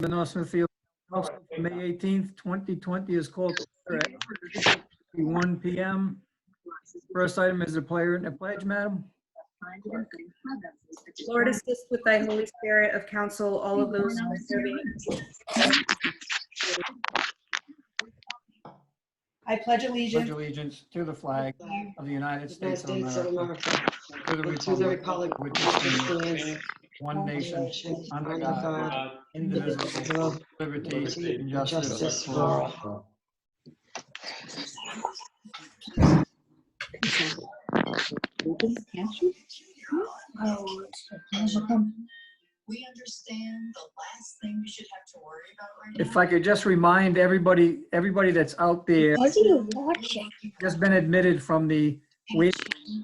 The North Smithfield Council for May 18th, 2020 is called to order at 1 p.m. First item is the pledge, madam. Lord, assist with thy Holy Spirit of counsel all of those who are serving. I pledge Pledge allegiance allegiance to the flag of the United States of States of America, America, to the and to the republic, republic which which stands stands one nation, under under God, God, indivisible, liberty and justice for all. We understand the last thing we should have to worry about right now. If I could just remind everybody that's out there, What are you watching? just been admitted from the wait,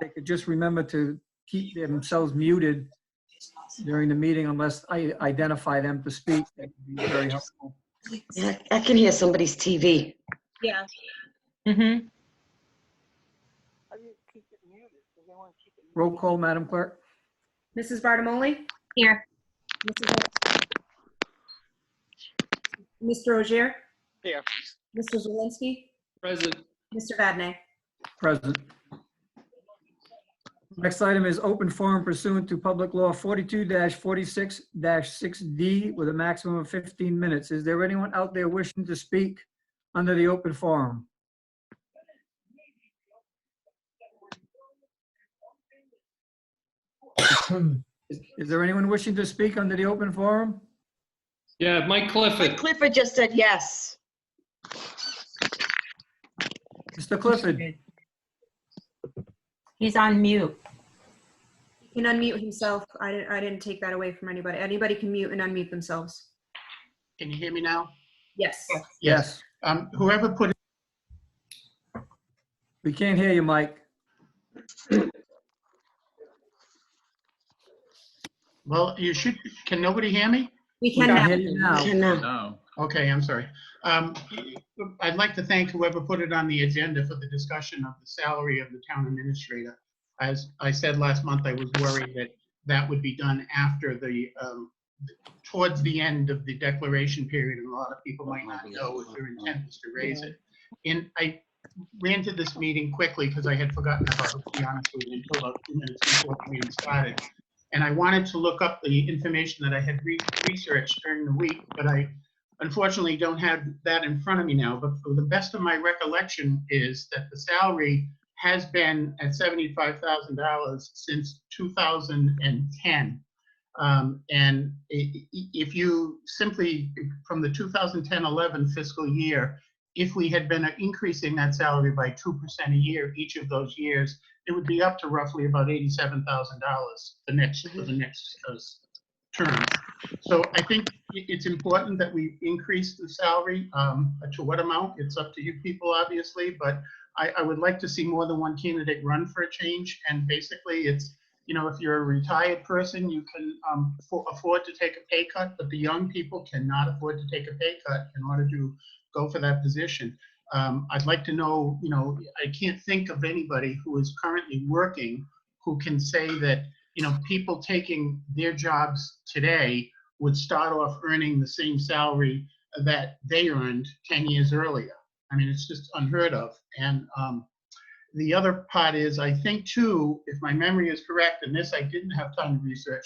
they could just remember to keep themselves muted during the meeting unless I identify them to speak. That would be very helpful. Yeah, I can hear somebody's TV. Yeah. Mm-hmm. Roll call, Madam Clerk. Mrs. Bartimoli? Here. Mr. Rogier? Here. Mr. Zelinski? Present. Mr. Vadney? Present. Next item is open forum pursuant to Public Law 42-46-6D with a maximum of 15 minutes. Is there anyone out there wishing to speak under the open forum? Is there anyone wishing to speak under the open forum? Yeah, Mike Clifford. Clifford just said yes. Mr. Clifford, He's on mute. He can unmute himself. I didn't take that away from anybody. Anybody can mute and unmute themselves. Can you hear me now? Yes. yes. Whoever put it, We can't hear you, Mike. well, you should, can nobody hear me? We We can can now. hear you now. Can, No. Okay, I'm sorry. I'd like to thank whoever put it on the agenda for the discussion of the salary of the town administrator. As I said last month, I was worried that that would be done after the, towards the end of the declaration period, and a lot of people might not know if their intent was to raise it. And I ran to this meeting quickly because I had forgotten about it, to be honest with you, until about 2 minutes before the meeting started. And I wanted to look up the information that I had researched during the week, but I unfortunately don't have that in front of me now. But for the best of my recollection is that the salary has been at $75,000 since 2010. And if you simply, from the 2010-11 fiscal year, if we had been increasing that salary by 2% a year each of those years, it would be up to roughly about $87,000 for the next term. So I think it's important that we increase the salary. To what amount? It's up to you people, obviously, but I would like to see more than one candidate run for a change. And basically, it's, you know, if you're a retired person, you can afford to take a pay cut, but the young people cannot afford to take a pay cut in order to go for that position. I'd like to know, you know, I can't think of anybody who is currently working who can say that, you know, people taking their jobs today would start off earning the same salary that they earned 10 years earlier. I mean, it's just unheard of. And the other part is, I think too, if my memory is correct, and this I didn't have time to research,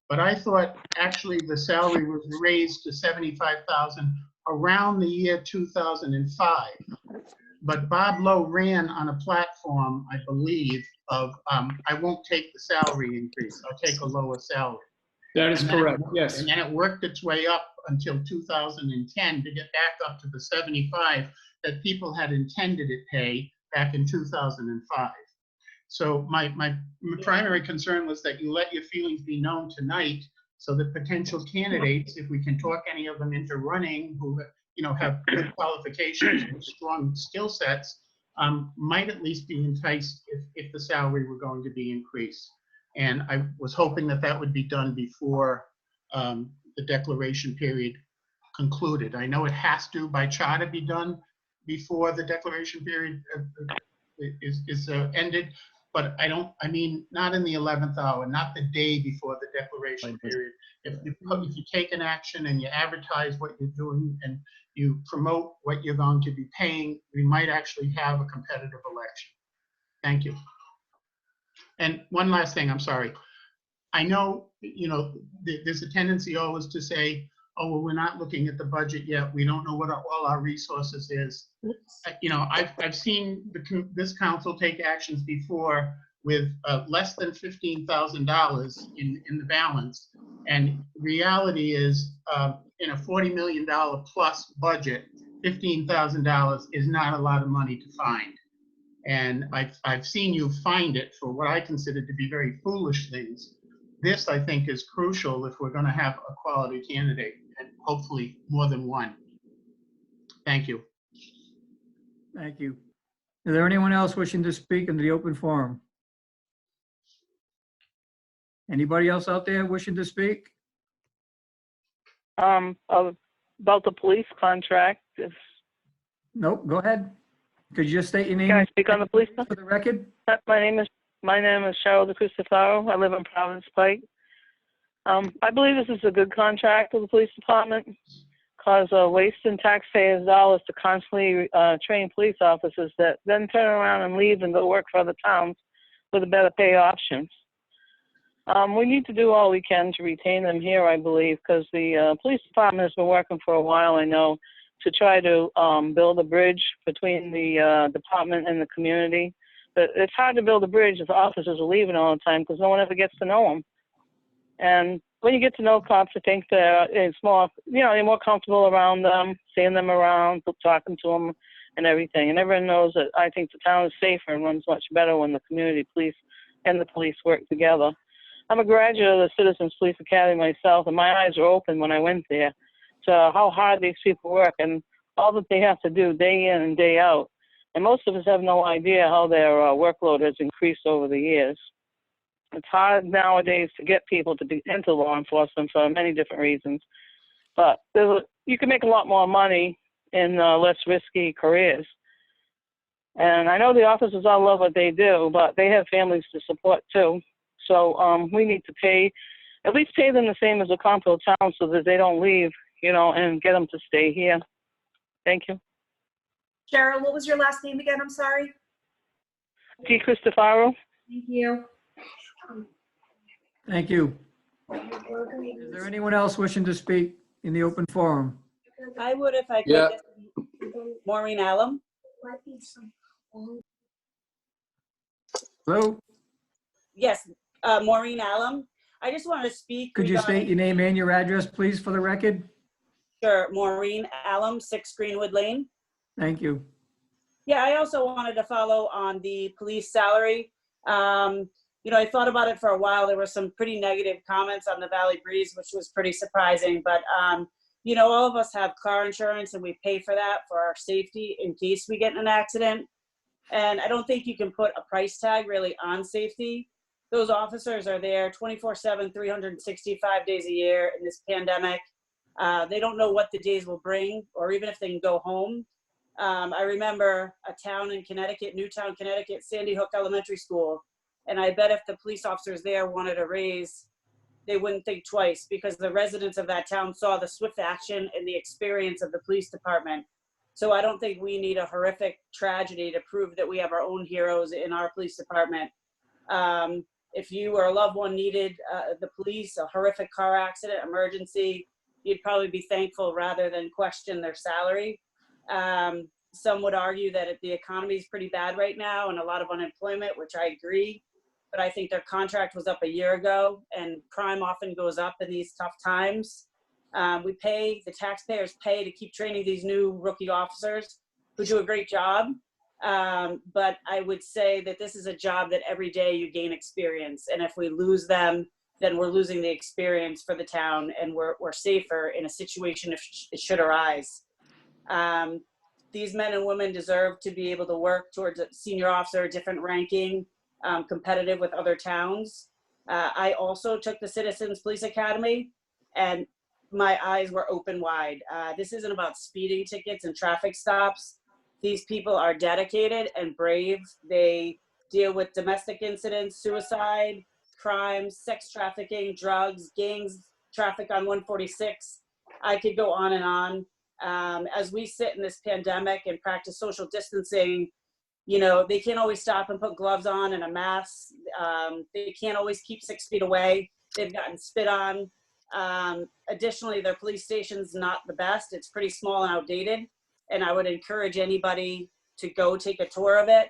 but I thought actually the salary was raised to $75,000 around the year 2005. But Bob Lowe ran on a platform, I believe, of I won't take the salary increase, I'll take a lower salary. That is correct, yes. And then it worked its way up until 2010 to get back up to the 75 that people had intended it pay back in 2005. So my primary concern was that you let your feelings be known tonight so that potential candidates, if we can talk any of them into running, who, you know, have good qualifications and strong skill sets, might at least be enticed if the salary were going to be increased. And I was hoping that that would be done before the declaration period concluded. I know it has to, by charter, be done before the declaration period is ended, but I mean, not in the 11th hour, not the day before the declaration period. If you take an action and you advertise what you're doing and you promote what you're going to be paying, we might actually have a competitive election. Thank you. And one last thing, I'm sorry. I know, there's a tendency always to say, oh, well, we're not looking at the budget yet. We don't know what all our resources is. I've seen this council take actions before with less than $15,000 in the balance. And reality is, in a $40 million plus budget, $15,000 is not a lot of money to find. And I've seen you find it for what I consider to be very foolish things. This, I think, is crucial if we're going to have a quality candidate, and hopefully more than one. Thank you. Thank you. Is there anyone else wishing to speak in the open forum? Anybody else out there wishing to speak? About the police contract. Nope, go ahead. Could you just state your name Can I speak on the police? for the record? My name is Cheryl De Cristofaro. I live in Providence Pike. I believe this is a good contract with the police department because wasting taxpayers' dollars to constantly train police officers that then turn around and leave and go work for other towns with a better pay options. We need to do all we can to retain them here, I believe, because the police department has been working for a while, I know, to try to build a bridge between the department and the community. But it's hard to build a bridge if the officers are leaving all the time because no one ever gets to know them. And when you get to know cops, I think that it's more, you're more comfortable around them, seeing them around, talking to them and everything. And everyone knows that I think the town is safer and runs much better when the community police and the police work together. I'm a graduate of the Citizens Police Academy myself, and my eyes were open when I went there to how hard these people work and all that they have to do day in and day out. And most of us have no idea how their workload has increased over the years. It's hard nowadays to get people to be into law enforcement for many different reasons. But you can make a lot more money in less risky careers. And I know the officers all love what they do, but they have families to support too. So we need to at least pay them the same as a comparable town so that they don't leave, and get them to stay here. Thank you. Cheryl, what was your last name again? I'm sorry. De Cristofaro. Thank you. Thank you. Is there anyone else wishing to speak in the open forum? I would if I could. Yeah. Maureen Allen. Hello? Yes, Maureen Allen. I just want to speak. Could you state your name and your address, please, for the record? Sure, Maureen Allen, 6 Greenwood Lane. Thank you. Yeah, I also wanted to follow on the police salary. I thought about it for a while. There were some pretty negative comments on the Valley Breeze, which was pretty surprising. But, all of us have car insurance and we pay for that for our safety in case we get in an accident. And I don't think you can put a price tag really on safety. Those officers are there 24/7, 365 days a year in this pandemic. They don't know what the days will bring or even if they can go home. I remember a town in Connecticut, Newtown, Connecticut, Sandy Hook Elementary School. And I bet if the police officers there wanted a raise, they wouldn't think twice because the residents of that town saw the swift action and the experience of the police department. So I don't think we need a horrific tragedy to prove that we have our own heroes in our police department. If you or a loved one needed the police, a horrific car accident, emergency, you'd probably be thankful rather than question their salary. Some would argue that the economy is pretty bad right now and a lot of unemployment, which I agree. But I think their contract was up a year ago and crime often goes up in these tough times. The taxpayers pay to keep training these new rookie officers who do a great job. But I would say that this is a job that every day you gain experience. And if we lose them, then we're losing the experience for the town and we're safer in a situation if it should arise. These men and women deserve to be able to work towards a senior officer, different ranking, competitive with other towns. I also took the Citizens Police Academy and my eyes were open wide. This isn't about speeding tickets and traffic stops. These people are dedicated and brave. They deal with domestic incidents, suicide, crime, sex trafficking, drugs, gangs, traffic on 146. I could go on and on. As we sit in this pandemic and practice social distancing, you know, they can't always stop and put gloves on and a mask. They can't always keep 6 feet away. They've gotten spit on. Additionally, their police station's not the best. It's pretty small and outdated. And I would encourage anybody to go take a tour of it.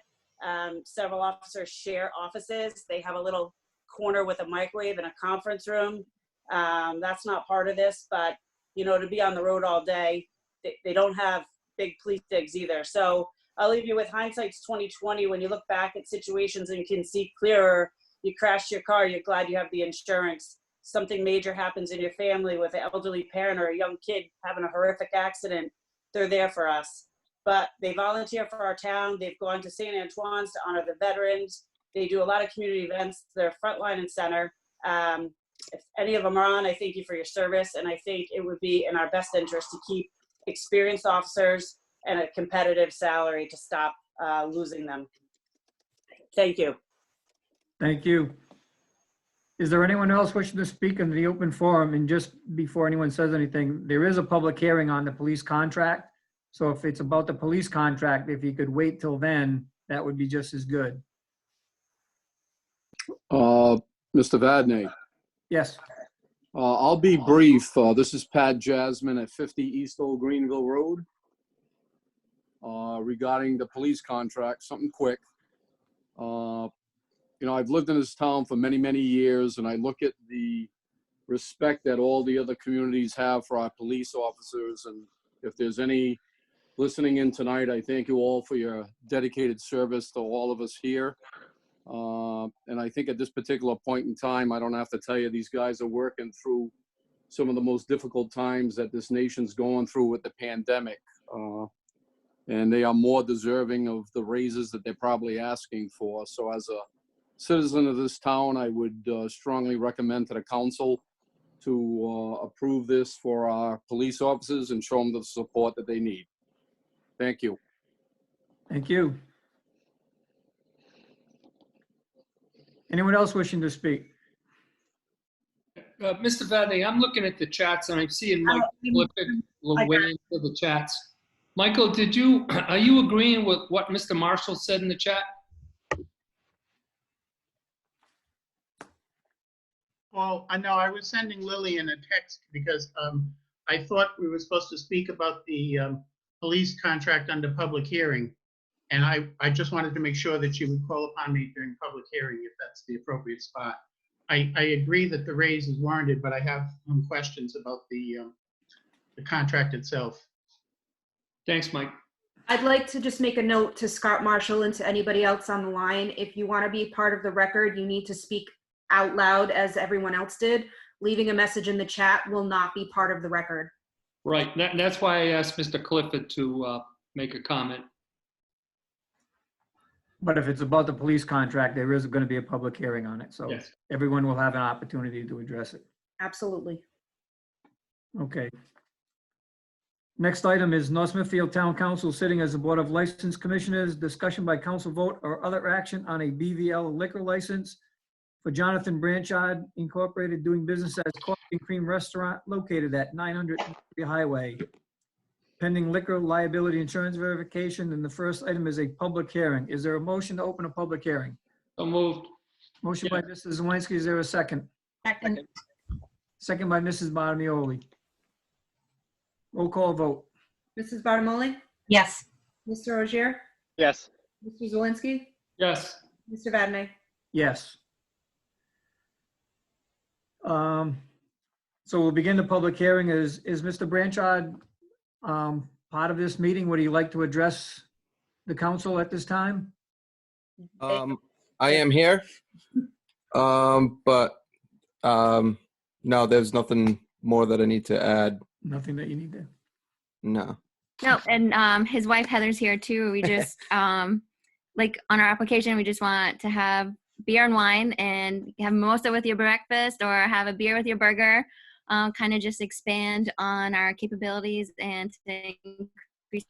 Several officers share offices. They have a little corner with a microwave and a conference room. That's not part of this, but you know, to be on the road all day, they don't have big police digs either. So I'll leave you with hindsight's 2020. When you look back at situations and you can see clearer, you crashed your car, you're glad you have the insurance. Something major happens in your family with an elderly parent or a young kid having a horrific accident, they're there for us. But they volunteer for our town. They've gone to St. Antoine's to honor the veterans. They do a lot of community events. They're frontline and center. If any of them are on, I thank you for your service. And I think it would be in our best interest to keep experienced officers and a competitive salary to stop losing them. Thank you. Thank you. Is there anyone else wishing to speak in the open forum? And just before anyone says anything, there is a public hearing on the police contract. So if it's about the police contract, if you could wait till then, that would be just as good. Mr. Vadney, Yes. I'll be brief. This is Pat Jasmine at 50 East Old Greenville Road. Regarding the police contract, something quick. You know, I've lived in this town for many, many years, and I look at the respect that all the other communities have for our police officers. And if there's any listening in tonight, I thank you all for your dedicated service to all of us here. And I think at this particular point in time, I don't have to tell you, these guys are working through some of the most difficult times that this nation's going through with the pandemic. And they are more deserving of the raises that they're probably asking for. So as a citizen of this town, I would strongly recommend to the council to approve this for our police officers and show them the support that they need. Thank you. Thank you. Anyone else wishing to speak? Mr. Vadney, I'm looking at the chats and I'm seeing Mike Clifford will weigh into the chats. Michael, are you agreeing with what Mr. Marshall said in the chat? Well, I know I was sending Lillian a text because I thought we were supposed to speak about the police contract under public hearing. And I just wanted to make sure that you would call upon me during public hearing if that's the appropriate spot. I agree that the raise is warranted, but I have some questions about the contract itself. Thanks, Mike. I'd like to just make a note to Scott Marshall and to anybody else on the line. If you want to be part of the record, you need to speak out loud as everyone else did. Leaving a message in the chat will not be part of the record. Right. That's why I asked Mr. Clifford to make a comment. But if it's about the police contract, there is going to be a public hearing on it. So Yes. everyone will have an opportunity to address it. Absolutely. Okay. Next item is North Smithfield Town Council sitting as the Board of License Commissioners, discussion by council vote or other action on a BVL liquor license for Jonathan Branchard Incorporated doing business as Coffee and Cream Restaurant located at 900 Highway. Pending liquor liability insurance verification, and the first item is a public hearing. Is there a motion to open a public hearing? So moved. Motion by Mrs. Zelinski, is there a second? Second. Second by Mrs. Barnioli. Roll call vote. Mrs. Bartamoli? Yes. Mr. Rozier? Yes. Mr. Zelinski? Yes. Mr. Vadney? Yes. So we'll begin the public hearing. Is Mr. Branchard part of this meeting? Would he like to address the council at this time? I am here. But no, there's nothing more that I need to add. Nothing that you need to? No. No, and his wife Heather's here too. We just like on our application, we just want to have beer and wine and have mimosa with your breakfast or have a beer with your burger. Kind of just expand on our capabilities and to increase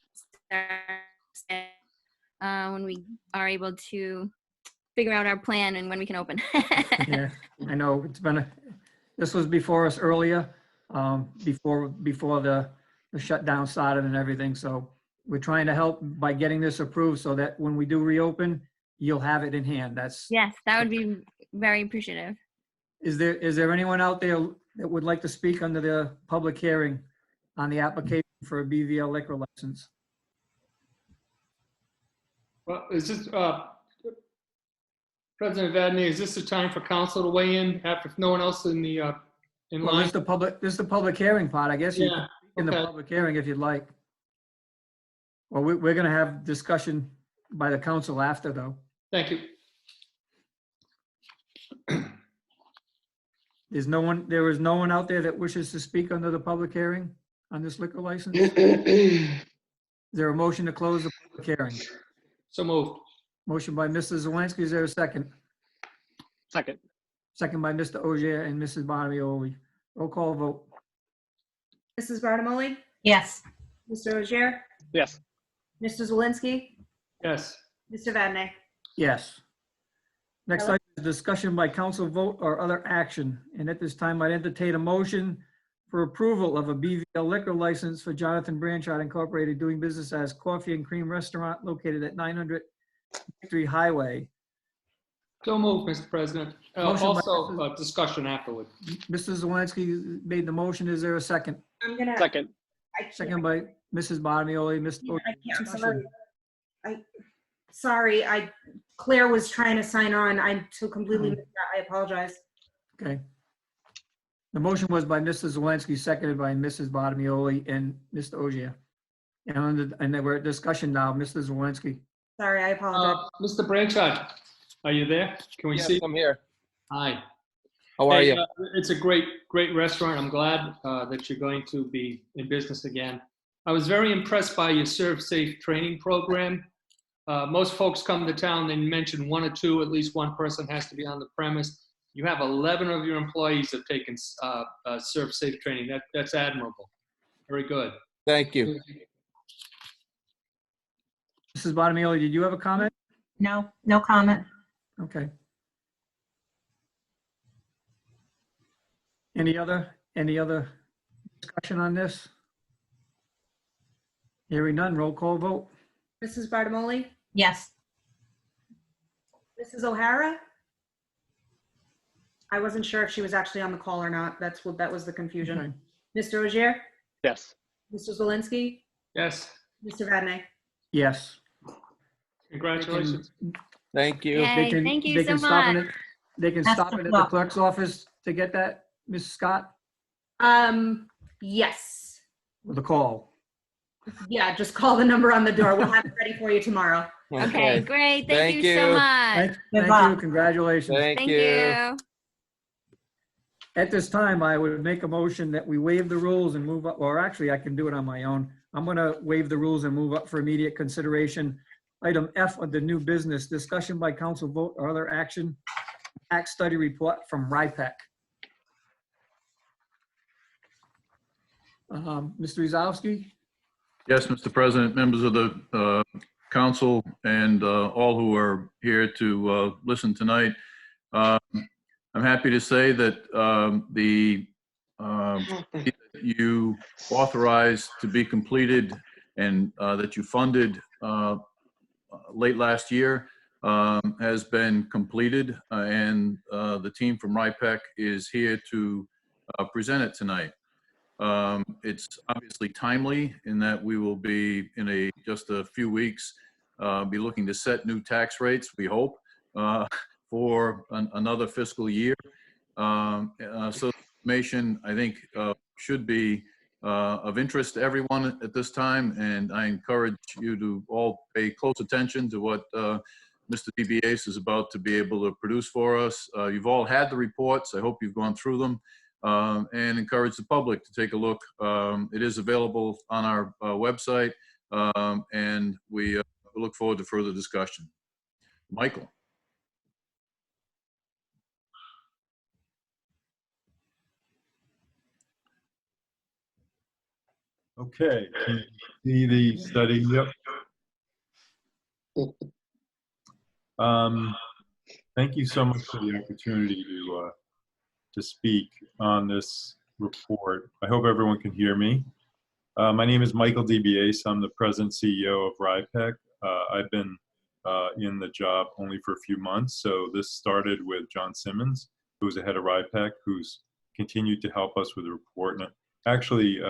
our when we are able to figure out our plan and when we can open. Yeah, I know, this was before us earlier, before the shutdown started and everything, so we're trying to help by getting this approved so that when we do reopen, you'll have it in hand. That's, Yes, that would be very appreciative. is there anyone out there that would like to speak under the public hearing on the application for a BVL liquor license? Well, is this, President Vadney, is this the time for council to weigh in after if no one else in the, in Well, line? this is the public hearing part, I guess you can Yeah, speak in the okay. public hearing if you'd like. Well, we're gonna have discussion by the council after, though. Thank you. There is no one out there that wishes to speak under the public hearing on this liquor license? Is there a motion to close the public hearing? So moved. Motion by Mr. Zelinski, is there a second? Second. Second by Mr. Ogier and Mrs. Bonioli. Roll call vote. Mrs. Barnamoli? Yes. Mr. Ogier? Yes. Mr. Zelinski? Yes. Mr. Vadney? Yes. Next item is discussion by council vote or other action. And at this time, I'd entertain a motion for approval of a BVL liquor license for Jonathan Branchard Incorporated doing business as Coffee and Cream Restaurant located at 900 Victory Highway. So moved, Mr. President. Motion by Also, discussion afterward. Mr. Zelinski made the motion. Is there a second? I'm gonna. Second. Second by Mrs. Bonioli. Mr. I can't, I'm sorry. Claire was trying to sign on. I so completely missed that. I apologize. Okay. The motion was by Mr. Zelinski, seconded by Mrs. Bonioli and Mr. Ogier. And then we're at discussion now. Mr. Zelinski. Sorry, I apologize. Mr. Branchard, are you there? Can we Yes, see? I'm here. Hi. How are Hey, you? It's a great restaurant. I'm glad that you're going to be in business again. I was very impressed by your Serve Safe training program. Most folks come to town, they mention one or two, at least one person has to be on the premise. You have 11 of your employees have taken Serve Safe training. That's admirable. Very good. Thank you. Mrs. Bonioli, did you have a comment? No, no comment. Okay. Any other discussion on this? Hearing none, roll call vote. Mrs. Barnamoli? Yes. Mrs. O'Hara? I wasn't sure if she was actually on the call or not. That was the confusion. Okay. Mr. Ogier? Yes. Mr. Zelinski? Yes. Mr. Vadney? Yes. Congratulations. Thank you. Yay, They thank you they so can stop much. it. They can Best stop of it at the luck. clerk's office to get that, Mrs. Scott, Yes. with a call. Yeah, just call the number on the door. We'll have it ready for you tomorrow. Okay, great. Thank you Thank so you. much. Thank you. luck. Congratulations. Thank Thank you. you. At this time, I would make a motion that we waive the rules and move up, or actually, I can do it on my own. I'm going to waive the rules and move up for immediate consideration. Item F of the new business, discussion by council vote or other action, act study report from RIPEC. Mr. Rizowski? Yes, Mr. President, members of the council, and all who are here to listen tonight. I'm happy to say that the you authorized to be completed and that you funded late last year has been completed, and the team from RIPEC is here to present it tonight. It's obviously timely in that we will be in just a few weeks be looking to set new tax rates, we hope, for another fiscal year. So information, I think, should be of interest to everyone at this time, and I encourage you to all pay close attention to what Mr. DeBiase is about to be able to produce for us. You've all had the reports. I hope you've gone through them, and encourage the public to take a look. It is available on our website, and we look forward to further discussion. Michael. Okay, can you see the study? Yep. Thank you so much for the opportunity to speak on this report. I hope everyone can hear me. My name is Michael DeBiase. I'm the president CEO of RIPEC. I've been in the job only for a few months. So this started with John Simmons, who's the head of RIPEC, who's continued to help us with the report. And actually,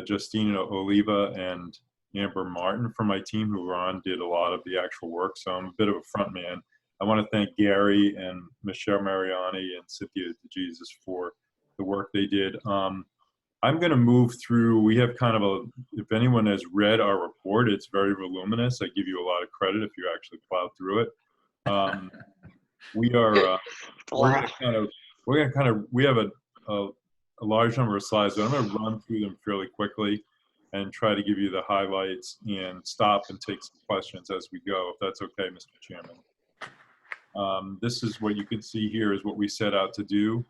Justina Oliva and Amber Martin from my team who were on did a lot of the actual work. So I'm a bit of a front man. I want to thank Gary and Michelle Mariani and Cynthia DeJesus for the work they did. I'm going to move through. We have kind of a, if anyone has read our report, it's very voluminous. I give you a lot of credit if you actually plow through it. We are, we have a large number of slides, but I'm going to run through them fairly quickly and try to give you the highlights and stop and take some questions as we go, if that's okay, Mr. Chairman. This is what you can see here is what we set out to do.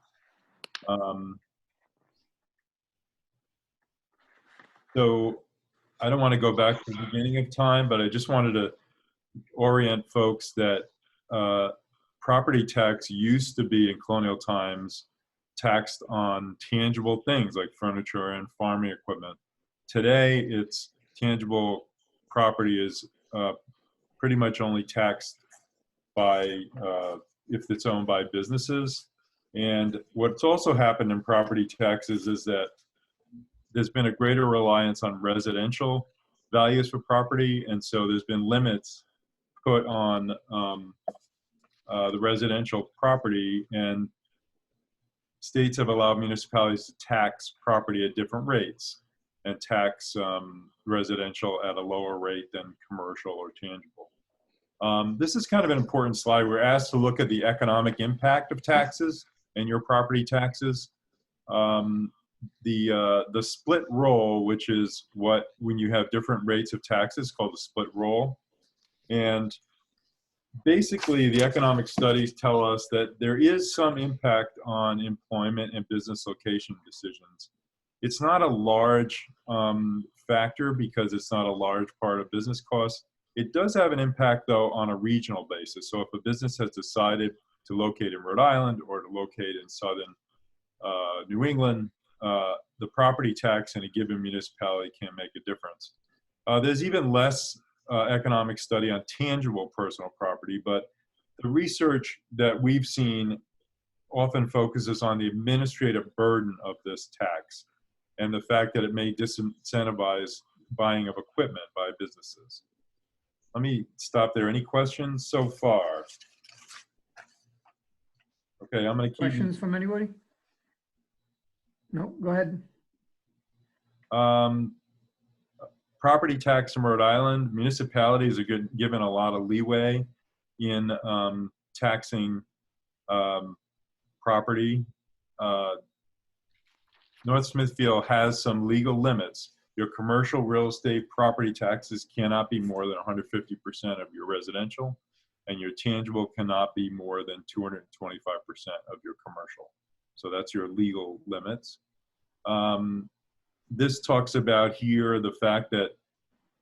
So I don't want to go back to the beginning of time, but I just wanted to orient folks that property tax used to be in colonial times taxed on tangible things like furniture and farming equipment. Today, it's tangible property is pretty much only taxed by if it's owned by businesses. And what's also happened in property taxes is that there's been a greater reliance on residential values for property. And so there's been limits put on the residential property, and states have allowed municipalities to tax property at different rates and tax residential at a lower rate than commercial or tangible. This is kind of an important slide. We're asked to look at the economic impact of taxes and your property taxes. The split roll, which is what, when you have different rates of taxes, called the split roll. And basically, the economic studies tell us that there is some impact on employment and business location decisions. It's not a large factor because it's not a large part of business costs. It does have an impact, though, on a regional basis. So if a business has decided to locate in Rhode Island or to locate in southern New England, the property tax in a given municipality can make a difference. There's even less economic study on tangible personal property, but the research that we've seen often focuses on the administrative burden of this tax and the fact that it may disincentivize buying of equipment by businesses. Let me stop there. Any questions so far? Okay, I'm going to keep. Questions from anybody? No, go ahead. Property tax in Rhode Island, municipalities are given a lot of leeway in taxing property. North Smithfield has some legal limits. Your commercial real estate property taxes cannot be more than 150% of your residential, and your tangible cannot be more than 225% of your commercial. So that's your legal limits. This talks about here the fact that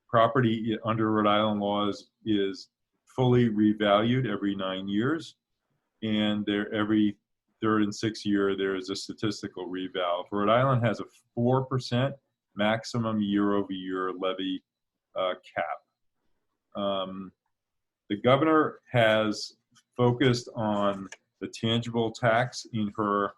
property under Rhode Island laws is fully revalued every 9 years, and every third and sixth year there is a statistical reval. Rhode Island has a 4% maximum year-over-year levy cap. The governor has focused on the tangible tax in her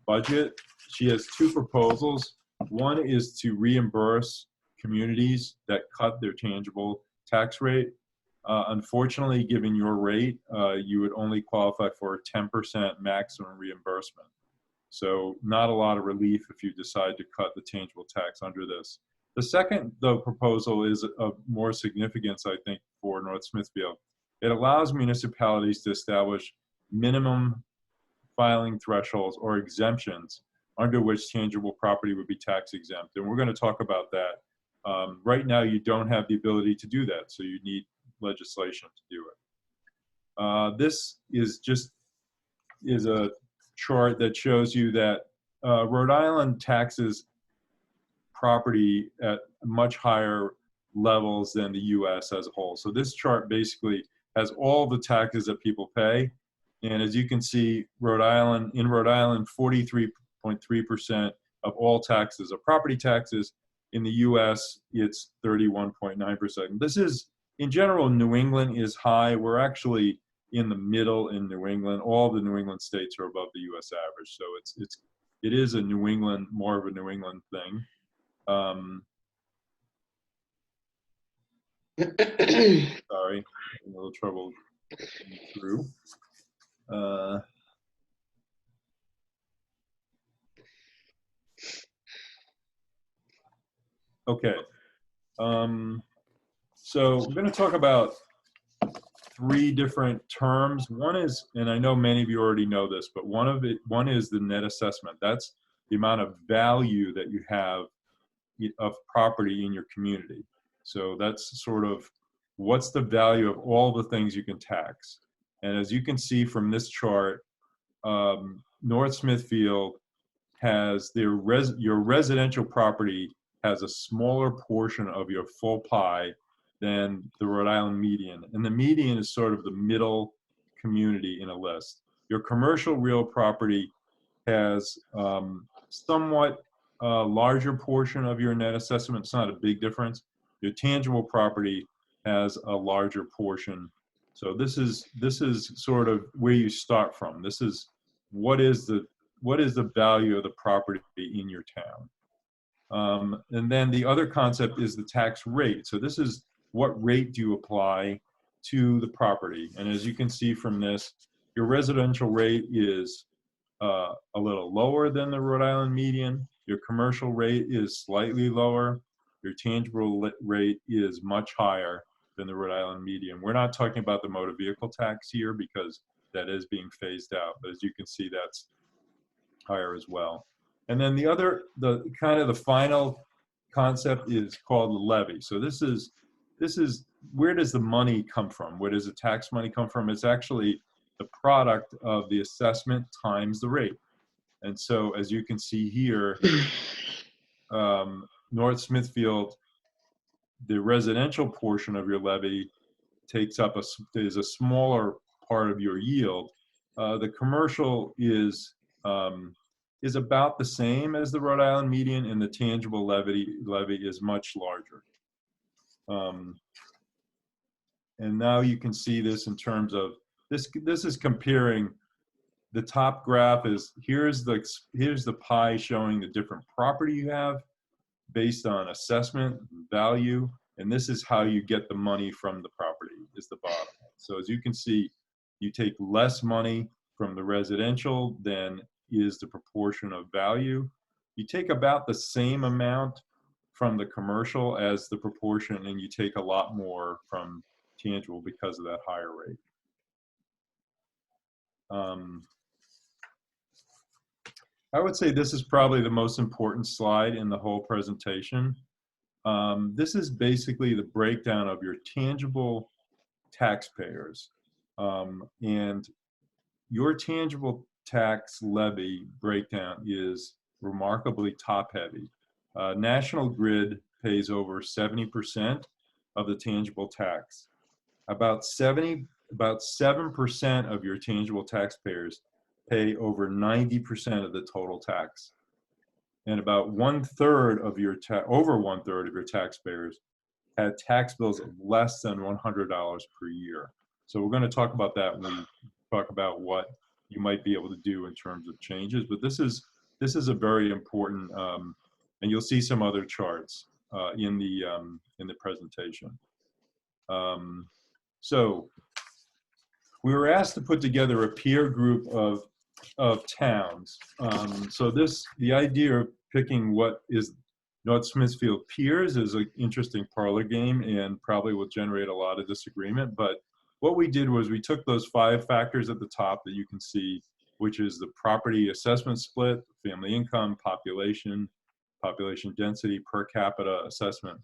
budget. She has two proposals. One is to reimburse communities that cut their tangible tax rate. Unfortunately, given your rate, you would only qualify for a 10% maximum reimbursement. So not a lot of relief if you decide to cut the tangible tax under this. The second, though, proposal is of more significance, I think, for North Smithfield. It allows municipalities to establish minimum filing thresholds or exemptions under which tangible property would be tax exempt. And we're going to talk about that. Right now, you don't have the ability to do that, so you need legislation to do it. This is a chart that shows you that Rhode Island taxes property at much higher levels than the US as a whole. So this chart basically has all the taxes that people pay. And as you can see, in Rhode Island, 43.3% of all taxes are property taxes. In the US, it's 31.9%. This is, in general, New England is high. We're actually in the middle in New England. All the New England states are above the US average. So it is a New England, more of a New England thing. Sorry, having a little trouble getting through. Okay. So we're going to talk about 3 different terms. One is, and I know many of you already know this, but one is the net assessment. That's the amount of value that you have of property in your community. So that's sort of what's the value of all the things you can tax. And as you can see from this chart, North Smithfield has your residential property has a smaller portion of your full pie than the Rhode Island median. And the median is sort of the middle community in a list. Your commercial real property has somewhat larger portion of your net assessment. It's not a big difference. Your tangible property has a larger portion. So this is sort of where you start from. This is what is the value of the property in your town. And then the other concept is the tax rate. So this is what rate do you apply to the property. And as you can see from this, your residential rate is a little lower than the Rhode Island median. Your commercial rate is slightly lower. Your tangible rate is much higher than the Rhode Island median. We're not talking about the motor vehicle tax here because that is being phased out. But as you can see, that's higher as well. And then the final concept is called the levy. So this is where does the money come from? Where does the tax money come from? It's actually the product of the assessment times the rate. And so as you can see here, North Smithfield, the residential portion of your levy takes up is a smaller part of your yield. The commercial is about the same as the Rhode Island median, and the tangible levy is much larger. And now you can see this in terms of this is comparing. The top graph is here's the pie showing the different property you have based on assessment value, and this is how you get the money from the property is the bottom. So as you can see, you take less money from the residential than is the proportion of value. You take about the same amount from the commercial as the proportion, and you take a lot more from tangible because of that higher rate. I would say this is probably the most important slide in the whole presentation. This is basically the breakdown of your tangible taxpayers. And your tangible tax levy breakdown is remarkably top-heavy. National Grid pays over 70% of the tangible tax. About 7% of your tangible taxpayers pay over 90% of the total tax. And about over one third of your taxpayers had tax bills of less than $100 per year. So we're going to talk about that when we talk about what you might be able to do in terms of changes. But this is a very important, and you'll see some other charts in the presentation. So we were asked to put together a peer group of towns. So the idea of picking what is North Smithfield peers is an interesting parlor game and probably will generate a lot of disagreement. But what we did was we took those 5 factors at the top that you can see, which is the property assessment split, family income, population density, per capita assessment.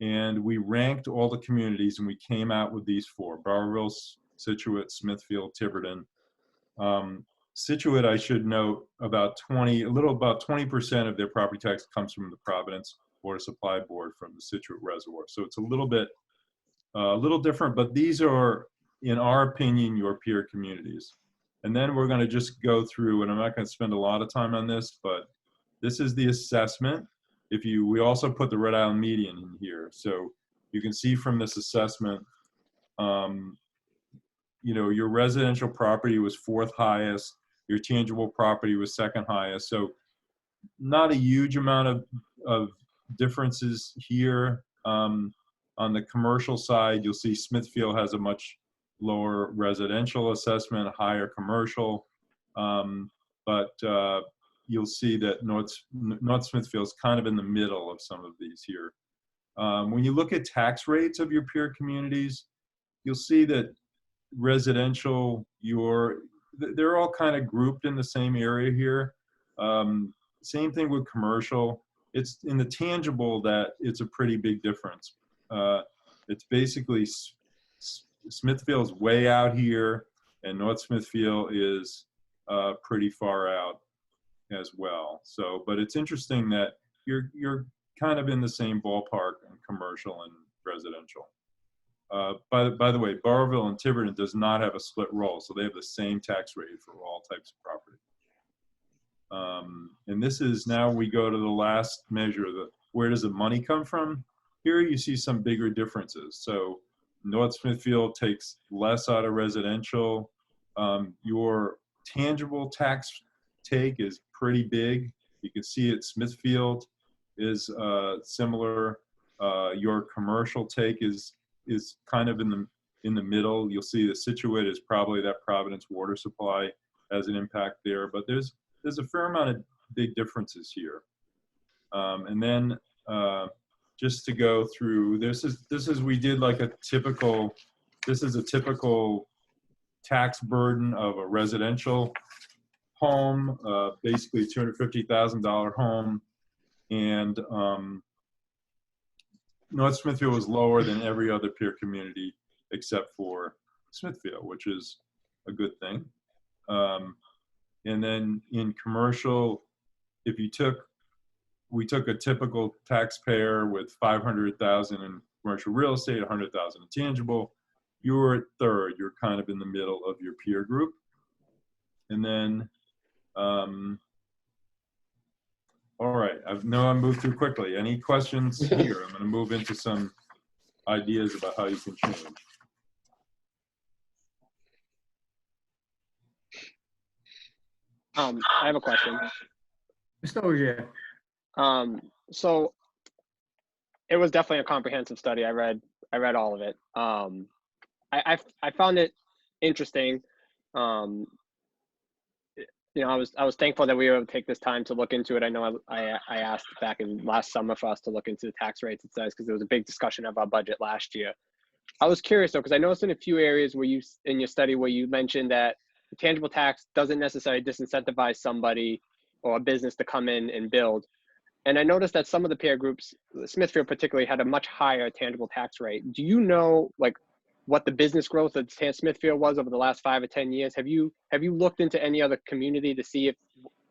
And we ranked all the communities and we came out with these 4: Barberville, Scituate, Smithfield, Tiverton. Scituate, I should note, about 20% of their property tax comes from the Providence Water Supply Board from the Scituate Reservoir. So it's a little different, but these are in our opinion, your peer communities. And then we're going to just go through, and I'm not going to spend a lot of time on this, but this is the assessment. We also put the Rhode Island median in here. So you can see from this assessment, your residential property was 4th highest, your tangible property was 2nd highest. So not a huge amount of differences here. On the commercial side, you'll see Smithfield has a much lower residential assessment, higher commercial. But you'll see that North Smithfield is kind of in the middle of some of these here. When you look at tax rates of your peer communities, you'll see that residential, they're all kind of grouped in the same area here. Same thing with commercial. It's in the tangible that it's a pretty big difference. It's basically Smithfield's way out here, and North Smithfield is pretty far out as well. So, but it's interesting that you're kind of in the same ballpark in commercial and residential. By the way, Burrillville and Tiverton does not have a split roll, so they have the same tax rate for all types of property. And this is, now we go to the last measure, where does the money come from? Here you see some bigger differences. So North Smithfield takes less out of residential. Your tangible tax take is pretty big. You can see it, Smithfield is similar. Your commercial take is kind of in the middle. You'll see the Situate is probably that Providence water supply has an impact there, but there's a fair amount of big differences here. And then just to go through, this is we did like a typical, this is a typical tax burden of a residential home, basically $250,000 home. And North Smithfield was lower than every other peer community except for Smithfield, which is a good thing. And then in commercial, we took a typical taxpayer with 500,000 in commercial real estate, 100,000 in tangible, you were at third. You're kind of in the middle of your peer group. And then, all right, I know I moved too quickly. Any questions here? I'm going to move into some ideas about how you can change. I have a question. Mr. Ogier. So it was definitely a comprehensive study. I read all of it. I found it interesting. I was thankful that we were able to take this time to look into it. I know I asked back in last summer for us to look into the tax rates, it says, because there was a big discussion of our budget last year. I was curious though, because I noticed in a few areas where in your study where you mentioned that the tangible tax doesn't necessarily disincentivize somebody or a business to come in and build. And I noticed that some of the peer groups, Smithfield particularly, had a much higher tangible tax rate. Do you know what the business growth of Smithfield was over the last 5 or 10 years? Have you looked into any other community to see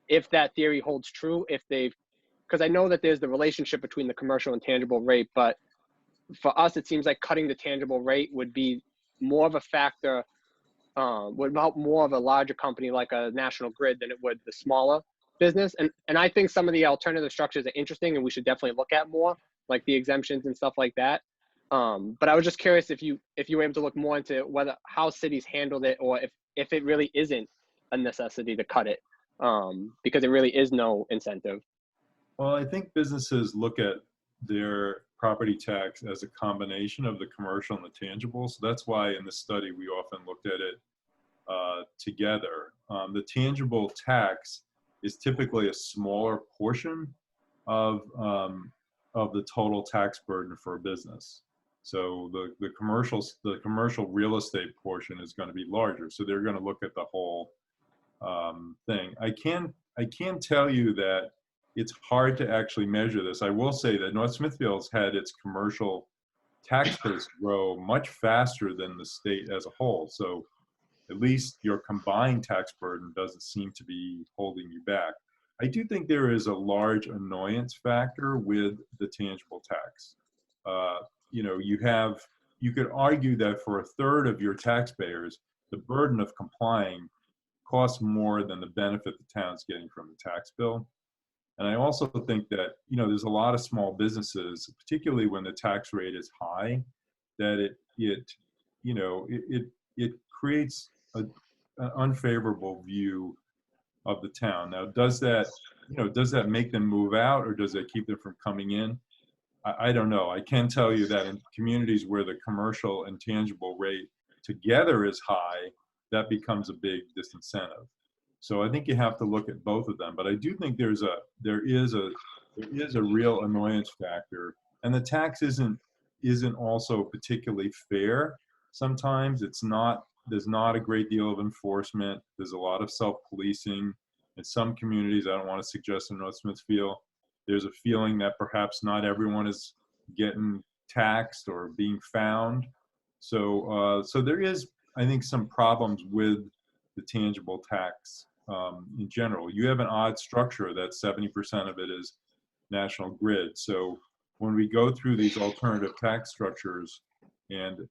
if that theory holds true? Because I know that there's the relationship between the commercial and tangible rate, but for us, it seems like cutting the tangible rate would be more of a factor, would help more of a larger company like a National Grid than it would the smaller business. And I think some of the alternative structures are interesting and we should definitely look at more, like the exemptions and stuff like that. But I was just curious if you were able to look more into how cities handled it, or if it really isn't a necessity to cut it, because it really is no incentive. Well, I think businesses look at their property tax as a combination of the commercial and the tangible. So that's why in the study we often looked at it together. The tangible tax is typically a smaller portion of the total tax burden for a business. So the commercial real estate portion is going to be larger. So they're going to look at the whole thing. I can tell you that it's hard to actually measure this. I will say that North Smithfield's had its commercial tax base grow much faster than the state as a whole. So at least your combined tax burden doesn't seem to be holding you back. I do think there is a large annoyance factor with the tangible tax. you could argue that for a third of your taxpayers, the burden of complying costs more than the benefit the town's getting from the tax bill. And I also think that, you know, there's a lot of small businesses, particularly when the tax rate is high, that it creates an unfavorable view of the town. Now, does that make them move out, or does that keep them from coming in? I don't know. I can tell you that in communities where the commercial and tangible rate together is high, that becomes a big disincentive. So I think you have to look at both of them. But I do think there is a real annoyance factor, and the tax isn't also particularly fair. Sometimes there's not a great deal of enforcement. There's a lot of self-policing. In some communities, I don't want to suggest in North Smithfield, there's a feeling that perhaps not everyone is getting taxed or being found. So there is, I think, some problems with the tangible tax in general. You have an odd structure that 70% of it is National Grid. So when we go through these alternative tax structures, and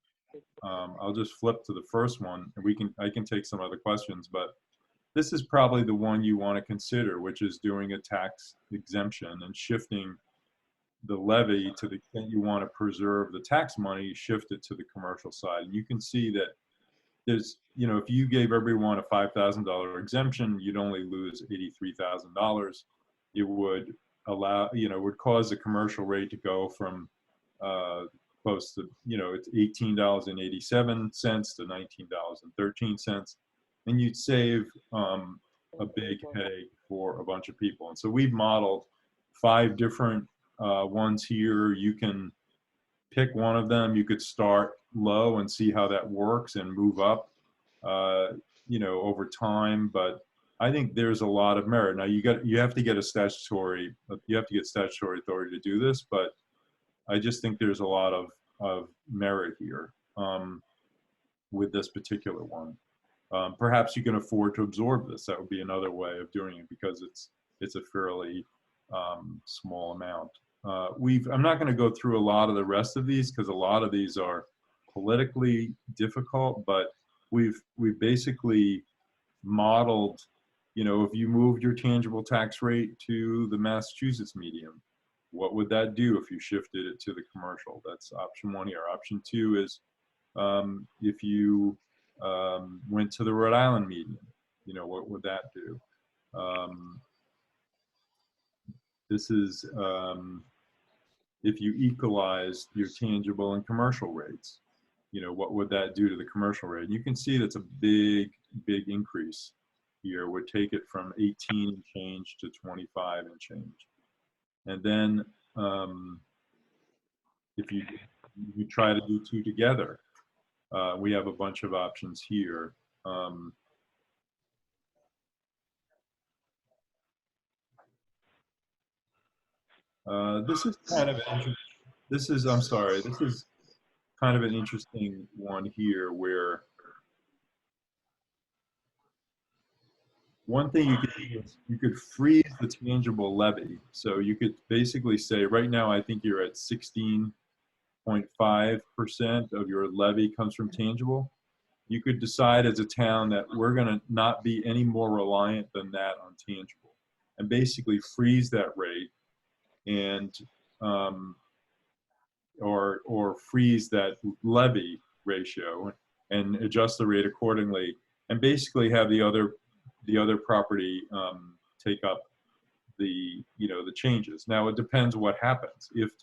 I'll just flip to the first one, and I can take some other questions, but this is probably the one you want to consider, which is doing a tax exemption and shifting the levy to the extent you want to preserve the tax money, shift it to the commercial side. And you can see that there's, you know, if you gave everyone a $5,000 exemption, you'd only lose $83,000. It would allow, you know, would cause the commercial rate to go from close to, you know, it's $18.87 to $19.13. And you'd save a big headache for a bunch of people. And so we've modeled 5 different ones here. You can pick one of them. You could start low and see how that works and move up, you know, over time. But I think there's a lot of merit. Now you have to get statutory authority to do this, but I just think there's a lot of merit here with this particular one. Perhaps you can afford to absorb this. That would be another way of doing it, because it's a fairly small amount. I'm not going to go through a lot of the rest of these, because a lot of these are politically difficult, but we've basically modeled, you know, if you moved your tangible tax rate to the Massachusetts median, what would that do if you shifted it to the commercial? That's option 1 here. Option 2 is if you went to the Rhode Island median, you know, what would that do? This is if you equalized your tangible and commercial rates, you know, what would that do to the commercial rate? And you can see that's a big increase here. Would take it from 18 and change to 25 and change. And then if you try to do 2 together, we have a bunch of options here. This is kind of this is kind of an interesting one here, where one thing you could do is you could freeze the tangible levy. So you could basically say, right now I think you're at 16.5% of your levy comes from tangible. You could decide as a town that we're going to not be any more reliant than that on tangible, and basically freeze that rate, and or freeze that levy ratio and adjust the rate accordingly, and basically have the other property take up the changes. Now it depends what happens. If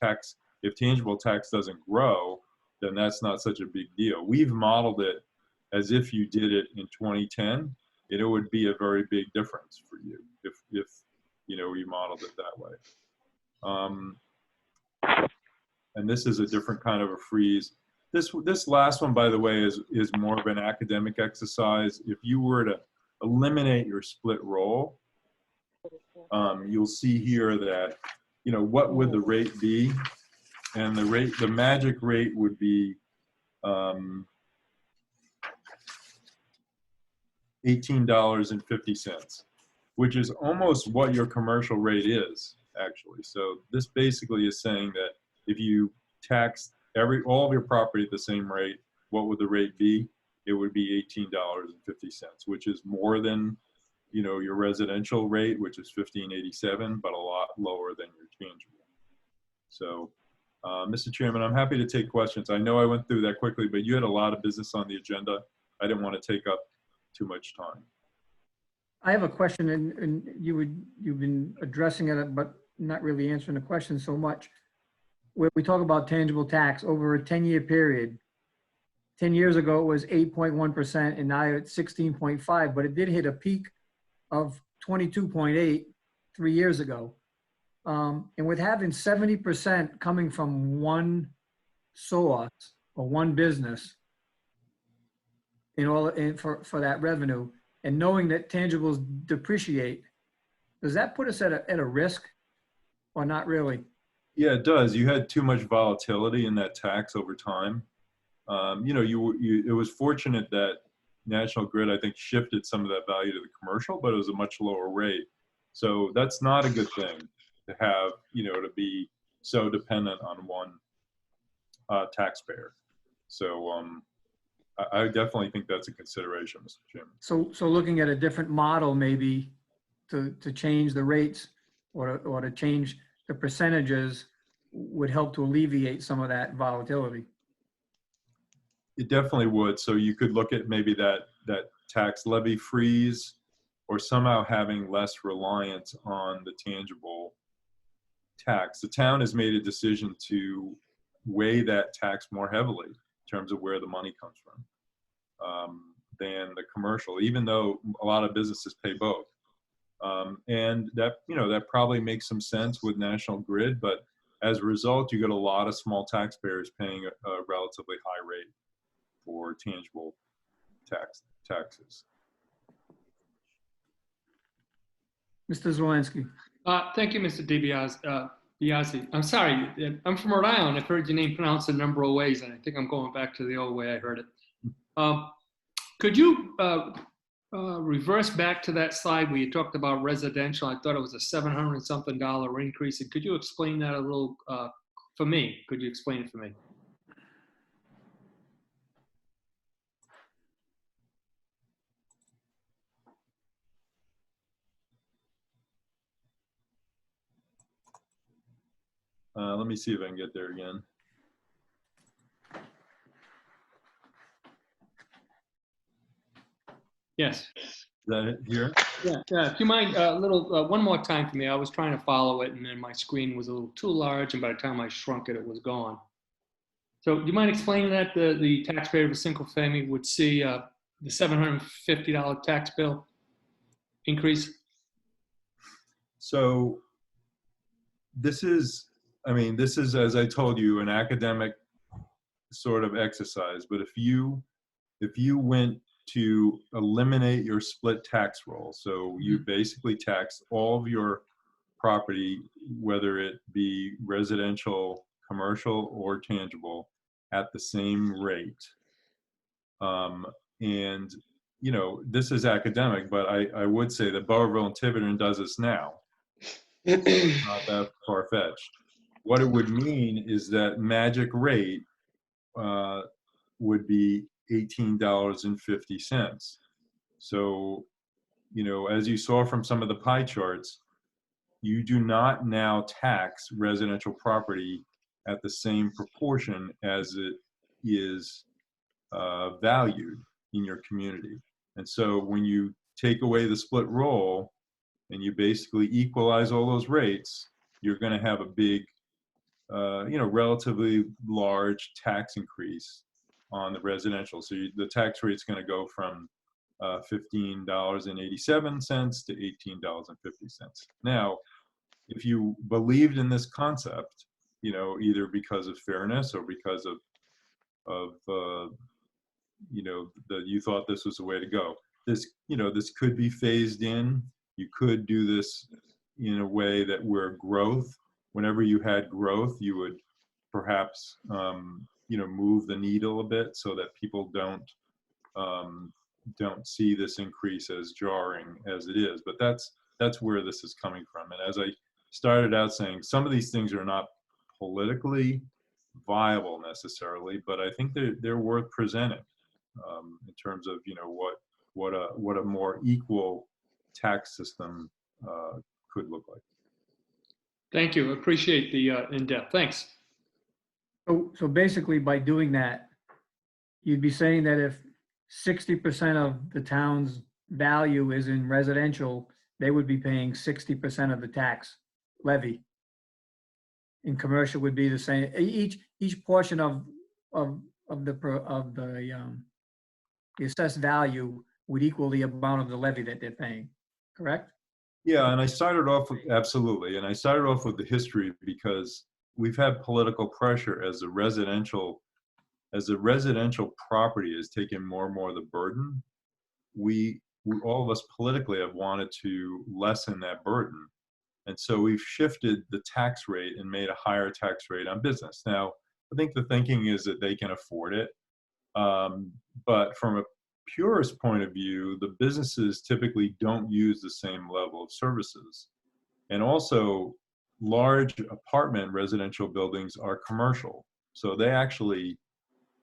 tangible tax doesn't grow, then that's not such a big deal. We've modeled it as if you did it in 2010, it would be a very big difference for you if you know, we modeled it that way. And this is a different kind of a freeze. This last one, by the way, is more of an academic exercise. If you were to eliminate your split roll, you'll see here that, you know, what would the rate be? And the magic rate would be $18.50, which is almost what your commercial rate is, actually. So this basically is saying that if you tax all of your property at the same rate, what would the rate be? It would be $18.50, which is more than, you know, your residential rate, which is $15.87, but a lot lower than your tangible. So, Mr. Chairman, I'm happy to take questions. I know I went through that quickly, but you had a lot of business on the agenda. I didn't want to take up too much time. I have a question, and you've been addressing it, but not really answering the question so much. Where we talk about tangible tax over a 10-year period, 10 years ago it was 8.1%, and now it's 16.5, but it did hit a peak of 22.8 3 years ago. And with having 70% coming from one source or one business for that revenue, and knowing that tangibles depreciate, does that put us at a risk or not really? Yeah, it does. You had too much volatility in that tax over time. You know, it was fortunate that National Grid, I think, shifted some of that value to the commercial, but it was a much lower rate. So that's not a good thing to have, you know, to be so dependent on one taxpayer. So I definitely think that's a consideration, Mr. Chairman. So looking at a different model maybe to change the rates or to change the percentages would help to alleviate some of that volatility. It definitely would. So you could look at maybe that tax levy freeze, or somehow having less reliance on the tangible tax. The town has made a decision to weigh that tax more heavily in terms of where the money comes from than the commercial, even though a lot of businesses pay both. And that, you know, that probably makes some sense with National Grid, but as a result, you get a lot of small taxpayers paying a relatively high rate for tangible taxes. Mr. Zelinski. Thank you, Mr. Biasi. I'm sorry, I'm from Rhode Island. I've heard your name pronounced a number of ways, and I think I'm going back to the old way I heard it. Could you reverse back to that slide where you talked about residential? I thought it was a $700-something increase. And could you explain that a little for me? Could you explain it for me? Let me see if I can get there again. Yes. Is that it here? Yeah. If you mind, one more time for me. I was trying to follow it, and then my screen was a little too large, and by the time I shrunk it, it was gone. So do you mind explaining that the taxpayer of a single family would see the $750 tax bill increase? So this is, as I told you, an academic sort of exercise. But if you went to eliminate your split tax roll, so you basically tax all of your property, whether it be residential, commercial, or tangible, at the same rate. And, you know, this is academic, but I would say that Bowerville and Tiverton does this now. It's not that far-fetched. What it would mean is that magic rate would be $18.50. So, you know, as you saw from some of the pie charts, you do not now tax residential property at the same proportion as it is valued in your community. And so when you take away the split roll and you basically equalize all those rates, you're going to have a big, you know, relatively large tax increase on the residential. So the tax rate is going to go from $15.87 to $18.50. Now, if you believed in this concept, you know, either because of fairness or because of you know, that you thought this was the way to go, this, you know, this could be phased in. You could do this in a way that where growth, whenever you had growth, you would perhaps, you know, move the needle a bit so that people don't see this increase as jarring as it is. But that's where this is coming from. And as I started out saying, some of these things are not politically viable necessarily, but I think they're worth presenting in terms of, you know, what a more equal tax system could look like. Thank you. Appreciate the in-depth. Thanks. So basically, by doing that, you'd be saying that if 60% of the town's value is in residential, they would be paying 60% of the tax levy. In commercial would be the same. Each portion of the assessed value would equal the amount of the levy that they're paying. Correct? Yeah, and I started off with, absolutely, and I started off with the history because we've had political pressure as the residential property has taken more and more of the burden. We all of us politically have wanted to lessen that burden. And so we've shifted the tax rate and made a higher tax rate on business. Now, I think the thinking is that they can afford it. But from a purist point of view, the businesses typically don't use the same level of services. And also, large apartment residential buildings are commercial. So they actually,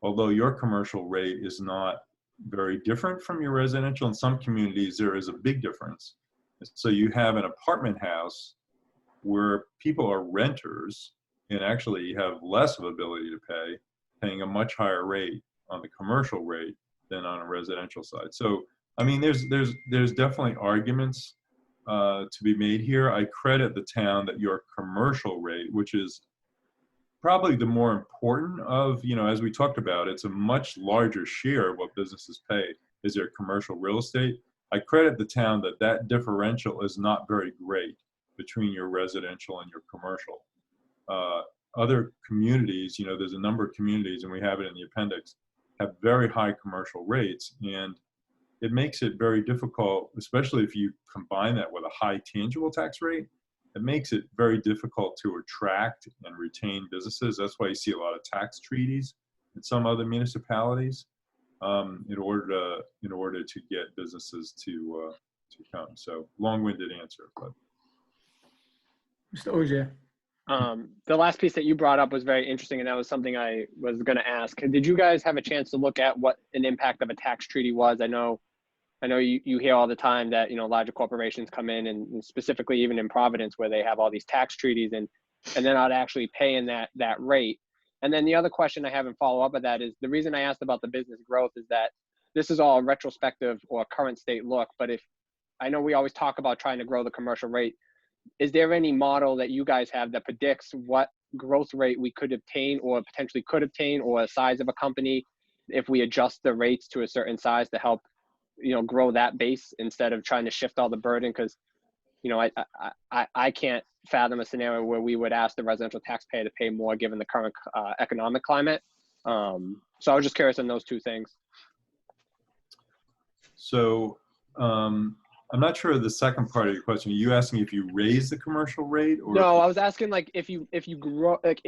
although your commercial rate is not very different from your residential, in some communities there is a big difference. So you have an apartment house where people are renters and actually have less of ability to pay, paying a much higher rate on the commercial rate than on a residential side. So, I mean, there's definitely arguments to be made here. I credit the town that your commercial rate, which is probably the more important of, you know, as we talked about, it's a much larger share of what businesses pay is their commercial real estate. I credit the town that that differential is not very great between your residential and your commercial. Other communities, you know, there's a number of communities, and we have it in the appendix, have very high commercial rates, and it makes it very difficult, especially if you combine that with a high tangible tax rate. It makes it very difficult to attract and retain businesses. That's why you see a lot of tax treaties in some other municipalities in order to get businesses to come. So long-winded answer, but. Mr. Ogier. The last piece that you brought up was very interesting, and that was something I was going to ask. Did you guys have a chance to look at what an impact of a tax treaty was? I know you hear all the time that, you know, larger corporations come in, and specifically even in Providence where they have all these tax treaties and they're not actually paying that rate. And then the other question I have in follow up of that is the reason I asked about the business growth is that this is all retrospective or current state look, but if I know we always talk about trying to grow the commercial rate, is there any model that you guys have that predicts what growth rate we could obtain or potentially could obtain, or a size of a company if we adjust the rates to a certain size to help, you know, grow that base instead of trying to shift all the burden? Because, you know, I can't fathom a scenario where we would ask the residential taxpayer to pay more given the current economic climate. So I was just curious on those two things. So I'm not sure of the second part of your question. Are you asking if you raise the commercial rate? Or no, I was asking like if you grow, like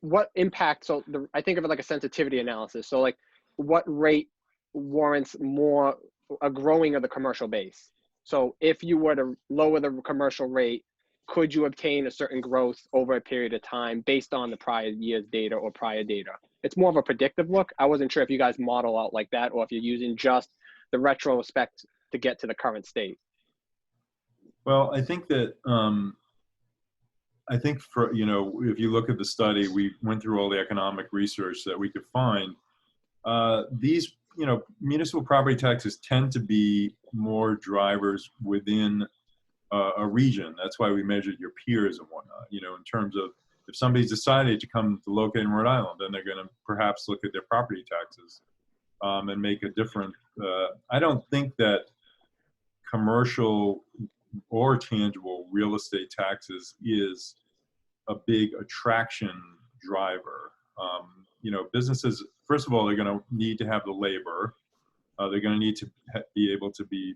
what impact, so I think of it like a sensitivity analysis. So like what rate warrants more a growing of the commercial base? So if you were to lower the commercial rate, could you obtain a certain growth over a period of time based on the prior year's data or prior data? It's more of a predictive look. I wasn't sure if you guys model out like that or if you're using just the retrospect to get to the current state. Well, I think that, I think for, you know, if you look at the study, we went through all the economic research that we could find. These, you know, municipal property taxes tend to be more drivers within a region. That's why we measured your peers and whatnot, you know, in terms of if somebody's decided to come to locate in Rhode Island, then they're going to perhaps look at their property taxes and make a different, I don't think that commercial or tangible real estate taxes is a big attraction driver. You know, businesses, first of all, they're going to need to have the labor. They're going to need to be able to be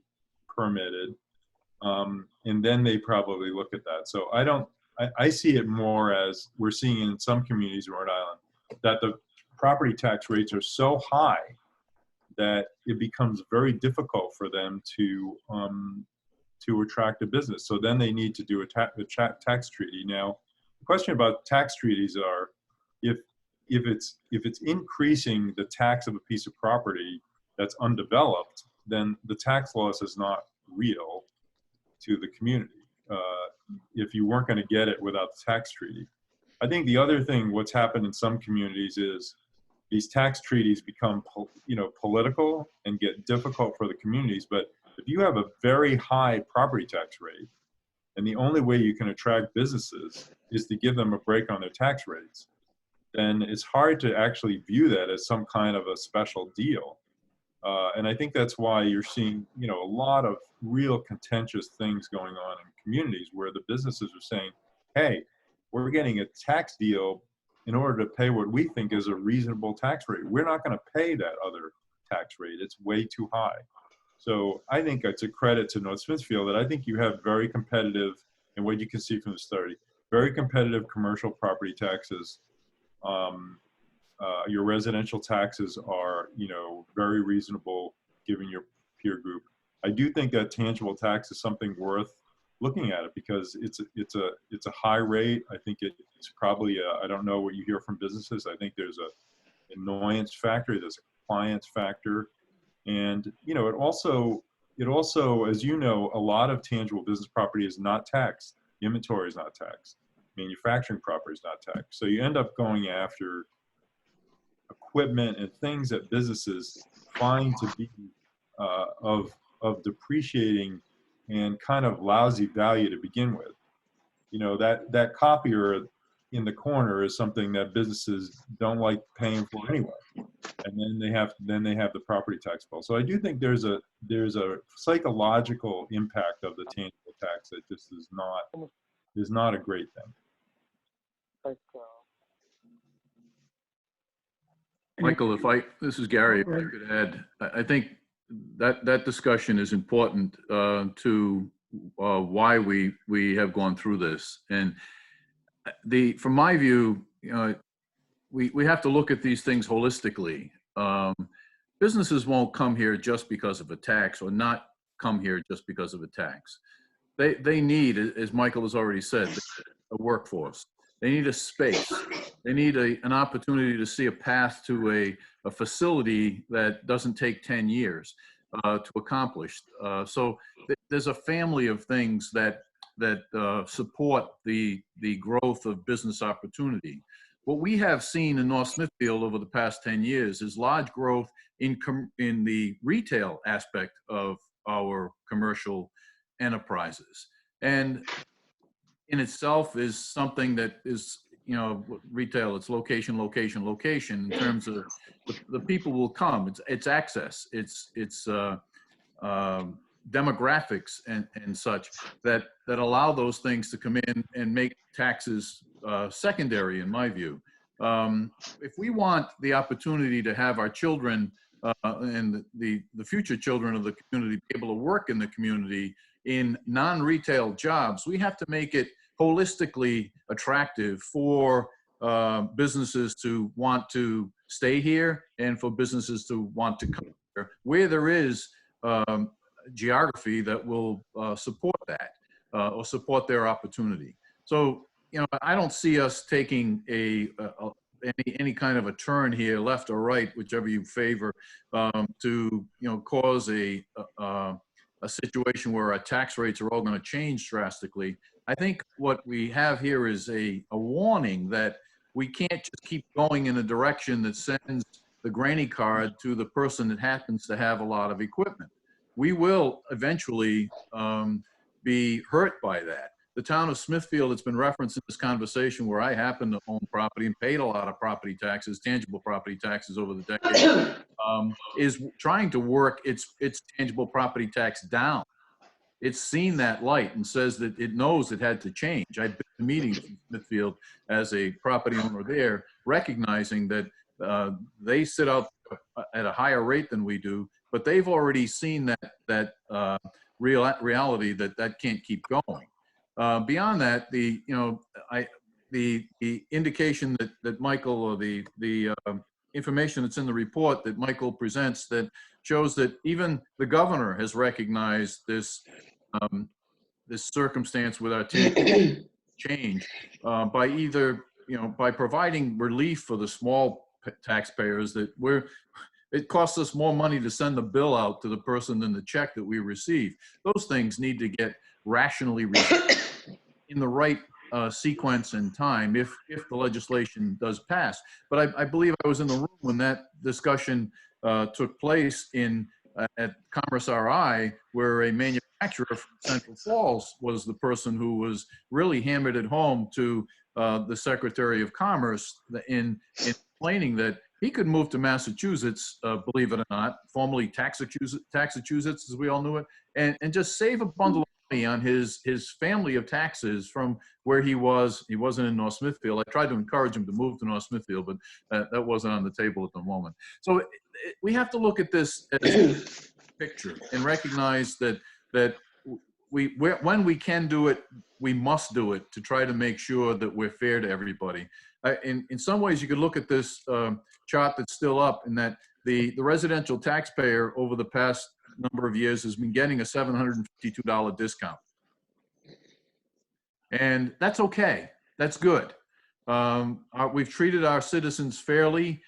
permitted. And then they probably look at that. So I see it more as we're seeing in some communities in Rhode Island that the property tax rates are so high that it becomes very difficult for them to attract a business. So then they need to do a tax treaty. Now, the question about tax treaties are, if if it's increasing the tax of a piece of property that's undeveloped, then the tax loss is not real to the community. If you weren't going to get it without the tax treaty. I think the other thing, what's happened in some communities is these tax treaties become, political and get difficult for the communities. But if you have a very high property tax rate, and the only way you can attract businesses is to give them a break on their tax rates, then it's hard to actually view that as some kind of a special deal. And I think that's why you're seeing, a lot of real contentious things going on in communities where the businesses are saying, hey, we're getting a tax deal in order to pay what we think is a reasonable tax rate. We're not going to pay that other tax rate. It's way too high. So I think it's a credit to North Smithfield that I think you have very competitive, and what you can see from the study, very competitive commercial property taxes. Your residential taxes are, very reasonable given your peer group. I do think that tangible tax is something worth looking at it because it's a high rate. I think it's probably I don't know what you hear from businesses. I think there's a annoyance factor, there's a compliance factor, and it also, as you know, a lot of tangible business property is not taxed. Inventory is not taxed. Manufacturing property is not taxed. So you end up going after equipment and things that businesses find to be of depreciating and kind of lousy value to begin with. That copier in the corner is something that businesses don't like paying for anyway, and then they have the property tax bill. So I do think there's a psychological impact of the tangible tax that just is not a great thing. Michael, this is Gary, if I could add, I think that discussion is important to why we have gone through this. And from my view, we have to look at these things holistically. Businesses won't come here just because of a tax, or not come here just because of a tax. They need, as Michael has already said, a workforce. They need a space. They need an opportunity to see a path to a facility that doesn't take 10 years to accomplish. So there's a family of things that support the growth of business opportunity. What we have seen in North Smithfield over the past 10 years is large growth in the retail aspect of our commercial enterprises. And in itself is something that is, retail, it's location, location, location in terms of the people will come. It's access, it's demographics and such that allow those things to come in and make taxes secondary, in my view. If we want the opportunity to have our children and the future children of the community be able to work in the community in non-retail jobs, we have to make it holistically attractive for businesses to want to stay here and for businesses to want to come here, where there is geography that will support that or support their opportunity. So, I don't see us taking any kind of a turn here, left or right, whichever you favor, to cause a situation where our tax rates are all going to change drastically. I think what we have here is a warning that we can't just keep going in a direction that sends the granny card to the person that happens to have a lot of equipment. We will eventually be hurt by that. The town of Smithfield, it's been referenced in this conversation, where I happen to own property and paid a lot of property taxes, tangible property taxes over the decades, is trying to work its tangible property tax down. It's seen that light and says that it knows it had to change. I've been to meetings in Smithfield as a property owner there, recognizing that they sit out at a higher rate than we do, but they've already seen that reality that can't keep going. Beyond that, the indication that Michael, or the information that's in the report that Michael presents, that shows that even the governor has recognized this circumstance with our change by either by providing relief for the small taxpayers, that it costs us more money to send the bill out to the person than the check that we receive. Those things need to get rationally resolved in the right sequence and time if the legislation does pass. But I believe I was in the room when that discussion took place at Commerce RI, where a manufacturer from Central Falls was the person who was really hammered at home to the Secretary of Commerce in explaining that he could move to Massachusetts, believe it or not, formerly Taxachusetts, as we all knew it, and just save a bundle of money on his family of taxes from where he was. He wasn't in North Smithfield. I tried to encourage him to move to North Smithfield, but that wasn't on the table at the moment. So we have to look at this as a picture and recognize that when we can do it, we must do it to try to make sure that we're fair to everybody. In some ways, you could look at this chart that's still up, in that the residential taxpayer over the past number of years has been getting a $752 discount. And that's okay. That's good. We've treated our citizens fairly.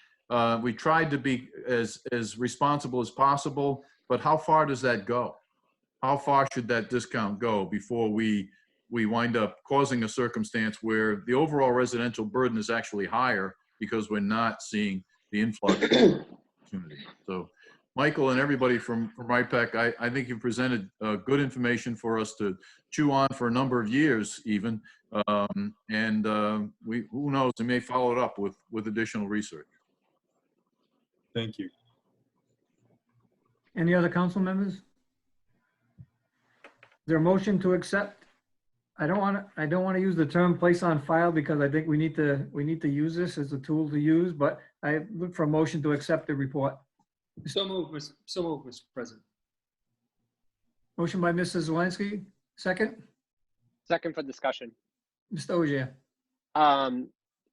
We tried to be as responsible as possible, but how far does that go? How far should that discount go before we wind up causing a circumstance where the overall residential burden is actually higher because we're not seeing the influx of opportunity? So, Michael and everybody from RIPEC, I think you've presented good information for us to chew on for a number of years even. Who knows, we may follow it up with additional research. Thank you. Any other council members? Is there a motion to accept? I don't want to use the term place on file because I think we need to use this as a tool to use, but I look for a motion to accept the report. So moved, Mr. President. Motion by Mrs. Zelinski, second. Second for discussion. Mr. Ogier. I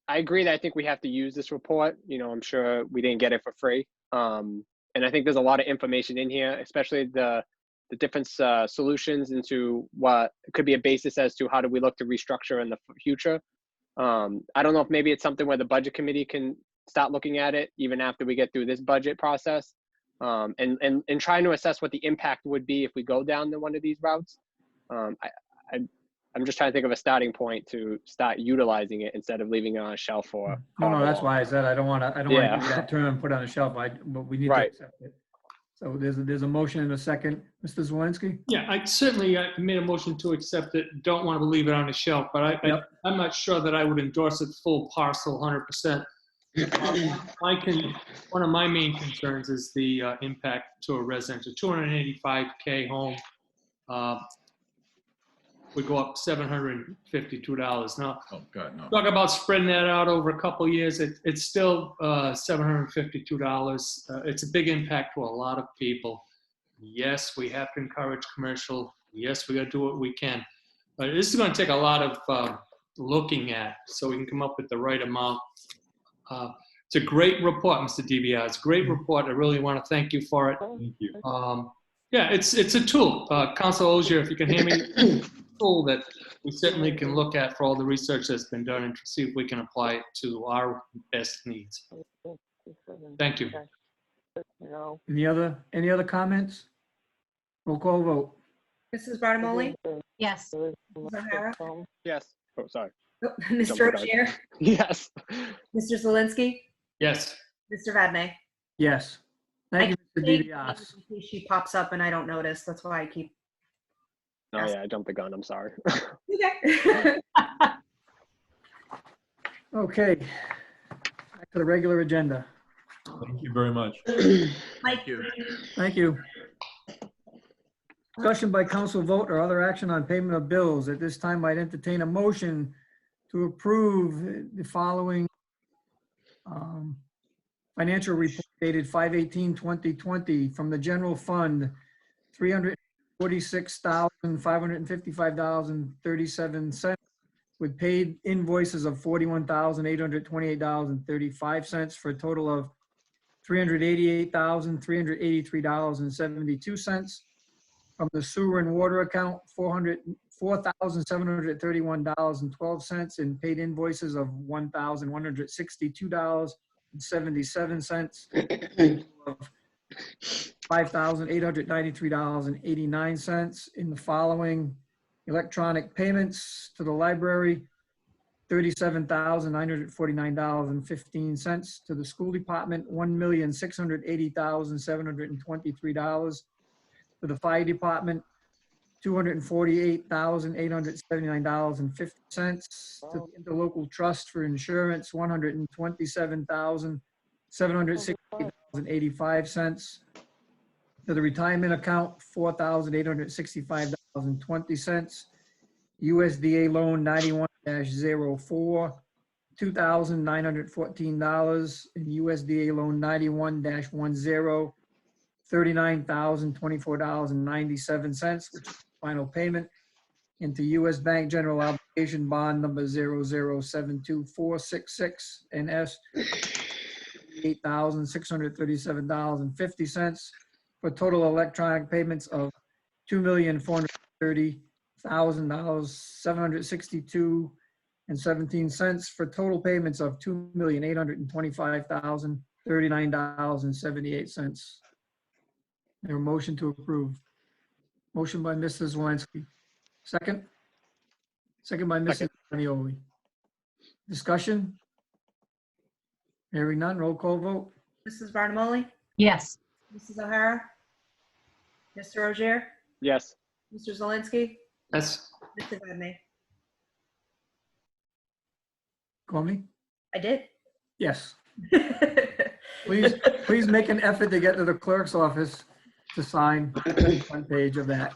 agree that I think we have to use this report. I'm sure we didn't get it for free. And I think there's a lot of information in here, especially the different solutions into what could be a basis as to how do we look to restructure in the future. I don't know if maybe it's something where the budget committee can start looking at it even after we get through this budget process, and trying to assess what the impact would be if we go down one of these routes. I'm just trying to think of a starting point to start utilizing it instead of leaving it on a shelf for. No, that's why I said I don't want to use that term, put on a shelf. But we need to accept it. So there's a motion and a second. Mr. Zelinski? Yeah, I certainly made a motion to accept it. Don't want to leave it on the shelf, but I'm not sure that I would endorse it full parcel 100%. One of my main concerns is the impact to a residential. 285K home would go up $752. Now, oh God, no. Talk about spreading that out over a couple of years. It's still $752. It's a big impact to a lot of people. Yes, we have to encourage commercial. Yes, we got to do what we can. But this is going to take a lot of looking at so we can come up with the right amount. It's a great report, Mr. DBR. It's a great report. I really want to thank you for it. Thank you. Yeah, it's a tool. Councilor Ogier, if you can hear me, it's a tool that we certainly can look at for all the research that's been done and see if we can apply it to our best needs. Thank you. Any other comments? Roll call vote. Mrs. Barnamoli? Yes. Mrs. O'Hara? Yes. Oh, sorry. Mr. Ogier? Yes. Mr. Zelinski? Yes. Mr. Vadney? Yes. Thank you, Mr. DiBiase. In case she pops up and I don't notice. That's why I keep. Oh yeah, I jumped the gun. I'm sorry. Okay. Okay. Back to the regular agenda. Thank you very much. Mike. Thank you. Discussion by council vote or other action on payment of bills. At this time, I'd entertain a motion to approve the following financial report dated 5/18/2020 from the general fund, $346,555.37 with paid invoices of $41,828.35 for a total of $388,383.72. From the sewer and water account, $4,731.12 and paid invoices of $1,162.77, of $5,893.89 in the following electronic payments: to the library, $37,949.15; to the school department, $1,680,723; to the fire department, $248,879.50; to the interlocal trust for insurance, $127,768.85; to the retirement account, $4,865.20; USDA loan 91-04, $2,914, and USDA loan 91-10, $39,024.97, which is the final payment, into U.S. Bank General Obligation Bond number 0072466 NS, $8,637.50, for total electronic payments of $2,430,762.17, for total payments of $2,825,039.78. There a motion to approve? Motion by Mrs. Zelinski. Second? Second by Mrs. Bonioli. Discussion? Hearing none, roll call vote. Mrs. Barnamoli? Yes. Mrs. O'Hara? Mr. Rozier? Yes. Mr. Zelinski? Yes. Mr. Vadeney? Call me? I did. Yes. Please make an effort to get to the clerk's office to sign one page of that.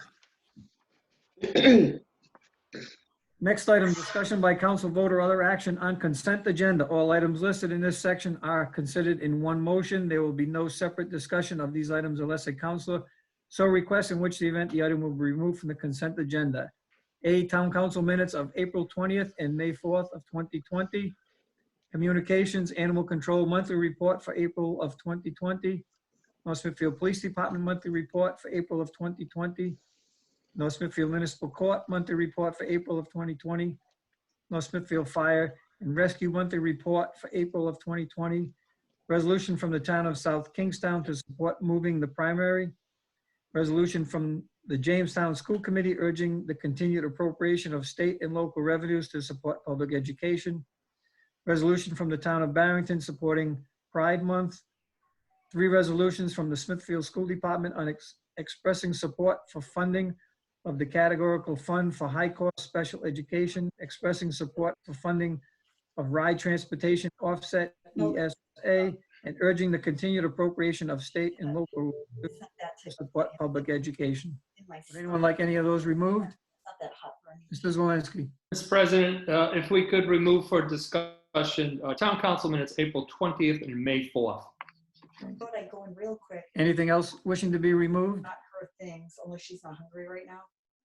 Next item, discussion by council vote or other action on consent agenda. All items listed in this section are considered in one motion. There will be no separate discussion of these items unless a councilor so requests, in which the event the item will be removed from the consent agenda. A, town council minutes of April 20th and May 4th of 2020. Communications Animal Control Monthly Report for April of 2020. North Smithfield Police Department Monthly Report for April of 2020. North Smithfield Municipal Court Monthly Report for April of 2020. North Smithfield Fire and Rescue Monthly Report for April of 2020. Resolution from the town of South Kingstown to support moving the primary. Resolution from the Jamestown School Committee urging the continued appropriation of state and local revenues to support public education. Resolution from the town of Barrington supporting Pride Month. 3 resolutions from the Smithfield School Department on expressing support for funding of the categorical fund for high-cost special education, expressing support for funding of ride transportation offset ESA, and urging the continued appropriation of state and local to support public education. Would anyone like any of those removed? Mr. Zelinski. Mr. President, if we could remove for discussion, town council minutes, April 20th and May 4th. Thought I'd go in real quick. Anything else wishing to be removed? Not her things, unless she's not hungry right now.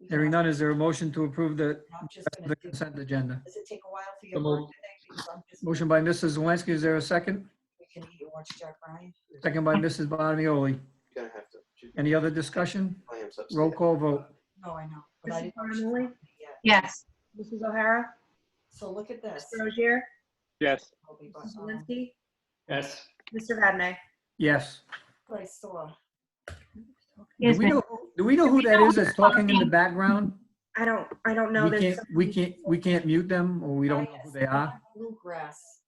Hearing none, is there a motion to approve the I'm just rest of gonna the do- consent agenda? Does it take a while for your So moved. birthday? Because I'm just- Motion by Mrs. Zelinski, is there a second? We can eat and watch Jack Ryan. Second by Mrs. Bonioli. Any other discussion? Roll call vote. No, I know. But I Mrs. didn't know she was Barnamoli? hungry yet. Yes. Mrs. O'Hara? So look at this. Mr. Rozier? Yes. Mrs. Zelinski? Yes. Mr. Vadeney? Yes. What I saw. Do we know who that is that's talking in the background? I don't know. There's We can't mute them, or we don't know who they are? Bluegrass.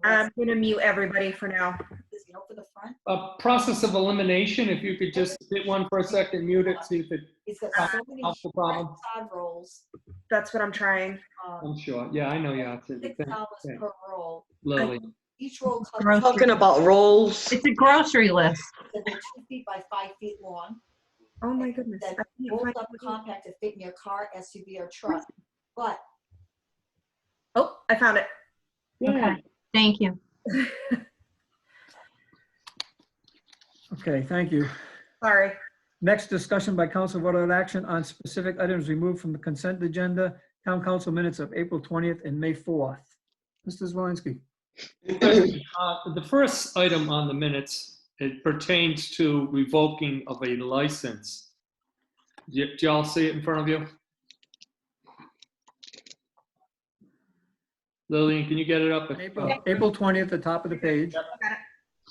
I'm gonna mute everybody for now. Is he for the front? A process of elimination, if you could just hit one for a second, mute it, see if it He's got so many helps the problem. side rolls. That's what I'm trying. I'm sure. Yeah, I know you have to. $6 per roll. Lily. Each roll comes. Grocery. Talking about rolls. It's a grocery list. They're 2 feet by 5 feet long. Oh my goodness. That I can't rolls find up it. compact to fit in your car, SUV, or truck. But Oh, I found it. Okay. Thank you. Okay, thank you. Sorry. Next, discussion by council vote on action on specific items removed from the consent agenda. Town council minutes of April 20th and May 4th. Mr. Zelinski. The first item on the minutes, it pertains to revoking of a license. Do y'all see it in front of you? Lillian, can you get it up? April 20th, the top of the page.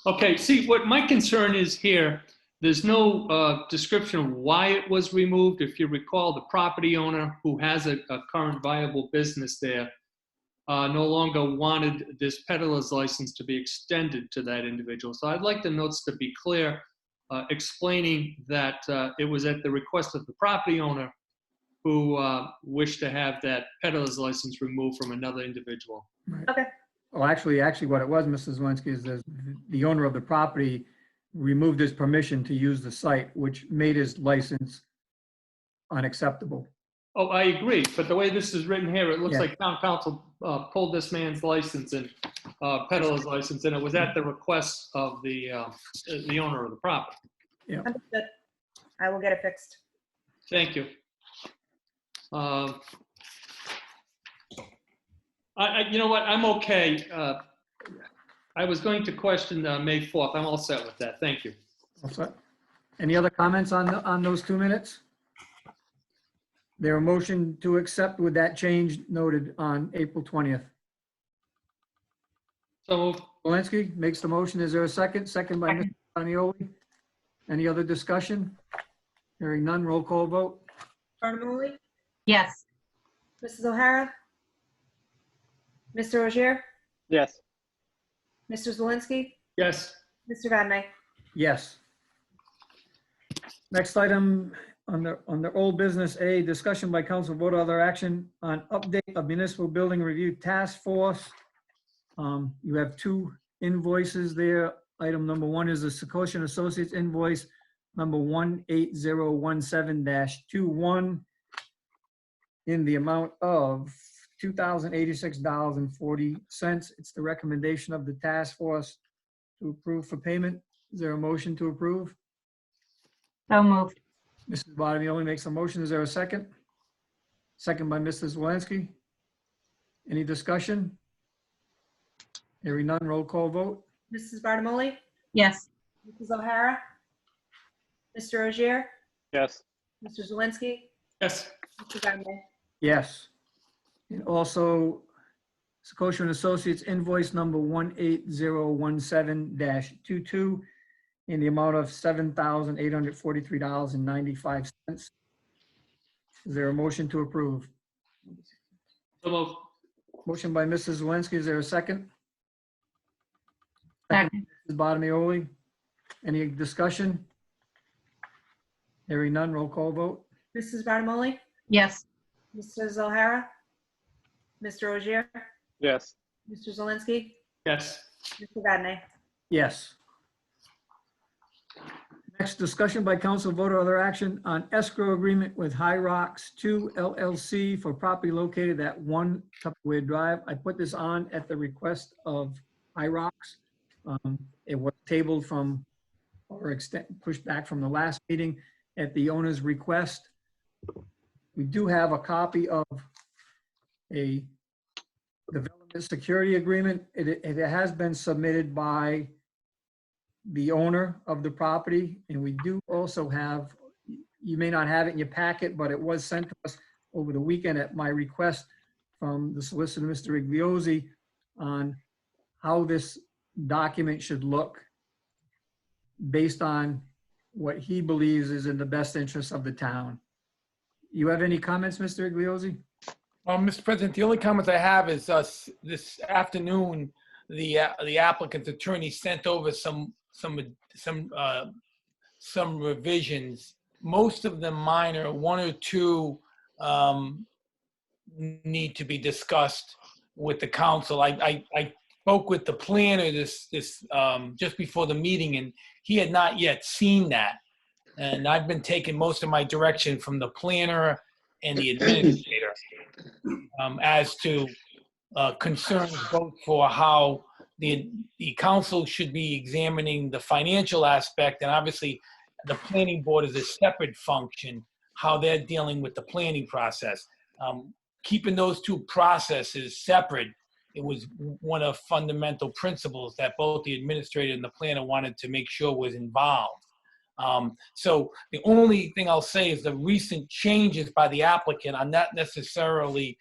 Okay, see, what my concern is here, there's no description of why it was removed. If you recall, the property owner who has a current viable business there no longer wanted this peddler's license to be extended to that individual. So I'd like the notes to be clear, explaining that it was at the request of the property owner who wished to have that peddler's license removed from another individual. Okay. Well, actually, what it was, Mrs. Zelinski, is the owner of the property removed his permission to use the site, which made his license unacceptable. Oh, I agree, but the way this is written here, it looks Yeah. like town council pulled this man's license and peddler's license, and it was at the request of the owner of the property. Yeah. Understood. I will get it fixed. Thank you. You know what, I'm okay. I was going to question May 4th. I'm all set with that. Thank you. All set. Any other comments on those 2 minutes? There a motion to accept with that change noted on April 20th. So Zelinski makes the motion. Is there a second? Second by Mr. Bonioli. Any other discussion? Hearing none, roll call vote. Barnamoli? Yes. Mrs. O'Hara? Mr. Rozier? Yes. Mr. Zelinski? yes. Mr. Vadney, Yes. Next item on the old business A, discussion by council vote other action on update of municipal building review task force. You have 2 invoices there. Item number 1 is the Secosha Associates invoice number 18017-21 in the amount of $2,086.40. It's the recommendation of the task force to approve for payment. Is there a motion to approve? So moved. Mrs. Bottomoli makes a motion. Is there a second? Second by Mrs. Zelinski. Any discussion? Hearing none, roll call vote. Mrs. Barnamoli? Yes. Mrs. O'Hara? Mr. Rozier? Yes. Mr. Zelinski? Yes. Mr. Vadney, Yes. And also, Secosha and Associates invoice number 18017-22 in the amount of $7,843.95. Is there a motion to approve? So moved. Motion by Mrs. Zelinski. Is there a second? Second. Mrs. Bottomoli. Any discussion? Hearing none, roll call vote. Mrs. Barnamoli? Yes. Mrs. O'Hara? Mr. Rozier? Yes. Mr. Zelinski? Yes. Mr. Vadney, Yes. Next, discussion by council vote or other action on escrow agreement with High Rocks 2 LLC for property located at 1 Tupperware Drive. I put this on at the request of High Rocks. It was tabled from or pushed back from the last meeting at the owner's request. We do have a copy of a development security agreement. It has been submitted by the owner of the property, and we do also have, you may not have it in your packet, but it was sent to us over the weekend at my request from the solicitor, Mr. Igliozzi, on how this document should look based on what he believes is in the best interest of the town. You have any comments, Mr. Igliozzi? Mr. President, the only comments I have is this afternoon, the applicant's attorney sent over some revisions. Most of them minor, 1 or 2 need to be discussed with the council. I spoke with the planner this just before the meeting, and he had not yet seen that. And I've been taking most of my direction from the planner and the administrator as to concerns both for how the council should be examining the financial aspect, and obviously the planning board is a separate function, how they're dealing with the planning process. Keeping those 2 processes separate, it was one of fundamental principles that both the administrator and the planner wanted to make sure was involved. So the only thing I'll say is the recent changes by the applicant are not necessarily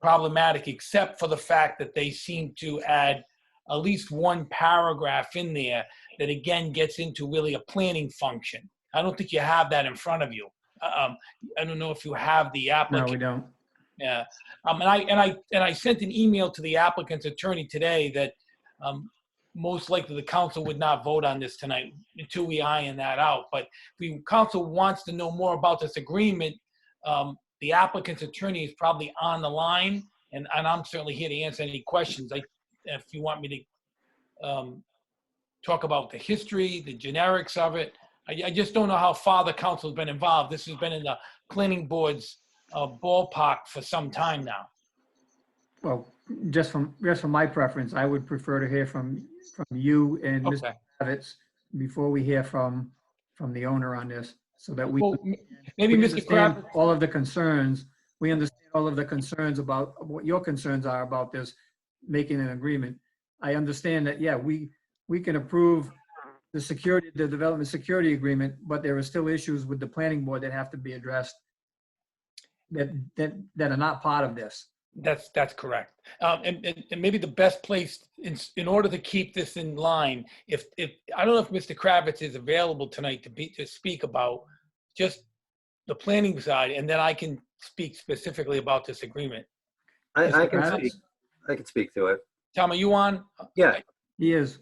problematic, except for the fact that they seem to add at least one paragraph in there that again gets into really a planning function. I don't think you have that in front of you. I don't know if you have the No, applicant. we don't. Yeah. And I sent an email to the applicant's attorney today that most likely the council would not vote on this tonight until we iron that out. But if the council wants to know more about this agreement, the applicant's attorney is probably on the line, and I'm certainly here to answer any questions. If you want me to talk about the history, the generics of it. I just don't know how far the council has been involved. This has been in the planning board's ballpark for some time now. Well, just from my preference, I would prefer to hear from you and Mr. Okay. Kravitz before we hear from the owner on this, so that we Well, maybe we Mr. understand Kravitz. all of the concerns. We understand all of the concerns about what your concerns are about this, making an agreement. I understand that, yeah, we can approve the development security agreement, but there are still issues with the planning board that have to be addressed that are not part of this. That's correct. And maybe the best place in order to keep this in line, if I don't know if Mr. Kravitz is available tonight to speak about just the planning side, and then I can speak specifically about this agreement. I Mr. can Kravitz? speak. I can speak to it. Tom, are you on? Yeah. He is.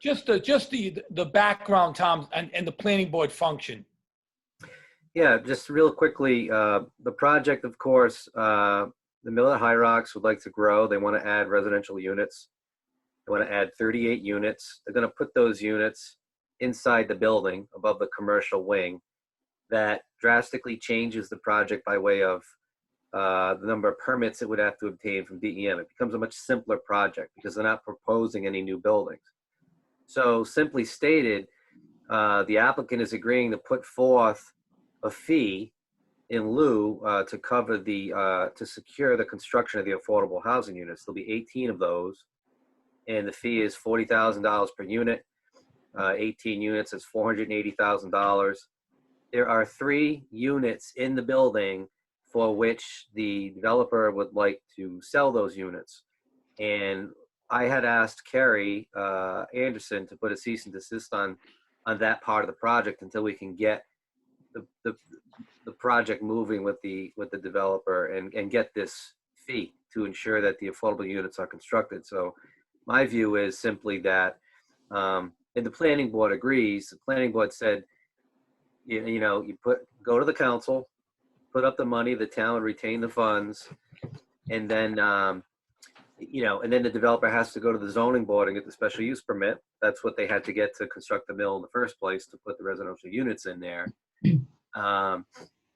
Just the background, Tom, and the planning board function. Yeah, just real quickly, the project, of course, the Mill at High Rocks would like to grow. They want to add residential units. They want to add 38 units. They're going to put those units inside the building above the commercial wing. That drastically changes the project by way of the number of permits it would have to obtain from DEM. It becomes a much simpler project because they're not proposing any new buildings. So simply stated, the applicant is agreeing to put forth a fee in lieu to cover to secure the construction of the affordable housing units. There'll be 18 of those, and the fee is $40,000 per unit. 18 units is $480,000. There are 3 units in the building for which the developer would like to sell those units. And I had asked Kerry Anderson to put a cease and desist on that part of the project until we can get the project moving with the developer and get this fee to ensure that the affordable units are constructed. So my view is simply that, and the planning board agrees. The planning board said, you go to the council, put up the money, the town would retain the funds, and then and then the developer has to go to the zoning board and get the special use permit. That's what they had to get to construct the mill in the first place, to put the residential units in there.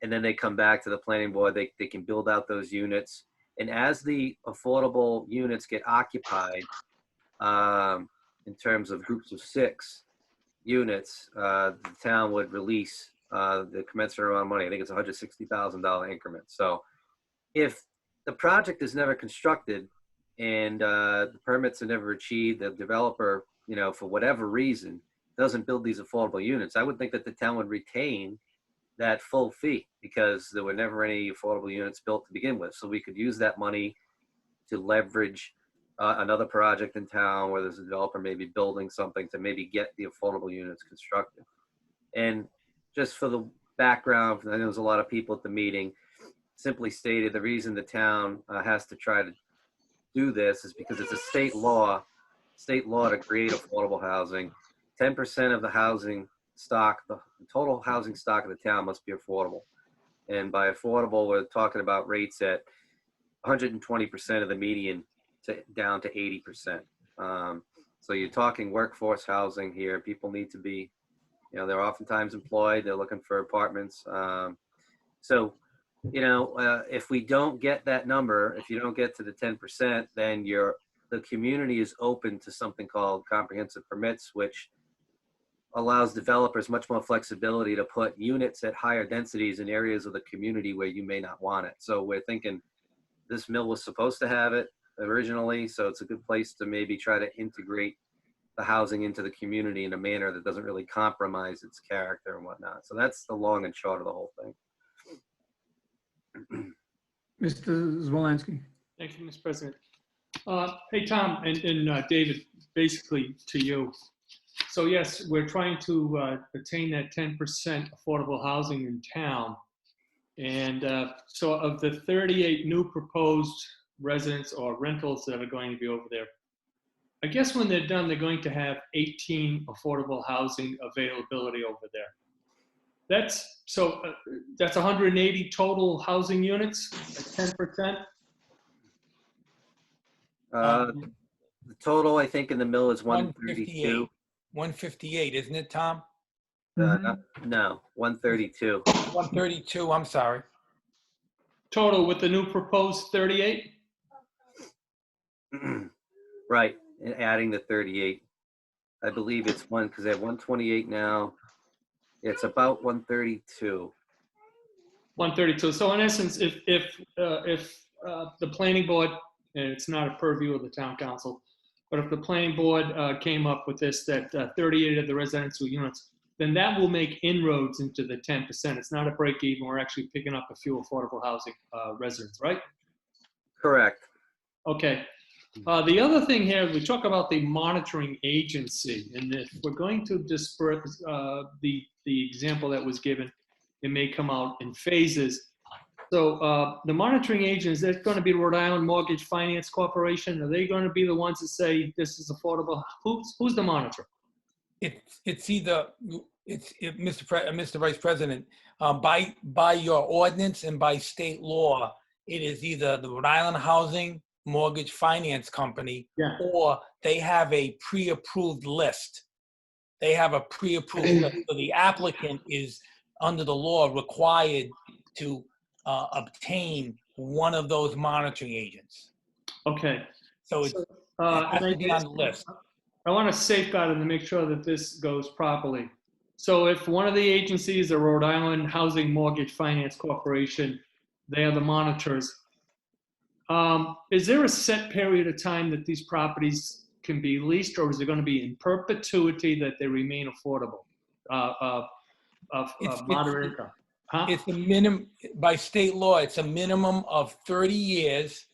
And then they come back to the planning board. They can build out those units. And as the affordable units get occupied, in terms of groups of 6 units, the town would release the commensurate amount of money. I think it's $160,000 increment. So if the project is never constructed and the permits are never achieved, the developer, for whatever reason, doesn't build these affordable units, I would think that the town would retain that full fee because there were never any affordable units built to begin with. So we could use that money to leverage another project in town where there's a developer maybe building something to maybe get the affordable units constructed. And just for the background, I know there's a lot of people at the meeting, simply stated, the reason the town has to try to do this is because it's a state law to create affordable housing. 10% of the housing stock, the total housing stock of the town must be affordable. And by affordable, we're talking about rates at 120% of the median down to 80%. So you're talking workforce housing here. People need to be, they're oftentimes employed. They're looking for apartments. If we don't get that number, if you don't get to the 10%, then the community is open to something called comprehensive permits, which allows developers much more flexibility to put units at higher densities in areas of the community where you may not want it. So we're thinking this mill was supposed to have it originally, so it's a good place to maybe try to integrate the housing into the community in a manner that doesn't really compromise its character and whatnot. So that's the long and short of the whole thing. Mr. Zwolenski. Thank you, Mr. President. Hey, Tom and David, basically to you. So yes, we're trying to attain that 10% affordable housing in town. And so of the 38 new proposed residents or rentals that are going to be over there, I guess when they're done, they're going to have 18 affordable housing availability over there. That's 180 total housing units at 10%. The total, I think, in the mill is 132. 158, isn't it, Tom? No, 132. 132, I'm sorry. Total with the new proposed 38? Right, and adding the 38. I believe it's one, because they have 128 now. It's about 132. 132. So in essence, if the planning board, and it's not a purview of the town council, but if the planning board came up with this, that 38 of the residential units, then that will make inroads into the 10%. It's not a break even. We're actually picking up a few affordable housing residents, right? Correct. Okay. The other thing here, we talk about the monitoring agency, and if we're going to disperse the example that was given, it may come out in phases. So the monitoring agent, is that going to be Rhode Island Mortgage Finance Corporation? Are they going to be the ones that say this is affordable? Who's the monitor? It's either Mr. Vice President, by your ordinance and by state law, it is either the Rhode Island Housing Mortgage Finance Company, or they have a pre-approved list. They have a pre-approved list. So the applicant is under the law required to obtain one of those monitoring agents. Okay. So it has to be on the list. I want to safeguard it and make sure that this goes properly. So if one of the agencies, the Rhode Island Housing Mortgage Finance Corporation, they are the monitors, is there a set period of time that these properties can be leased, or is it going to be in perpetuity that they remain affordable, of moderate income? Huh? It's a minimum, by state law, it's a minimum of 30 years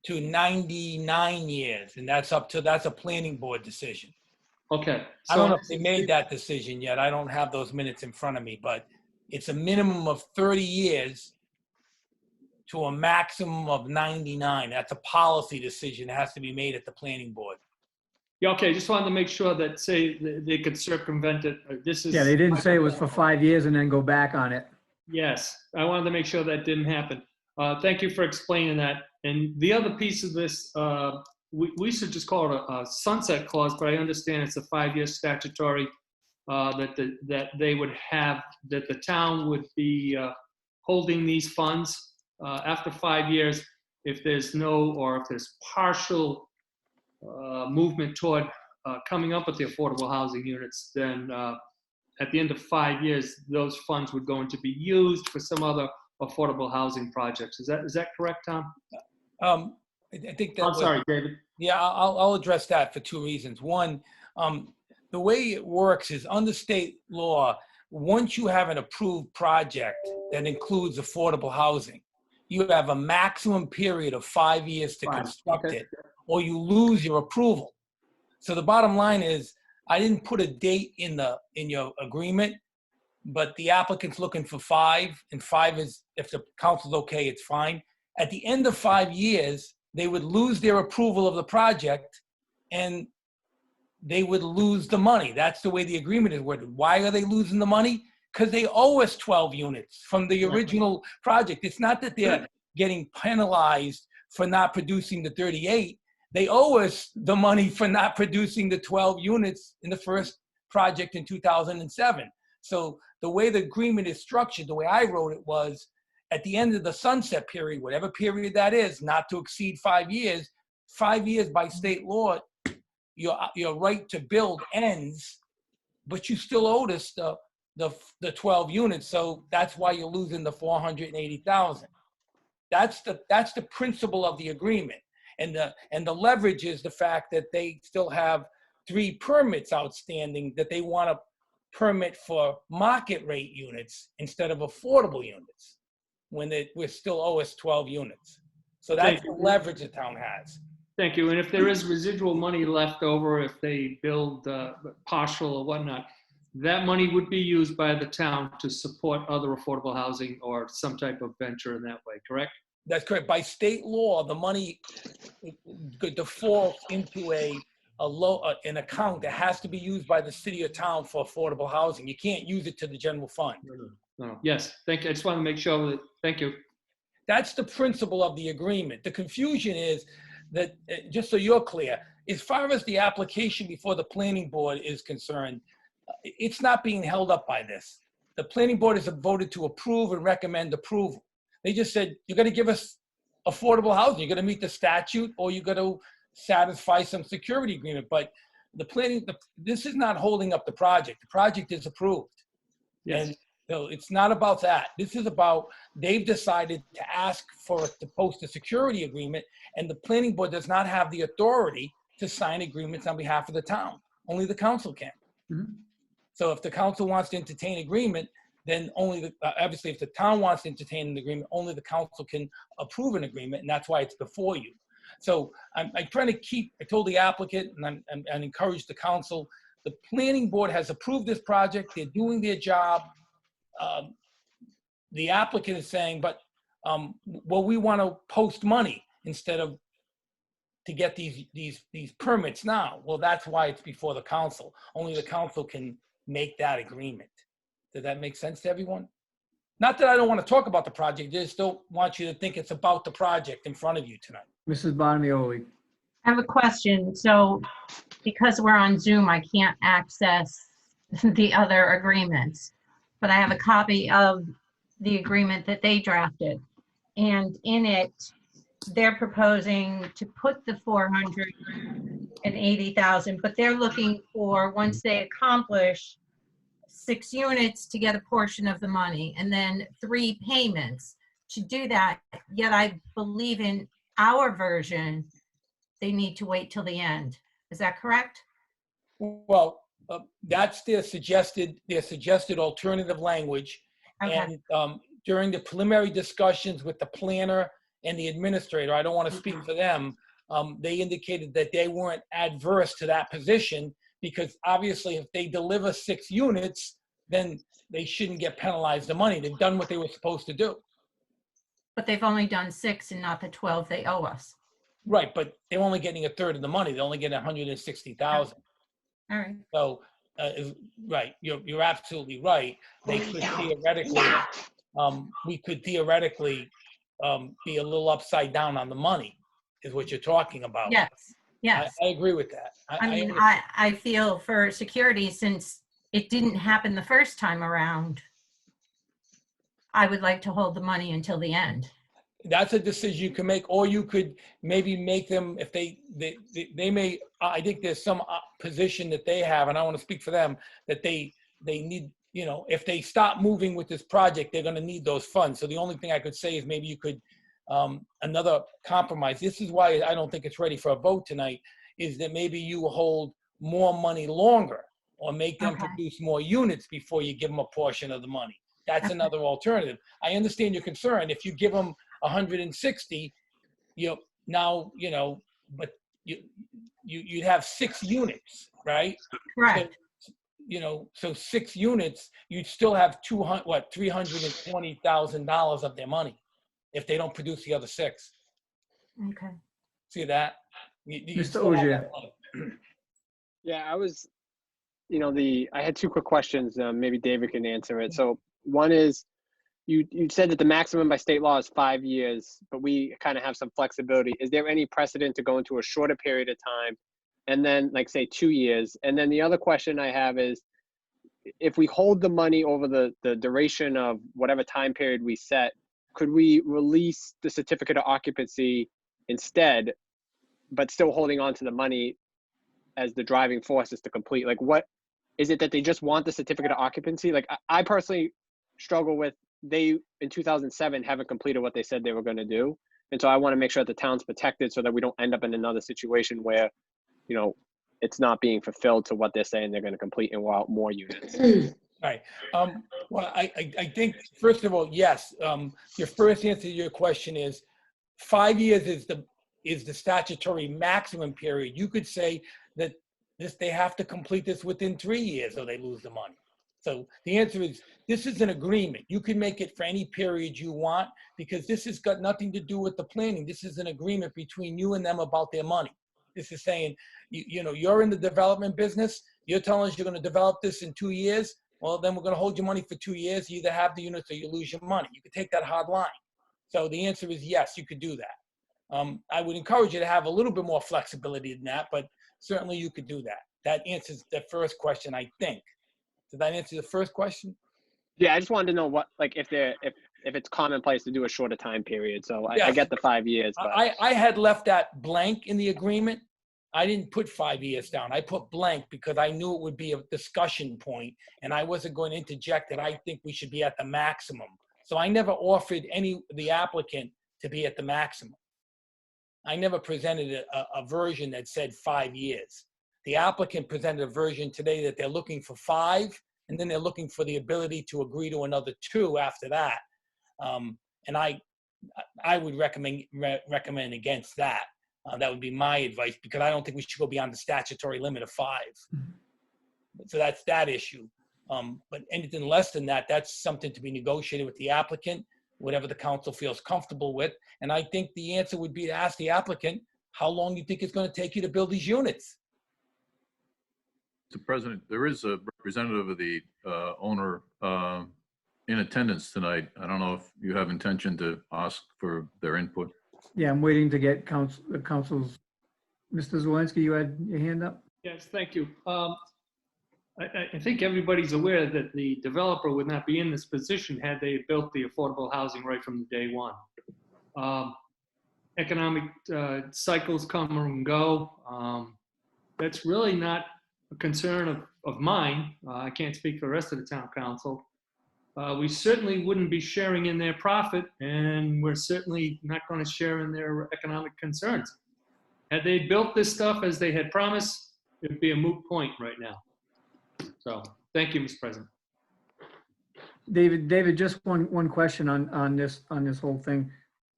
to 99 years, and that's a planning board decision. Okay. I don't know if they made that decision yet. I don't have those minutes in front of me, but it's a minimum of 30 years to a maximum of 99. That's a policy decision that has to be made at the planning board. Yeah, okay, just wanted to make sure that, say, they could circumvent it. This is. Yeah, they didn't say it was for 5 years and then go back on it. Yes, I wanted to make sure that didn't happen. Thank you for explaining that. And the other piece of this, we should just call it a sunset clause, but I understand it's a 5-year statutory that they would have, that the town would be holding these funds after 5 years. If there's no, or if there's partial movement toward coming up with the affordable housing units, then at the end of 5 years, those funds would go into be used for some other affordable housing projects. Is that correct, Tom? I think that. I'm sorry, David. Yeah, I'll address that for 2 reasons. One, the way it works is under state law, once you have an approved project that includes affordable housing, you have a maximum period of 5 years to construct it, or you lose your approval. So the bottom line is, I didn't put a date in your agreement, but the applicant's looking for 5, and 5 is, if the council's okay, it's fine. At the end of 5 years, they would lose their approval of the project, and they would lose the money. That's the way the agreement is worded. Why are they losing the money? Because they owe us 12 units from the original project. It's not that they're getting penalized for not producing the 38. They owe us the money for not producing the 12 units in the first project in 2007. So the way the agreement is structured, the way I wrote it was, at the end of the sunset period, whatever period that is, not to exceed 5 years, 5 years by state law, your right to build ends, but you still owe us the 12 units. So that's why you're losing the 480,000. That's the principle of the agreement. And the leverage is the fact that they still have 3 permits outstanding that they want to permit for market rate units instead of affordable units. when we still owe us 12 units. So that's the leverage the town has. Thank you. And if there is residual money left over, if they build partial or whatnot, that money would be used by the town to support other affordable housing or some type of venture in that way, correct? That's correct. By state law, the money could default into an account that has to be used by the city or town for affordable housing. You can't use it to the general fund. No. Yes, thank you. I just want to make sure that, thank you. That's the principle of the agreement. The confusion is that, just so you're clear, as far as the application before the planning board is concerned, it's not being held up by this. The planning board has voted to approve and recommend approval. They just said, you're going to give us affordable housing. You're going to meet the statute, or you're going to satisfy some security agreement. But this is not holding up the project. The project is approved. Yes. And so it's not about that. This is about, they've decided to ask for us to post a security agreement, and the planning board does not have the authority to sign agreements on behalf of the town. Only the council can. Mhm. So if the council wants to entertain agreement, then only obviously if the town wants to entertain an agreement, only the council can approve an agreement, and that's why it's before you. So I'm trying to I told the applicant, and I encourage the council, the planning board has approved this project, they're doing their job. The applicant is saying, but, well, we want to post money instead of to get these permits now. Well, that's why it's before the council. Only the council can make that agreement. Does that make sense to everyone? Not that I don't want to talk about the project, I just don't want you to think it's about the project in front of you tonight. Mrs. Bonioli. I have a question. So because we're on Zoom, I can't access the other agreements, but I have a copy of the agreement that they drafted. And in it, they're proposing to put the 480,000, but they're looking for, once they accomplish 6 units, to get a portion of the money, and then 3 payments to do that. Yet I believe in our version, they need to wait till the end. Is that correct? Well, that's their suggested alternative language. Okay. And during the preliminary discussions with the planner and the administrator, I don't want to speak for them, they indicated that they weren't adverse to that position, because obviously if they deliver 6 units, then they shouldn't get penalized the money. They've done what they were supposed to do. But they've only done 6 and not the 12 they owe us. Right, but they're only getting a third of the money. They only get 160,000. All right. So, right, you're absolutely right. They could theoretically, we could theoretically be a little upside down on the money, is what you're talking about. Yes, yes. I agree with that. I feel for security, since it didn't happen the first time around, I would like to hold the money until the end. That's a decision you can make, or you could maybe make them, if they may, I think there's some position that they have, and I want to speak for them, that they need, if they stop moving with this project, they're going to need those funds. So the only thing I could say is maybe you could, another compromise. This is why I don't think it's ready for a vote tonight, is that maybe you hold more money longer, or make them produce more units before you give them a portion of the money. That's another alternative. I understand your concern. If you give them 160, but you'd have 6 units, right? Correct. So 6 units, you'd still have $320,000 of their money if they don't produce the other 6. Okay. See that? Mr. Ogier. Yeah, I had 2 quick questions. Maybe David can answer it. So one is, you said that the maximum by state law is 5 years, but we kind of have some flexibility. Is there any precedent to go into a shorter period of time, and then like say 2 years? And then the other question I have is, if we hold the money over the duration of whatever time period we set, could we release the certificate of occupancy instead, but still holding on to the money as the driving force is to complete? Like, what is it that they just want the certificate of occupancy? Like, I personally struggle with, they in 2007 haven't completed what they said they were going to do, and so I want to make sure that the town's protected so that we don't end up in another situation where it's not being fulfilled to what they're saying they're going to complete and roll out more units. Right. Well, I think, first of all, yes, your first answer to your question is 5 years is the statutory maximum period. You could say that they have to complete this within 3 years or they lose the money. So the answer is, this is an agreement. You can make it for any period you want because this has got nothing to do with the planning. This is an agreement between you and them about their money. This is saying, you know, you're in the development business. You're telling us you're going to develop this in 2 years. Well, then we're going to hold your money for 2 years. You either have the units or you lose your money. You could take that hard line. So the answer is yes, you could do that. I would encourage you to have a little bit more flexibility than that, but certainly you could do that. That answers the first question, I think. Did that answer the first question? Yeah, I just wanted to know what, like, if it's commonplace to do a shorter time period. So I Yes. get the 5 years, but I had left that blank in the agreement. I didn't put 5 years down. I put blank because I knew it would be a discussion point and I wasn't going to interject that I think we should be at the maximum. So I never offered the applicant to be at the maximum. I never presented a version that said 5 years. The applicant presented a version today that they're looking for 5, and then they're looking for the ability to agree to another 2 after that. And I would recommend against that. That would be my advice because I don't think we should go beyond the statutory limit of 5. So that's that issue. But anything less than that, that's something to be negotiated with the applicant, whatever the council feels comfortable with. And I think the answer would be to ask the applicant how long you think it's going to take you to build these units. Mr. President, there is a representative of the owner in attendance tonight. I don't know if you have intention to ask for their input. Yeah, I'm waiting to get the council's. Mr. Zelinski, you had your hand up? Yes, thank you. I think everybody's aware that the developer would not be in this position had they built the affordable housing right from day one. Economic cycles come and go. That's really not a concern of mine. I can't speak for the rest of the town council. We certainly wouldn't be sharing in their profit, and we're certainly not going to share in their economic concerns. Had they built this stuff as they had promised, it'd be a moot point right now. So, thank you, Mr. President. David, just one question on this whole thing.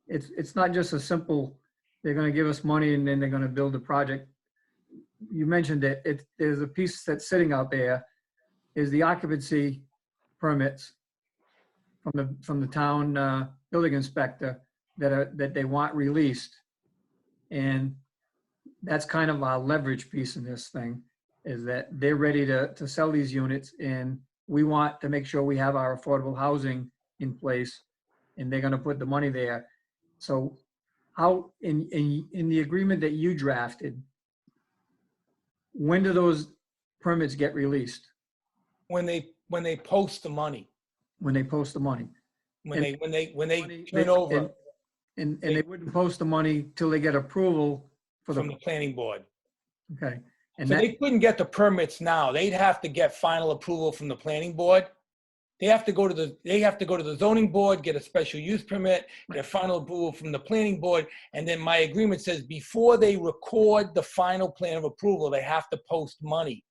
It's not just a simple, they're going to give us money and then they're going to build a project. You mentioned that there's a piece that's sitting out there is the occupancy permits from the town building inspector that they want released. And that's kind of our leverage piece in this thing, is that they're ready to sell these units and we want to make sure we have our affordable housing in place and they're going to put the money there. So how, in the agreement that you drafted, when do those permits get released? When they post the money. When they post the money. When they turn over. And they wouldn't post the money till they get approval from the planning board. Okay. And so they couldn't get the permits now. They'd have to get final approval from the planning board. They have to go to the zoning board, get a special use permit, get final approval from the planning board, and then my agreement says before they record the final plan of approval, they have to post money.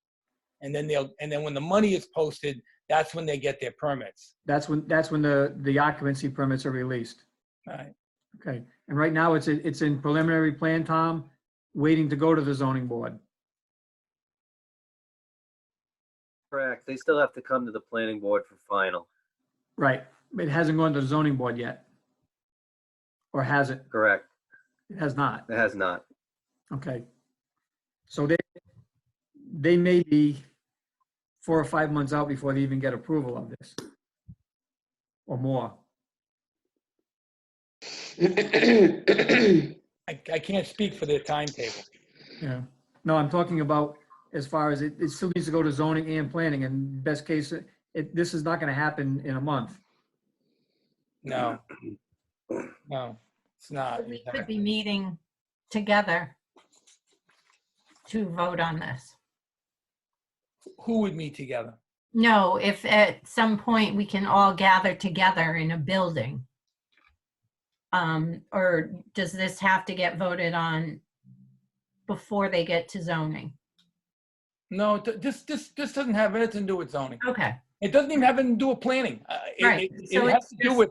And then when the money is posted, that's when they get their permits. That's when the occupancy permits are released. All right. Okay. And right now it's in preliminary plan, Tom, waiting to go to the zoning board. Correct. They still have to come to the planning board for final. Right. It hasn't gone to the zoning board yet. Or has it? Correct. It has not. It has not. Okay. So they may be 4 or 5 months out before they even get approval of this. Or more. I can't speak for their timetable. Yeah. No, I'm talking about as far as it still needs to go to zoning and planning, and best case, this is not going to happen in a month. No, it's not. We could be meeting together to vote on this. Who would meet together? No, if at some point we can all gather together in a building. Or does this have to get voted on before they get to zoning? No, this doesn't have anything to do with zoning. Okay. It doesn't even have anything to do with planning. Right. It So has it's to do just- with,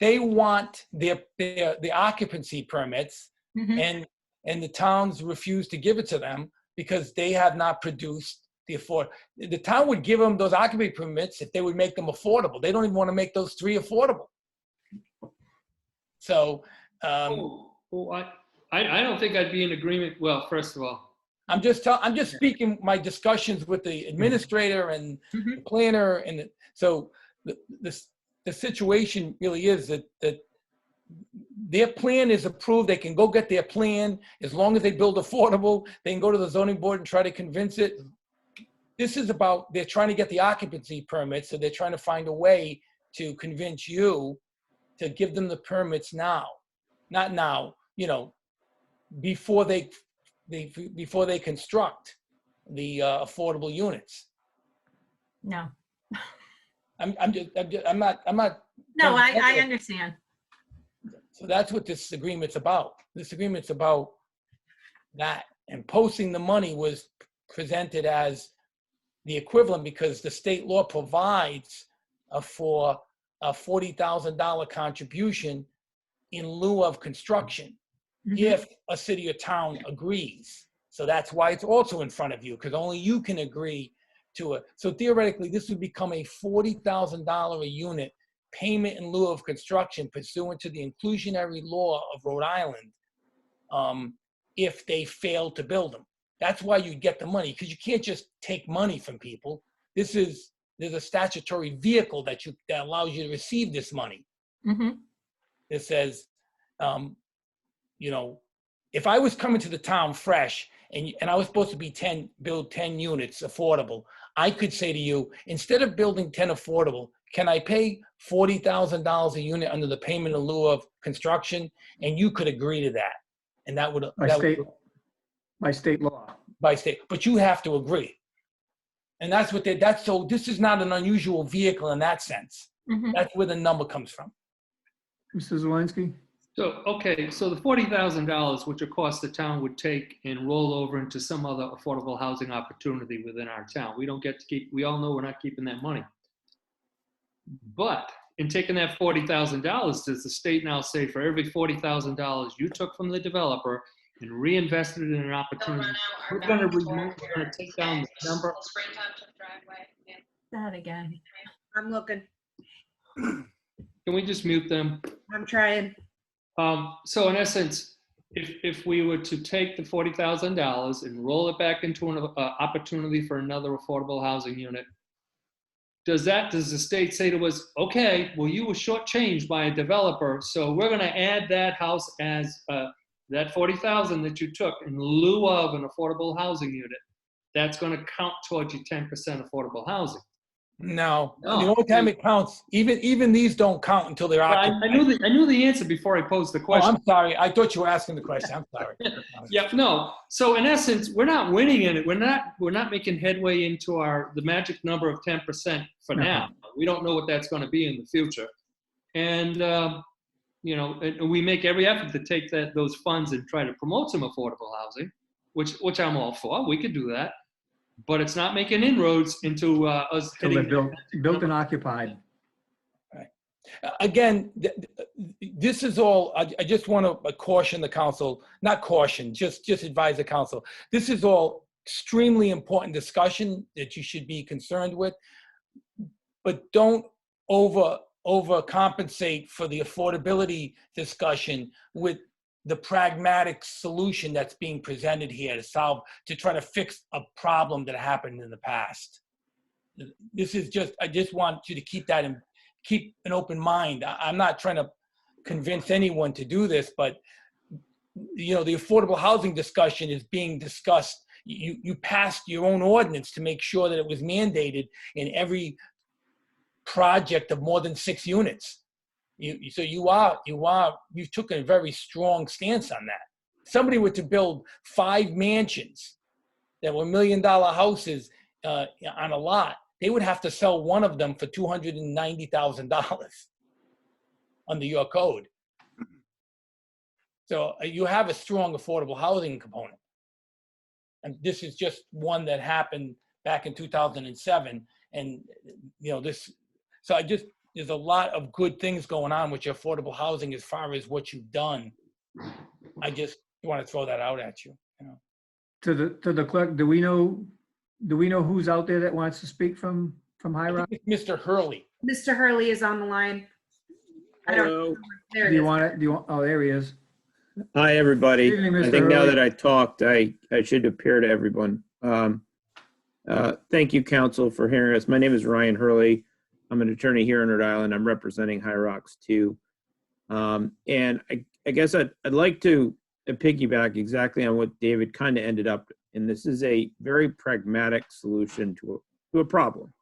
they want the occupancy permits, Mhm. and the towns refuse to give it to them because they have not produced the town would give them those occupancy permits if they would make them affordable. They don't even want to make those 3 affordable. So, I don't think I'd be in agreement. Well, first of all, I'm just speaking my discussions with the administrator and the planner, and so the situation really is that their plan is approved. They can go get their plan as long as they build affordable. They can go to the zoning board and try to convince it. This is about, they're trying to get the occupancy permit, so they're trying to find a way to convince you to give them the permits now, not now, before they construct the affordable units. No. I'm not. No, I understand. So that's what this agreement's about. This agreement's about that, and posting the money was presented as the equivalent because the state law provides for a $40,000 contribution in lieu of construction if a city or town agrees. So that's why it's also in front of you, because only you can agree to it. So theoretically, this would become a $40,000 a unit payment in lieu of construction pursuant to the inclusionary law of Rhode Island if they fail to build them. That's why you get the money, because you can't just take money from people. There's a statutory vehicle that allows you to receive this money. It says, if I was coming to the town fresh and I was supposed to build 10 units affordable, I could say to you, instead of building 10 affordable, can I pay $40,000 a unit under the payment in lieu of construction? And you could agree to that. And that would by state law. By state, but you have to agree. And that's what so this is not an unusual vehicle in that sense. That's where the number comes from. Mr. Zelinski? So, okay, so the $40,000, which of course the town would take and roll over into some other affordable housing opportunity within our town. We don't get to keep, we all know we're not keeping that money. But in taking that $40,000, does the state now say for every $40,000 you took from the developer and reinvested it in an opportunity, we're gonna take down the number? That again. I'm looking. Can we just mute them? I'm trying. So in essence, if we were to take the $40,000 and roll it back into an opportunity for another affordable housing unit, does the state say to us, okay, well, you were shortchanged by a developer, so we're gonna add that house as that $40,000 that you took in lieu of an affordable housing unit, that's gonna count towards your 10% affordable housing? No, the only time it counts, even these don't count until they're occupied. I knew the answer before I posed the question. Oh, I'm sorry. I thought you were asking the question. I'm sorry. Yeah, no. So in essence, we're not winning in it. We're not making headway into the magic number of 10% for now. We don't know what that's going to be in the future, and and we make every effort to take those funds and try to promote some affordable housing, which I'm all for. We could do that. But it's not making inroads into us So they're hitting. built and occupied. Right. Again, this is all, I just want to caution the council, not caution, just advise the council. This is all extremely important discussion that you should be concerned with, but don't overcompensate for the affordability discussion with the pragmatic solution that's being presented here to try to fix a problem that happened in the past. This is I just want you to keep an open mind. I'm not trying to convince anyone to do this, but the affordable housing discussion is being discussed. You passed your own ordinance to make sure that it was mandated in every project of more than 6 units. You've taken a very strong stance on that. Somebody were to build 5 mansions that were $1 million houses on a lot, they would have to sell one of them for $290,000 under your code. So you have a strong affordable housing component. And this is just one that happened back in 2007. And, so there's a lot of good things going on with your affordable housing as far as what you've done. I just want to throw that out at you. To the clerk, do we know who's out there that wants to speak from High Rock? Mr. Hurley. Mr. Hurley is on the line. I don't Hello. There Do it you is. want it? Oh, there he is. Hi, everybody. Good evening, I Mr. think now Hurley. that I talked, I should appear to everyone. Thank you, council, for hearing us. My name is Ryan Hurley. I'm an attorney here in Rhode Island. I'm representing High Rocks too. And I guess I'd like to piggyback exactly on what David kind of ended up. And this is a very pragmatic solution to a problem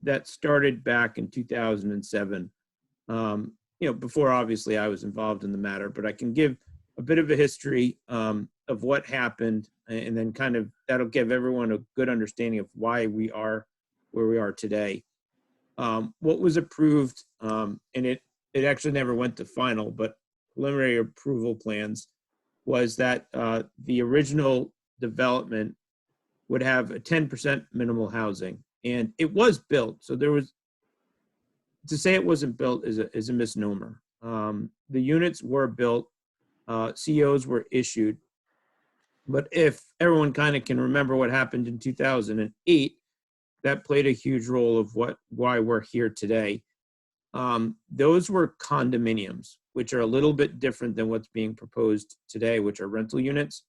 that started back in 2007. Before obviously I was involved in the matter, but I can give a bit of a history of what happened, and then kind of that'll give everyone a good understanding of why we are where we are today. What was approved, and it actually never went to final, but preliminary approval plans was that the original development would have a 10% minimal housing, and it was built. So there was, to say it wasn't built is a misnomer. The units were built, COs were issued, but if everyone kind of can remember what happened in 2008, that played a huge role of why we're here today. Those were condominiums, which are a little bit different than what's being proposed today, which are rental units.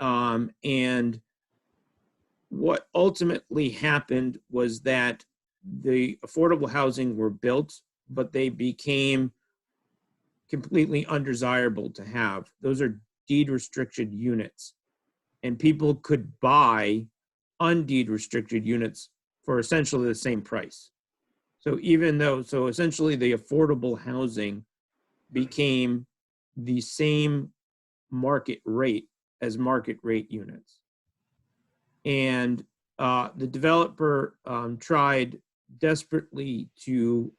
And what ultimately happened was that the affordable housing were built, but they became completely undesirable to have. Those are deed restricted units, and people could buy undeed restricted units for essentially the same price. So essentially the affordable housing became the same market rate as market rate units. And the developer tried desperately to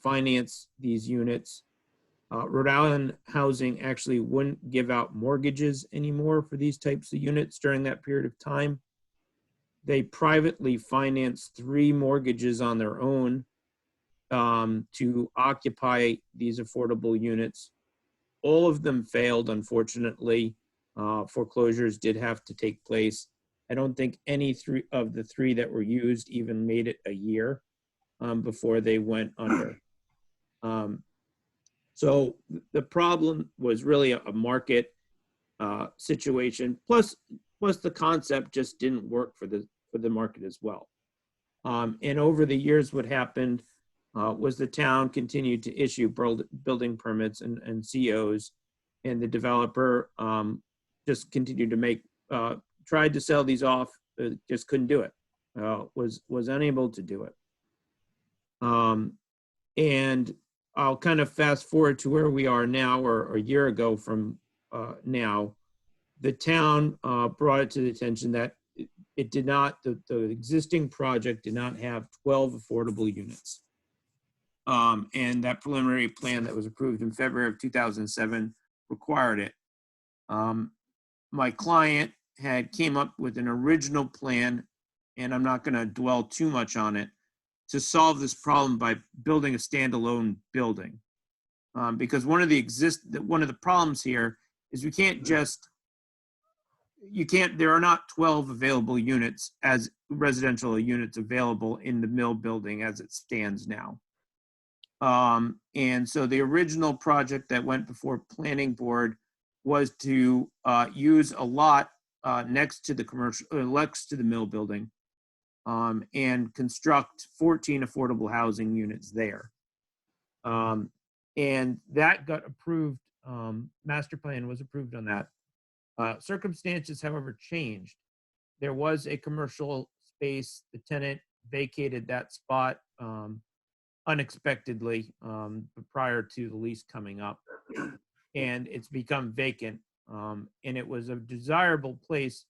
finance these units. Rhode Island Housing actually wouldn't give out mortgages anymore for these types of units during that period of time. They privately financed 3 mortgages on their own to occupy these affordable units. All of them failed, unfortunately. Foreclosures did have to take place. I don't think any of the 3 that were used even made it a year before they went under. So the problem was really a market situation. Plus the concept just didn't work for the market as well. And over the years, what happened was the town continued to issue building permits and COs, and the developer just continued to tried to sell these off, just couldn't do it. Was unable to do it. And I'll kind of fast forward to where we are now, or a year ago from now. The town brought it to the attention that it did not, the existing project did not have 12 affordable units. And that preliminary plan that was approved in February of 2007 required it. My client had came up with an original plan, and I'm not going to dwell too much on it, to solve this problem by building a standalone building. Because one of the problems here is there are not 12 available units as residential units available in the mill building as it stands now. And so the original project that went before planning board was to use a lot next to the mill building and construct 14 affordable housing units there. And that got approved, master plan was approved on that. Circumstances, however, changed. There was a commercial space. The tenant vacated that spot unexpectedly prior to the lease coming up, and it's become vacant. And it was a desirable place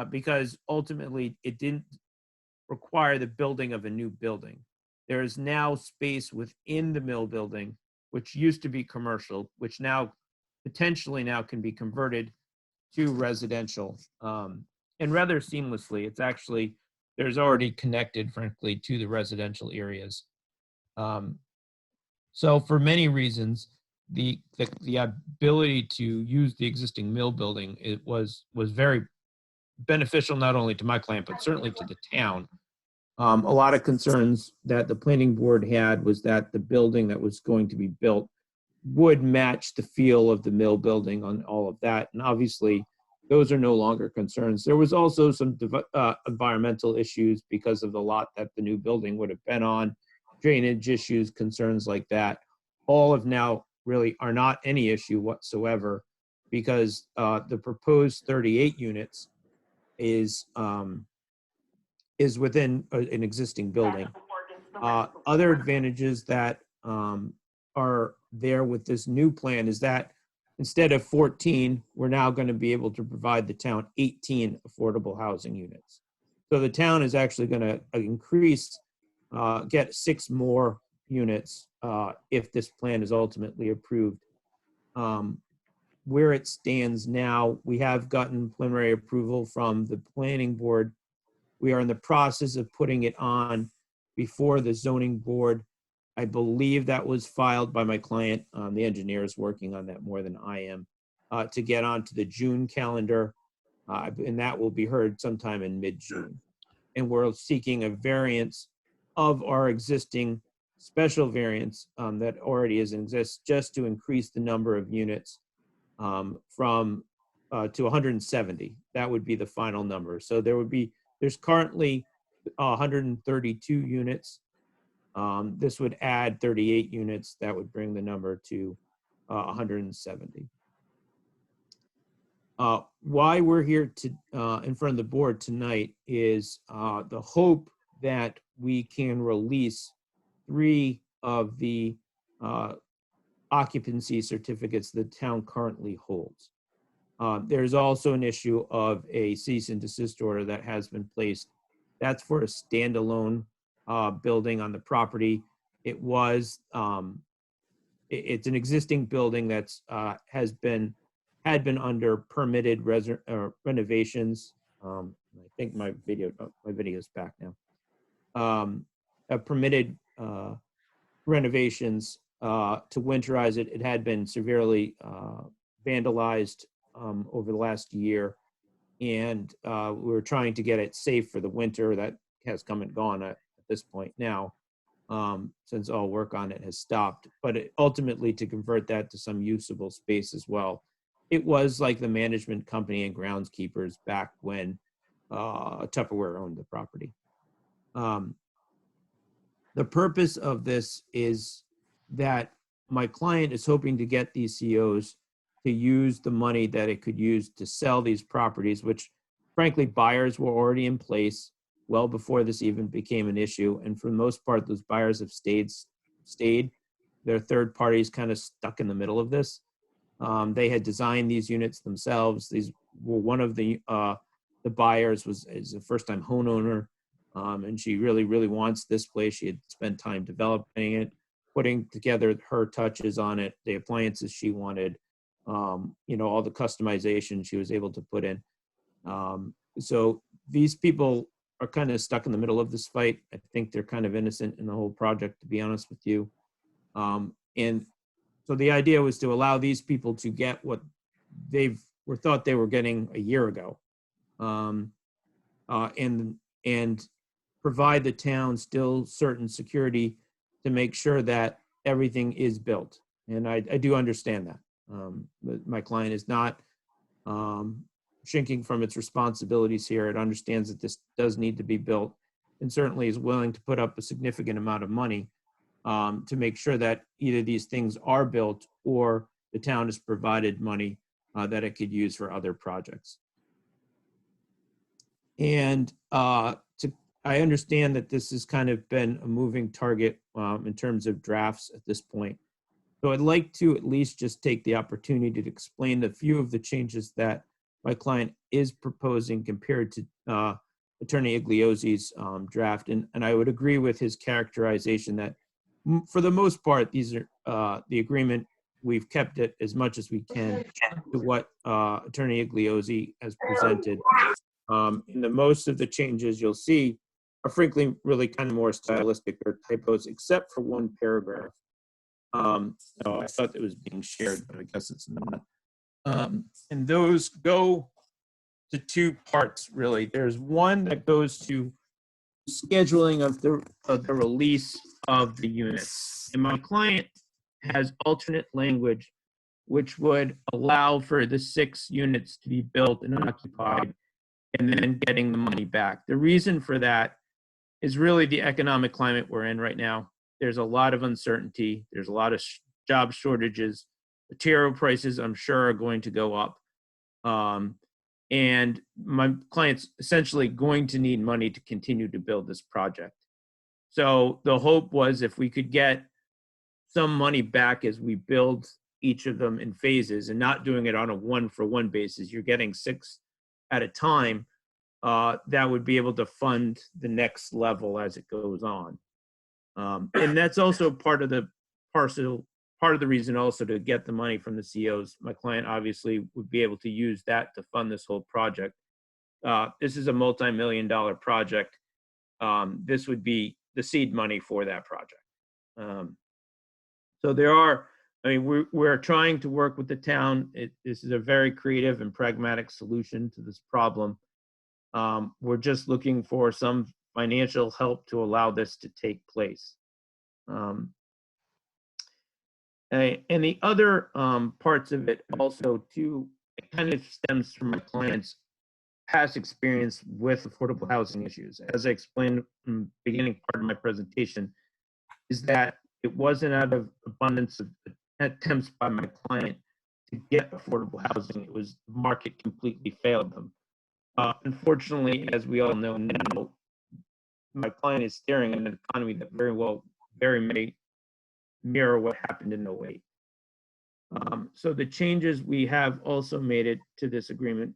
because ultimately it didn't require the building of a new building. There is now space within the mill building, which used to be commercial, which now potentially can be converted to residential, and rather seamlessly. It's actually there's already connected, frankly, to the residential areas. So for many reasons, the ability to use the existing mill building, it was very beneficial not only to my client, but certainly to the town. A lot of concerns that the planning board had was that the building that was going to be built would match the feel of the mill building on all of that. And obviously, those are no longer concerns. There was also some environmental issues because of the lot that the new building would have been on, drainage issues, concerns like that. All of now really are not any issue whatsoever because the proposed 38 units is within an existing building. Other advantages that are there with this new plan is that instead of 14, we're now going to be able to provide the town 18 affordable housing units. So the town is actually going to increase, get 6 more units if this plan is ultimately approved. Where it stands now, we have gotten preliminary approval from the planning board. We are in the process of putting it on before the zoning board. I believe that was filed by my client. The engineer is working on that more than I am to get onto the June calendar. And that will be heard sometime in mid-June. And we're seeking a variance of our existing special variance that already exists just to increase the number of units from to 170. That would be the final number. So there's currently 132 units. This would add 38 units. That would bring the number to 170. Why we're here in front of the board tonight is the hope that we can release 3 of the occupancy certificates the town currently holds. There's also an issue of a cease and desist order that has been placed. That's for a standalone building on the property. It was, it's an existing building that's had been under permitted renovations. I think my video is back now. Permitted renovations to winterize it. It had been severely vandalized over the last year, and we were trying to get it safe for the winter. That has come and gone at this point now, since all work on it has stopped. But ultimately, to convert that to some usable space as well. It was like the management company and groundskeepers back when Tupperware owned the property. The purpose of this is that my client is hoping to get these COs to use the money that it could use to sell these properties, which frankly, buyers were already in place well before this even became an issue. And for the most part, those buyers have stayed. Their third parties kind of stuck in the middle of this. They had designed these units themselves. These were one of the buyers is a first-time homeowner, and she really, really wants this place. She had spent time developing it, putting together her touches on it, the appliances she wanted, all the customization she was able to put in. So these people are kind of stuck in the middle of this fight. I think they're kind of innocent in the whole project, to be honest with you. And so the idea was to allow these people to get what thought they were getting a year ago, and provide the town still certain security to make sure that everything is built. And I do understand that. My client is not shrinking from its responsibilities here. It understands that this does need to be built, and certainly is willing to put up a significant amount of money to make sure that either these things are built or the town has provided money that it could use for other projects. And I understand that this has kind of been a moving target in terms of drafts at this point. So I'd like to at least just take the opportunity to explain a few of the changes that my client is proposing compared to Attorney Igliozzi's draft. And I would agree with his characterization that for the most part, these are the agreement. We've kept it as much as we can to what Attorney Igliozzi has presented. In the most of the changes you'll see are frankly really kind of more stylistic or typos, except for one paragraph. So I thought it was being shared, but I guess it's not. And those go to two parts, really. There's one that goes to scheduling of the release of the units. And my client has alternate language, which would allow for the 6 units to be built and occupied, and then getting the money back. The reason for that is really the economic climate we're in right now. There's a lot of uncertainty. There's a lot of job shortages. Material prices, I'm sure, are going to go up. And my client's essentially going to need money to continue to build this project. So the hope was if we could get some money back as we build each of them in phases and not doing it on a 1-for-1 basis, you're getting 6 at a time, that would be able to fund the next level as it goes on. And that's also part of the reason also to get the money from the COs. My client obviously would be able to use that to fund this whole project. This is a multi-million-dollar project. This would be the seed money for that project. So there are, I mean, we're trying to work with the town. This is a very creative and pragmatic solution to this problem. We're just looking for some financial help to allow this to take place. And the other parts of it also too, it kind of stems from my client's past experience with affordable housing issues. As I explained in the beginning part of my presentation, is that it wasn't out of abundance of attempts by my client to get affordable housing. It was the market completely failed them. Unfortunately, as we all know now, my client is staring at an economy that very may mirror what happened in 08. So the changes we have also made it to this agreement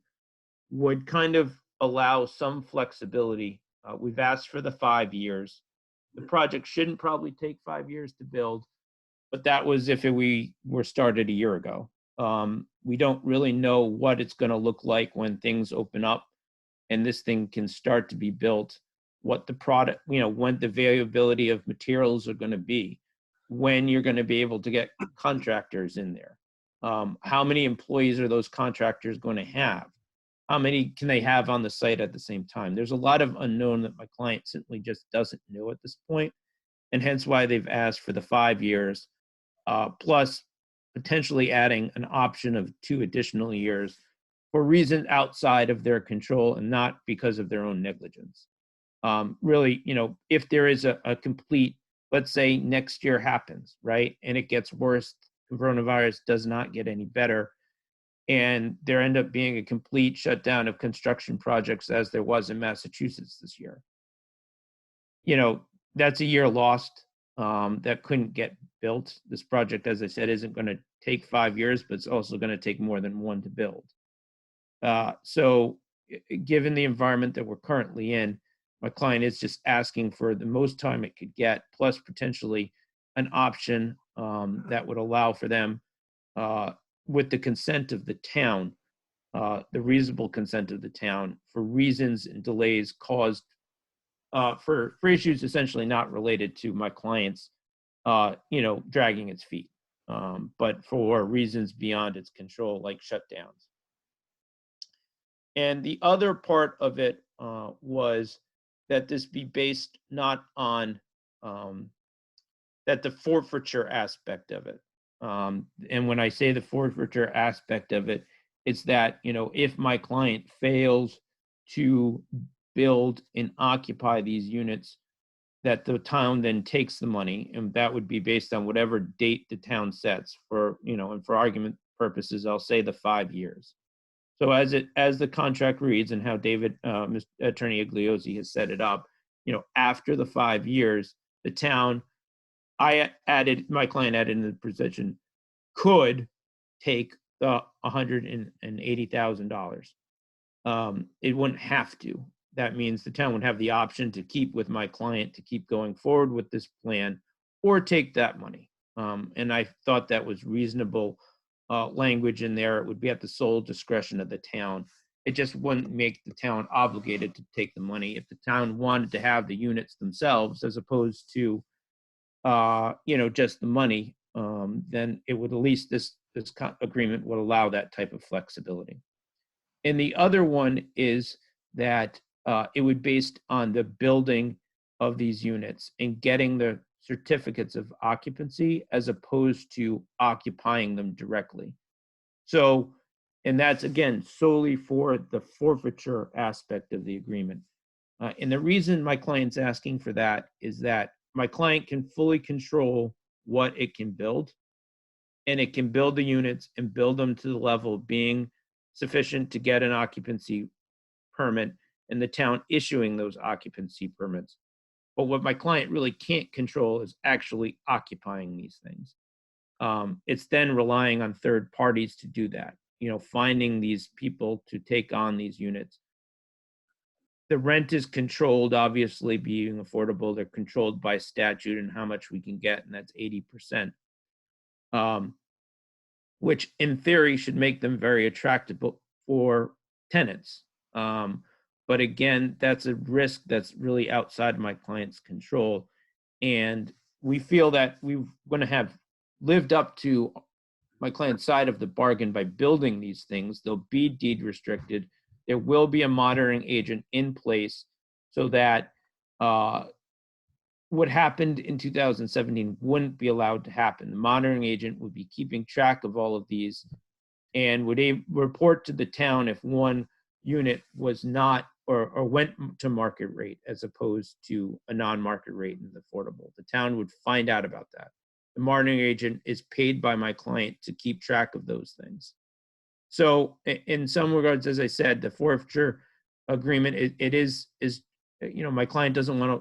would kind of allow some flexibility. We've asked for the 5 years. The project shouldn't probably take 5 years to build, but that was if we were started a year ago. We don't really know what it's going to look like when things open up and this thing can start to be built, what the product, when the availability of materials are going to be, when you're going to be able to get contractors in there. How many employees are those contractors going to have? How many can they have on the site at the same time? There's a lot of unknown that my client simply just doesn't know at this point, and hence why they've asked for the 5 years, plus potentially adding an option of 2 additional years for reasons outside of their control and not because of their own negligence. Really, if there is a complete, let's say next year happens, right, and it gets worse, coronavirus does not get any better, and there end up being a complete shutdown of construction projects as there was in Massachusetts this year. That's a year lost that couldn't get built. This project, as I said, isn't going to take 5 years, but it's also going to take more than 1 to build. So given the environment that we're currently in, my client is just asking for the most time it could get, plus potentially an option that would allow for them, with the consent of the town, the reasonable consent of the town, for reasons and delays caused for issues essentially not related to my client's, dragging its feet, but for reasons beyond its control, like shutdowns. And the other part of it was that this be based not on that the forfeiture aspect of it. And when I say the forfeiture aspect of it, it's that, if my client fails to build and occupy these units, that the town then takes the money, and that would be based on whatever date the town sets for, and for argument purposes, I'll say the 5 years. So as the contract reads and how David, Attorney Igliozzi has set it up, after the 5 years, the town, my client added in the position, could take the $180,000. It wouldn't have to. That means the town would have the option to keep with my client to keep going forward with this plan, or take that money. And I thought that was reasonable language in there. It would be at the sole discretion of the town. It just wouldn't make the town obligated to take the money. If the town wanted to have the units themselves as opposed to, just the money, then it would, at least this agreement would allow that type of flexibility. And the other one is that it would based on the building of these units and getting the certificates of occupancy as opposed to occupying them directly. So, and that's again solely for the forfeiture aspect of the agreement. And the reason my client's asking for that is that my client can fully control what it can build, and it can build the units and build them to the level of being sufficient to get an occupancy permit and the town issuing those occupancy permits. But what my client really can't control is actually occupying these things. It's then relying on third parties to do that, finding these people to take on these units. The rent is controlled, obviously being affordable. They're controlled by statute and how much we can get, and that's 80%, which in theory should make them very attractive for tenants. But again, that's a risk that's really outside my client's control. And we feel that we're going to have lived up to my client's side of the bargain by building these things. They'll be deed restricted. There will be a monitoring agent in place so that what happened in 2017 wouldn't be allowed to happen. The monitoring agent would be keeping track of all of these and would report to the town if one unit was not or went to market rate as opposed to a non-market rate and affordable. The town would find out about that. The monitoring agent is paid by my client to keep track of those things. So in some regards, as I said, the forfeiture agreement, it is my client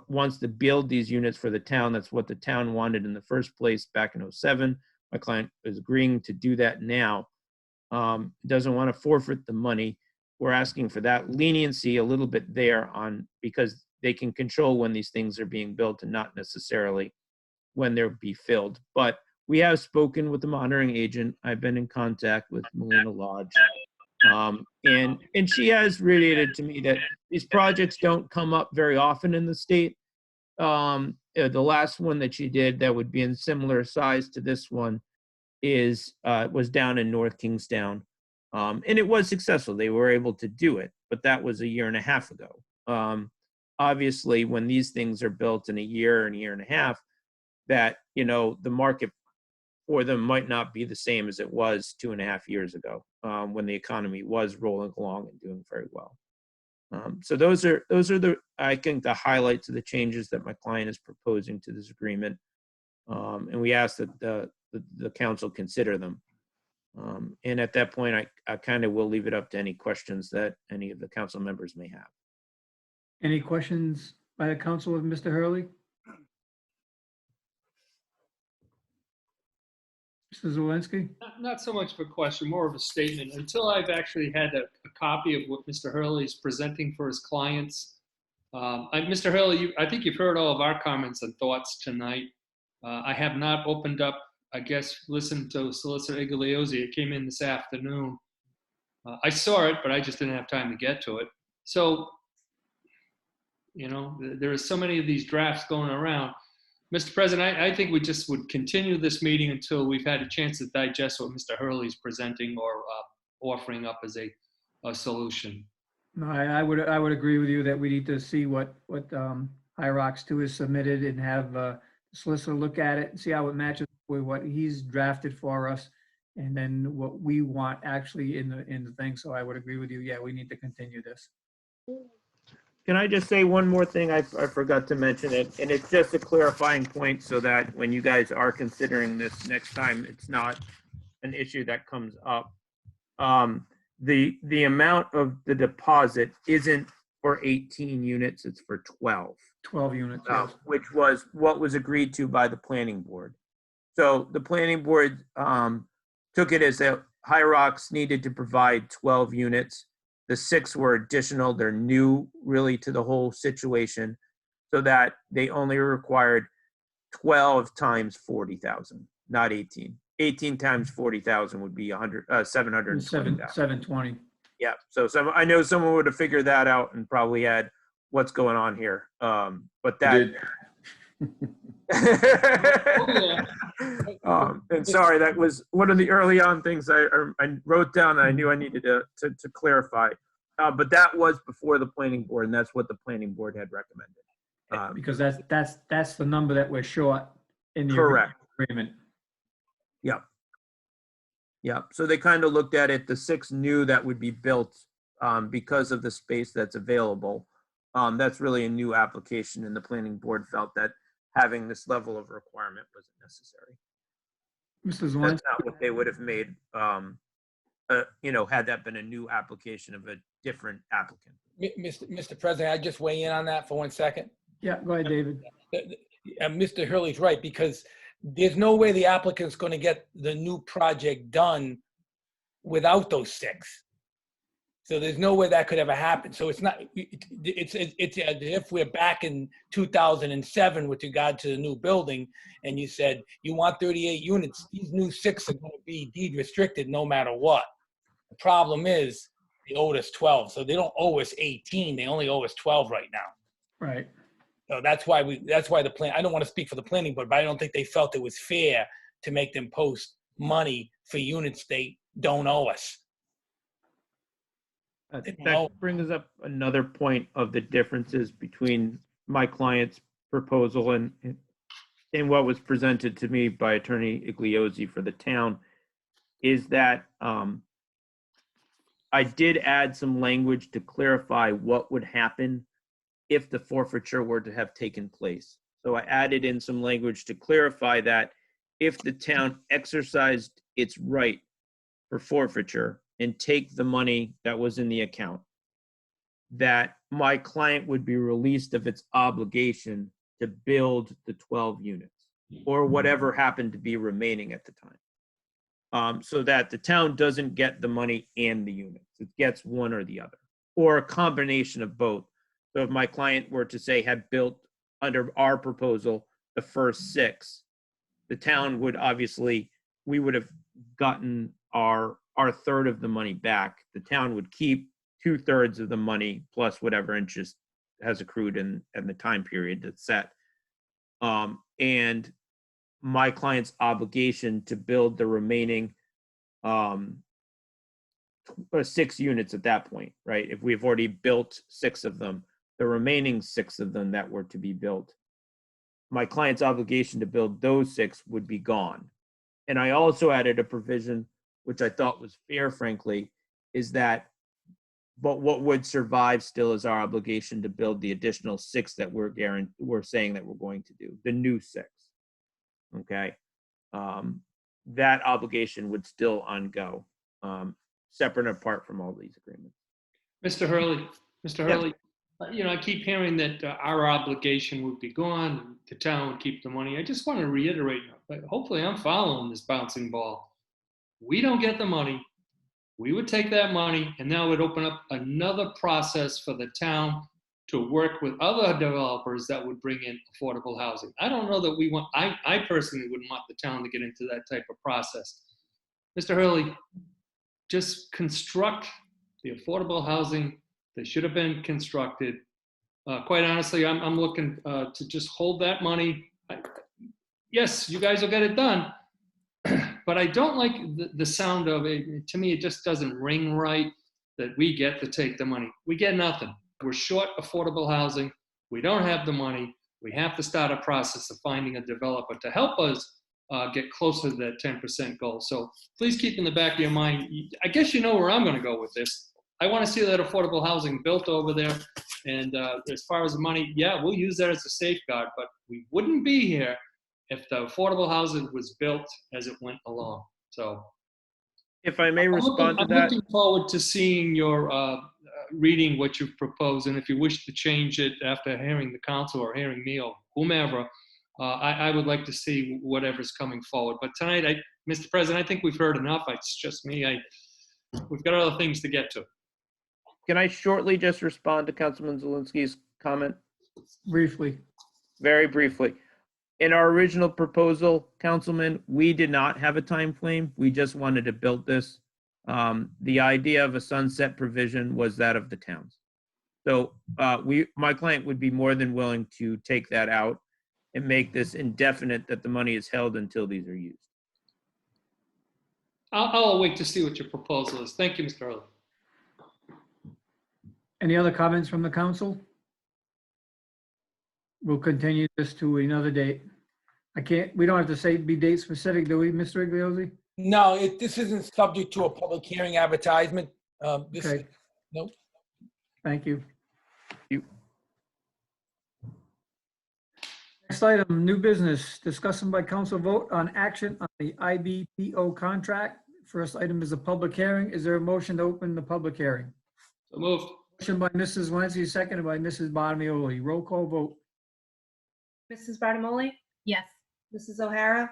wants to build these units for the town. That's what the town wanted in the first place back in 2007. My client is agreeing to do that now. Doesn't want to forfeit the money. We're asking for that leniency a little bit there because they can control when these things are being built and not necessarily when they'll be filled. But we have spoken with the monitoring agent. I've been in contact with Melina Lodge. And she has related to me that these projects don't come up very often in the state. The last one that she did that would be in similar size to this one was down in North Kingstown. And it was successful. They were able to do it, but that was a year and a half ago. Obviously, when these things are built in a year and a half, that, the market for them might not be the same as it was 2.5 years ago, when the economy was rolling along and doing very well. So those are I think the highlights of the changes that my client is proposing to this agreement. And we ask that the council consider them. And at that point, I kind of will leave it up to any questions that any of the council members may have. Any questions by the council of Mr. Hurley? Mr. Zelinski? Not so much of a question, more of a statement. Until I've actually had a copy of what Mr. Hurley is presenting for his clients. Mr. Hurley, I think you've heard all of our comments and thoughts tonight. I have not opened up, I guess, listened to Solicitor Igliozzi. It came in this afternoon. I saw it, but I just didn't have time to get to it. So, there are so many of these drafts going around. Mr. President, I think we just would continue this meeting until we've had a chance to digest what Mr. Hurley is presenting or offering up as a solution. No, I would agree with you that we need to see what High Rocks 2 has submitted and have the solicitor look at it and see how it matches with what he's drafted for us, and then what we want actually in the thing. So I would agree with you. Yeah, we need to continue this. Can I just say one more thing? I forgot to mention it, and it's just a clarifying point so that when you guys are considering this next time, it's not an issue that comes up. The amount of the deposit isn't for 18 units, it's for 12. 12 units, yes. Which was what was agreed to by the planning board. So the planning board took it as that High Rocks needed to provide 12 units. The 6 were additional. They're new really to the whole situation, so that they only required 12 times 40,000, not 18. 18 times 40,000 would be 720,000. 720. Yeah, so I know someone would have figured that out and probably had what's going on here. But that. And sorry, that was one of the early on things I wrote down that I knew I needed to clarify. But that was before the planning board, and that's what the planning board had recommended. Because that's the number that we're short in the Correct. agreement. Yep. Yep. So they kind of looked at it, the 6 new that would be built because of the space that's available. That's really a new application, and the planning board felt that having this level of requirement wasn't necessary. Mr. That's Zelinski? not what they would have made, had that been a new application of a different applicant. Mr. President, I just weigh in on that for 1 second. Yeah, go ahead, David. Mr. Hurley's right, because there's no way the applicant's going to get the new project done without those 6. So there's no way that could ever happen. So it's not, it's as if we're back in 2007 with regard to the new building, and you said you want 38 units, these new 6 are going to be deed restricted no matter what. The problem is they owed us 12, so they don't owe us 18, they only owe us 12 right now. Right. So that's why the plan, I don't want to speak for the planning board, but I don't think they felt it was fair to make them post money for units they don't owe us. That brings up another point of the differences between my client's proposal and what was presented to me by Attorney Igliozzi for the town, is that I did add some language to clarify what would happen if the forfeiture were to have taken place. So I added in some language to clarify that if the town exercised its right for forfeiture and take the money that was in the account, that my client would be released of its obligation to build the 12 units or whatever happened to be remaining at the time. So that the town doesn't get the money and the units. It gets one or the other, or a combination of both. So if my client were to say had built under our proposal the first 6, the town would obviously, we would have gotten our third of the money back. The town would keep 2/3 of the money plus whatever interest has accrued in the time period that's set. And my client's obligation to build the remaining 6 units at that point, right? If we've already built 6 of them, the remaining 6 of them that were to be built, my client's obligation to build those 6 would be gone. And I also added a provision, which I thought was fair, frankly, is that, but what would survive still is our obligation to build the additional 6 that we're saying that we're going to do, the new 6. Okay. That obligation would still ongo, separate and apart from all these agreements. Mr. Hurley, I keep hearing that our obligation would be gone, the town would keep the money. I just want to reiterate, hopefully I'm following this bouncing ball. We don't get the money. We would take that money, and that would open up another process for the town to work with other developers that would bring in affordable housing. I don't know that we want, I personally wouldn't want the town to get into that type of process. Mr. Hurley, just construct the affordable housing that should have been constructed. Quite honestly, I'm looking to just hold that money. Yes, you guys will get it done, but I don't like the sound of it. To me, it just doesn't ring right that we get to take the money. We get nothing. We're short affordable housing. We don't have the money. We have to start a process of finding a developer to help us get closer to that 10% goal. So please keep in the back of your mind, I guess you know where I'm going to go with this. I want to see that affordable housing built over there. And as far as the money, yeah, we'll use that as a safeguard, but we wouldn't be here if the affordable housing was built as it went along. So if I may respond to that. I'm looking forward to seeing your reading what you've proposed. And if you wish to change it after hearing the council or hearing me or whomever, I would like to see whatever's coming forward. But tonight, Mr. President, I think we've heard enough. It's just me. We've got other things to get to. Can I shortly just respond to Councilman Zelinski's comment? Briefly. Very briefly. In our original proposal, Councilman, we did not have a time frame. We just wanted to build this The idea of a sunset provision was that of the towns. So my client would be more than willing to take that out and make this indefinite, that the money is held until these are used. I'll wait to see what your proposal is. Thank you, Mr. Hurley. Any other comments from the council? We'll continue this to another date. We don't have to say be date specific, do we, Mr. Igliozzi? No, this isn't subject to a public hearing advertisement. Okay. Nope. Thank you. Next item, new business, discussion by council vote on action on the IBPO contract. First item is a public hearing. Is there a motion to open the public hearing? So moved. Motion by Mrs. Zelinski, seconded by Mrs. Bottomoli. Roll call vote. Mrs. Bartimoli? Yes. Mrs. O'Hara?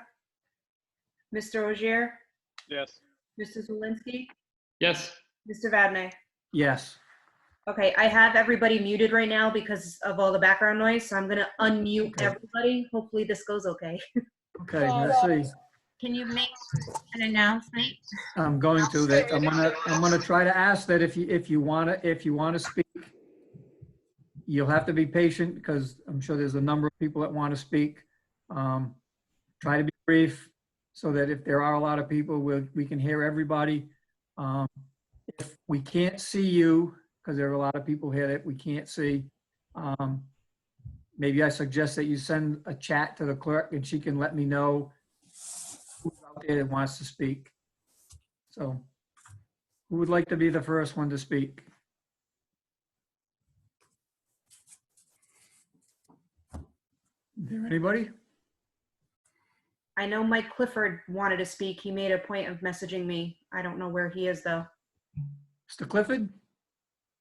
Mr. Ogier? Yes. Mr. Zelinski? Yes. Mr. Vadney? Yes. Okay, I have everybody muted right now because of all the background noise, so I'm gonna unmute Okay. everybody. Hopefully this goes okay. Okay, let's see. Can you make an announcement? I'm going to that. I'm gonna try to ask that if you wanna speak, you'll have to be patient because I'm sure there's a number of people that want to speak. Try to be brief so that if there are a lot of people, we can hear everybody. If we can't see you, because there are a lot of people here that we can't see, maybe I suggest that you send a chat to the clerk and she can let me know who's out there that wants to speak. So who would like to be the first one to speak? Is there anybody? I know Mike Clifford wanted to speak. He made a point of messaging me. I don't know where he is though. Mr. Clifford?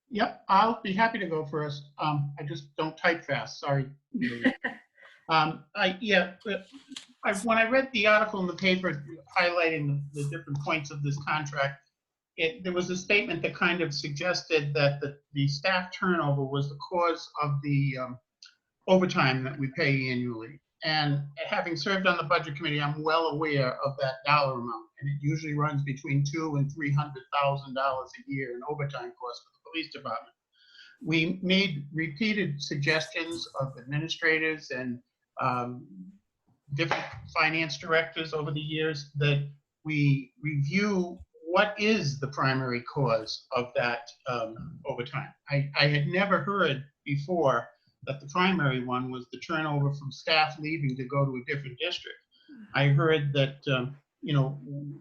Yep, I'll be happy to go first. I just don't type fast, sorry. When I read the article in the paper highlighting the different points of this contract, there was a statement that kind of suggested that the staff turnover was the cause of the overtime that we pay annually. And having served on the budget committee, I'm well aware of that dollar amount, and it usually runs between $200,000 and $300,000 a year in overtime costs for the police department. We made repeated suggestions of administrators and different finance directors over the years that we review what is the primary cause of that overtime. I had never heard before that the primary one was the turnover from staff leaving to go to a different district. I heard that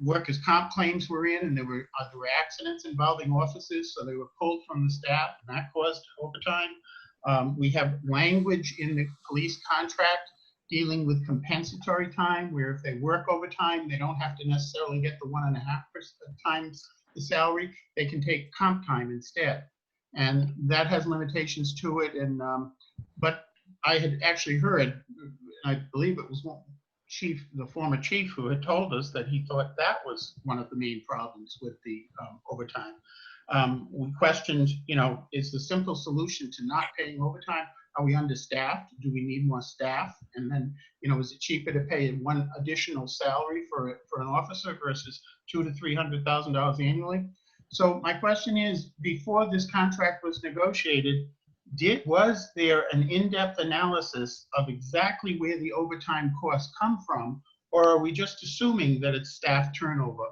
workers' comp claims were in, and there were accidents involving officers, so they were pulled from the staff, and that caused overtime. We have language in the police contract dealing with compensatory time, where if they work overtime, they don't have to necessarily get the 1.5 times the salary. They can take comp time instead, and that has limitations to it. And but I had actually heard, I believe it was the former chief, who had told us that he thought that was one of the main problems with the overtime. We questioned, is the simple solution to not paying overtime? Are we understaffed? Do we need more staff? And then, is it cheaper to pay one additional salary for an officer versus $200,000 to $300,000 annually? So my question is, before this contract was negotiated, was there an in-depth analysis of exactly where the overtime costs come from, or are we just assuming that it's staff turnover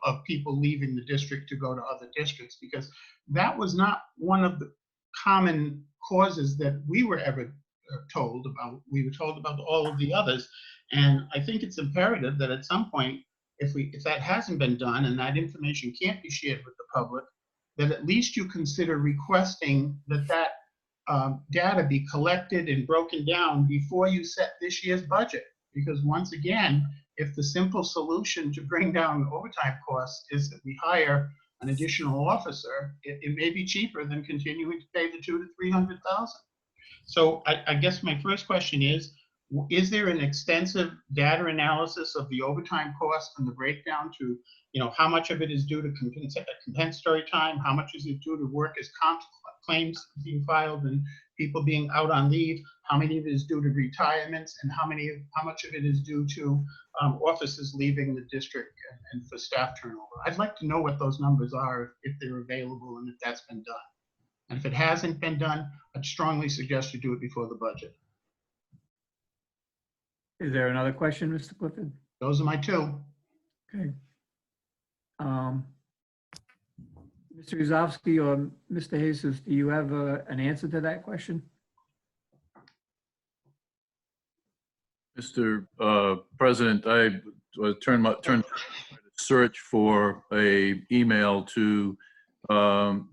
of people leaving the district to go to other districts? Because that was not one of the common causes that we were ever told about. We were told about all of the others, and I think it's imperative that at some point, if that hasn't been done and that information can't be shared with the public, that at least you consider requesting that data be collected and broken down before you set this year's budget. Because once again, if the simple solution to bring down overtime costs is that we hire an additional officer, it may be cheaper than continuing to pay the $200,000 to $300,000. So I guess my first question is there an extensive data analysis of the overtime cost and the breakdown to, how much of it is due to compensatory time, how much is it due to workers' comp claims being filed and people being out on leave, how many of it is due to retirements, and how much of it is due to officers leaving the district and for staff turnover. I'd like to know what those numbers are if they're available and if that's been done. And if it hasn't been done, I'd strongly suggest you do it before the budget. Is there another question, Mr. Clifford? Those are my two. Okay. Mr. Guzowski or Mr. Jesus, do you have an answer to that question? Mr. President, I turned to search for a email to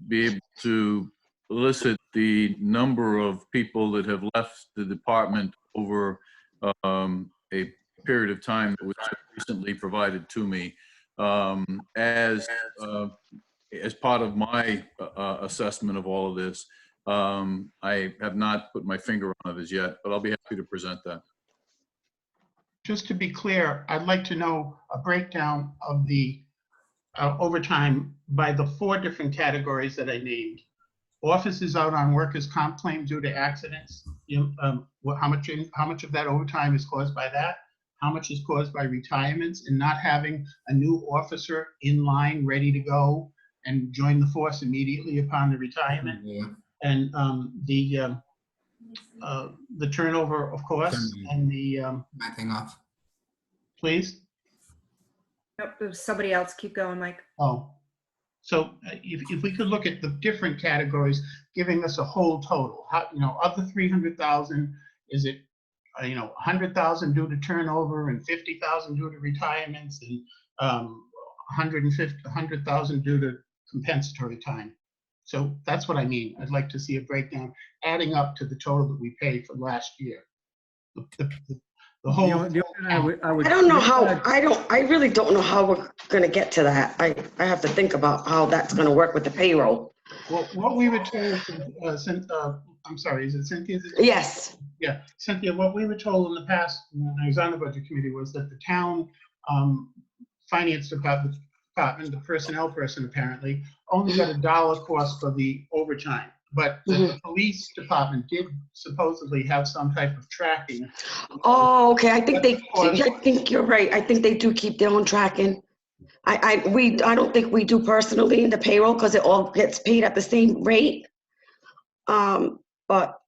be able to elicit the number of people that have left the department over a period of time that was recently provided to me. As part of my assessment of all of this, I have not put my finger on it as yet, but I'll be happy to present that. Just to be clear, I'd like to know a breakdown of the overtime by the 4 different categories that I named. Officers out on workers' comp claim due to accidents. How much of that overtime is caused by that? How much is caused by retirements and not having a new officer in line, ready to go and join the force immediately upon the retirement? And the turnover, of course, and the off. Please. Nope, there's somebody else. Keep going, Mike. Oh, so if we could look at the different categories, giving us a whole total. How, of the 300,000, is it 100,000 due to turnover and 50,000 due to retirements and 100,000 due to compensatory time? So that's what I mean. I'd like to see a breakdown adding up to the total that we paid for last year. The whole. I don't know how. I really don't know how we're going to get to that. I have to think about how that's going to work with the payroll. Well, what we were told, I'm sorry, is it Cynthia? Yes. Yeah, Cynthia, what we were told in the past when I was on the budget committee was that the town finance department, the personnel person apparently, only got $1 cost for the overtime. But the police department did supposedly have some type of tracking. Oh, okay. I think you're right. I think they do keep their own tracking. I don't think we do personally in the payroll because it all gets paid at the same rate. But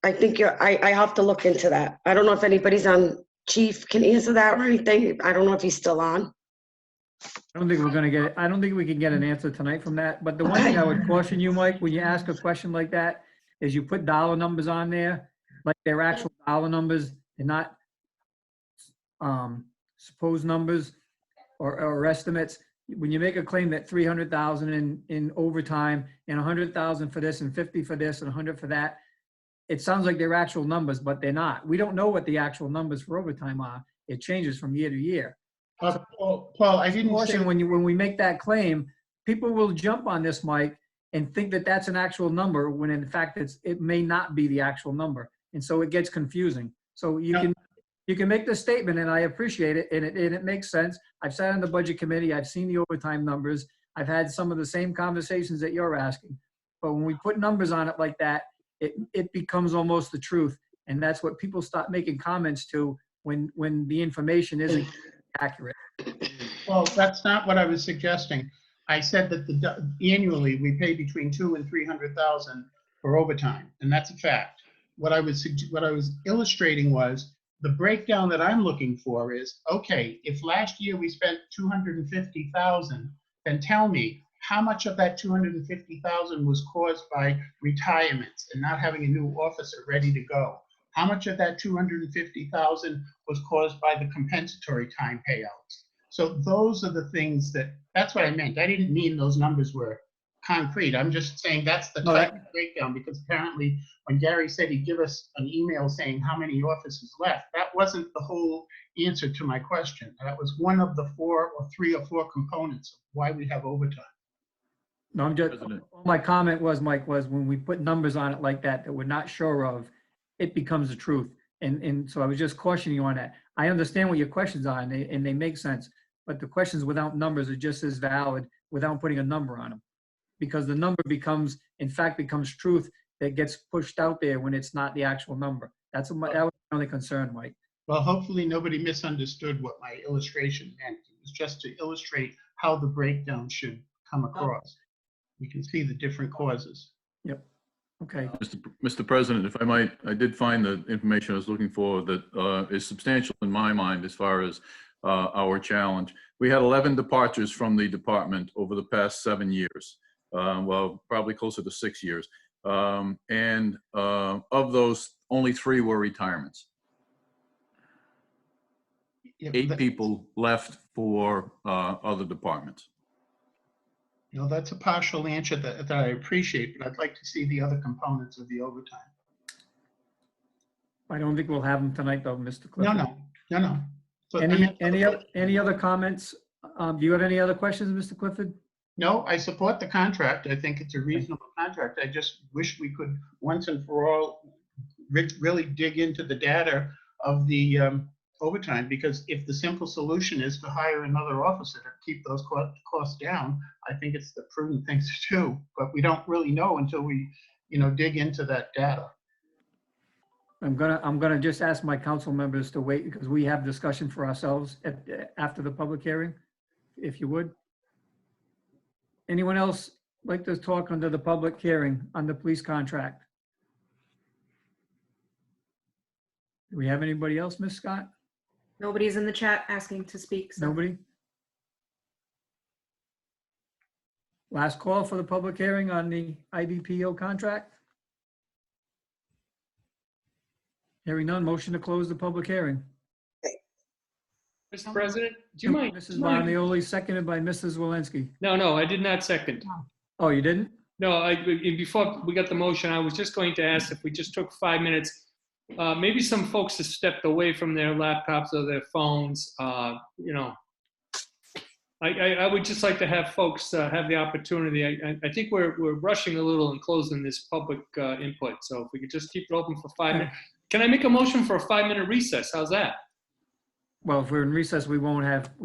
I think I have to look into that. I don't know if anybody's on. Chief can answer that or anything. I don't know if he's still on. I don't think we're going to get it. I don't think we can get an answer tonight from that. But the one thing I would caution you, Mike, when you ask a question like that, is you put dollar numbers on there, like they're actual dollar numbers and not supposed numbers or estimates. When you make a claim that 300,000 in overtime and 100,000 for this and 50 for this and 100 for that, it sounds like they're actual numbers, but they're not. We don't know what the actual numbers for overtime are. It changes from year to year. Paul, I didn't say when we make that claim, people will jump on this, Mike, and think that that's an actual number when in fact it may not be the actual number, and so it gets confusing. So you can make the statement, and I appreciate it, and it makes sense. I've sat on the budget committee. I've seen the overtime numbers. I've had some of the same conversations that you're asking. But when we put numbers on it like that, it becomes almost the truth, and that's what people start making comments to when the information isn't accurate. Well, that's not what I was suggesting. I said that annually we pay between 200,000 and 300,000 for overtime, and that's a fact. What I was illustrating was the breakdown that I'm looking for is, okay, if last year we spent 250,000, then tell me how much of that 250,000 was caused by retirements and not having a new officer ready to go. How much of that 250,000 was caused by the compensatory time payouts? So those are the things that's what I meant. I didn't mean those numbers were concrete. I'm just saying that's the type of breakdown, because apparently when Gary said he'd give us an email saying how many officers left, that wasn't the whole answer to my question. That was one of the 3 or 4 components of why we have overtime. No, my comment was, Mike, was when we put numbers on it like that we're not sure of, it becomes the truth. And so I was just cautioning you on that. I understand what your questions are, and they make sense, but the questions without numbers are just as valid without putting a number on them, because the number becomes truth, that gets pushed out there when it's not the actual number. That was my only concern, Mike. Well, hopefully nobody misunderstood what my illustration meant. It was just to illustrate how the breakdown should come across. You can see the different causes. Yep. Okay. Mr. President, if I might, I did find the information I was looking for that is substantial in my mind as far as our challenge. We had 11 departures from the department over the past 7 years. Well, probably closer to 6 years. And of those, only 3 were retirements. 8 people left for other departments. You know, that's a partial answer that I appreciate, but I'd like to see the other components of the overtime. I don't think we'll have them tonight, though, Mr. Clifford. No. But I mean, Any other comments? Do you have any other questions, Mr. Clifford? no, I support the contract. I think it's a reasonable contract. I just wish we could once and for all really dig into the data of the overtime, because if the simple solution is to hire another officer to keep those costs down, I think it's the prudent thing to do. But we don't really know until we, dig into that data. I'm gonna just ask my council members to wait because we have discussion for ourselves after the public hearing, if you would. Anyone else like to talk under the public hearing on the police contract? Do we have anybody else, Ms. Scott? Nobody's in the chat asking to speak. So. Nobody? Last call for the public hearing on the IBPO contract? Hearing none, motion to close the public hearing. Mr. President, do you mind? Mrs. Bonioli, seconded by Mrs. Walensky. No, I did not second. Oh, you didn't? No, before we got the motion, I was just going to ask if we just took 5 minutes. Maybe some folks have stepped away from their laptops or their phones. I would just like to have folks have the opportunity. I think we're rushing a little and closing this public input. So if we could just keep it open for 5 minutes. Can I make a motion for a 5-minute recess? How's that? Well, if we're in recess, we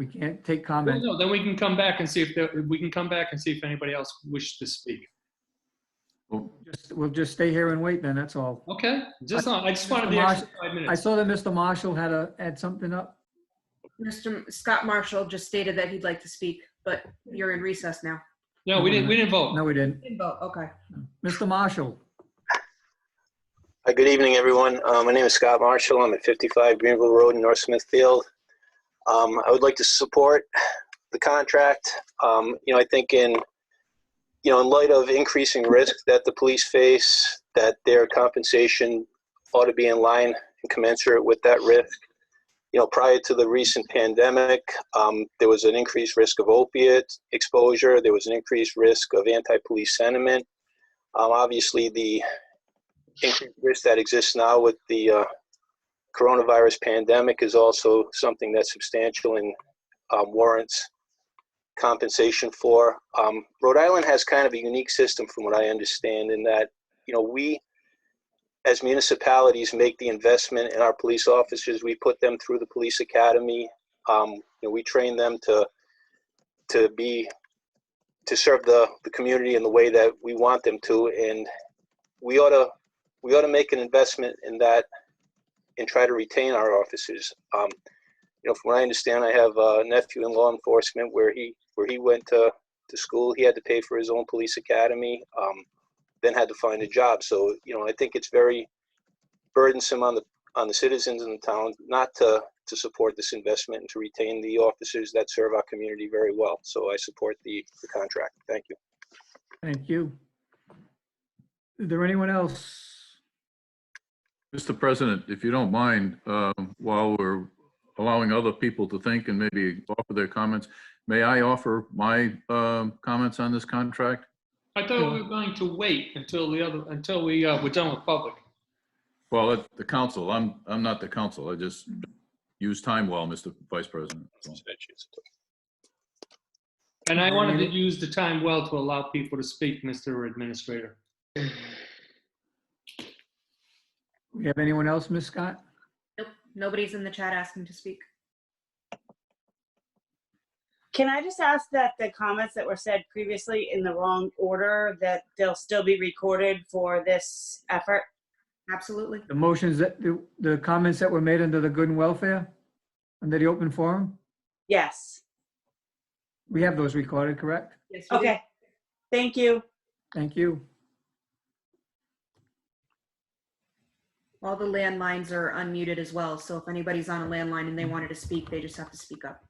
can't take comment. Well, no, then we can come back and see if anybody else wishes to speak. We'll just stay here and wait then, that's all. Okay, I just wanted the extra 5 minutes. I saw that Mr. Marshall had something up. Mr. Scott Marshall just stated that he'd like to speak, but you're in recess now. No, we didn't vote. No, we didn't. Didn't vote, okay. Mr. Marshall. Good evening, everyone. My name is Scott Marshall. I'm at 55 Greenville Road in North Smithfield. I would like to support the contract. I think in light of increasing risk that the police face, that their compensation ought to be in line and commensurate with that risk. Prior to the recent pandemic, there was an increased risk of opiate exposure. There was an increased risk of anti-police sentiment. Obviously, the increased risk that exists now with the coronavirus pandemic is also something that's substantial and warrants compensation for. Rhode Island has kind of a unique system from what I understand in that, we as municipalities make the investment in our police officers. We put them through the police academy. We train them to serve the community in the way that we want them to. And we ought to make an investment in that and try to retain our officers. From what I understand, I have a nephew in law enforcement where he went to school. He had to pay for his own police academy, then had to find a job. So, I think it's very burdensome on the citizens in the town not to support this investment and to retain the officers that serve our community very well. So I support the contract. Thank you. Thank you. Is there anyone else? Mr. President, if you don't mind, while we're allowing other people to think and maybe offer their comments, may I offer my comments on this contract? I thought we were going to wait until we were done with public. Well, the council, I'm not the council. I just use time well, Mr. Vice President. So. And I wanted to use the time well to allow people to speak, Mr. Administrator. We have anyone else, Ms. Scott? Nope, nobody's in the chat asking to speak. Can I just ask that the comments that were said previously in the wrong order, that they'll still be recorded for this effort? Absolutely. The motions that, the comments that were made under the good and welfare, under the open forum, Yes. we have those recorded, correct? Yes, you do. Okay. Thank you. Thank you. All the landlines are unmuted as well, so if anybody's on a landline and they wanted to speak, they just have to speak up.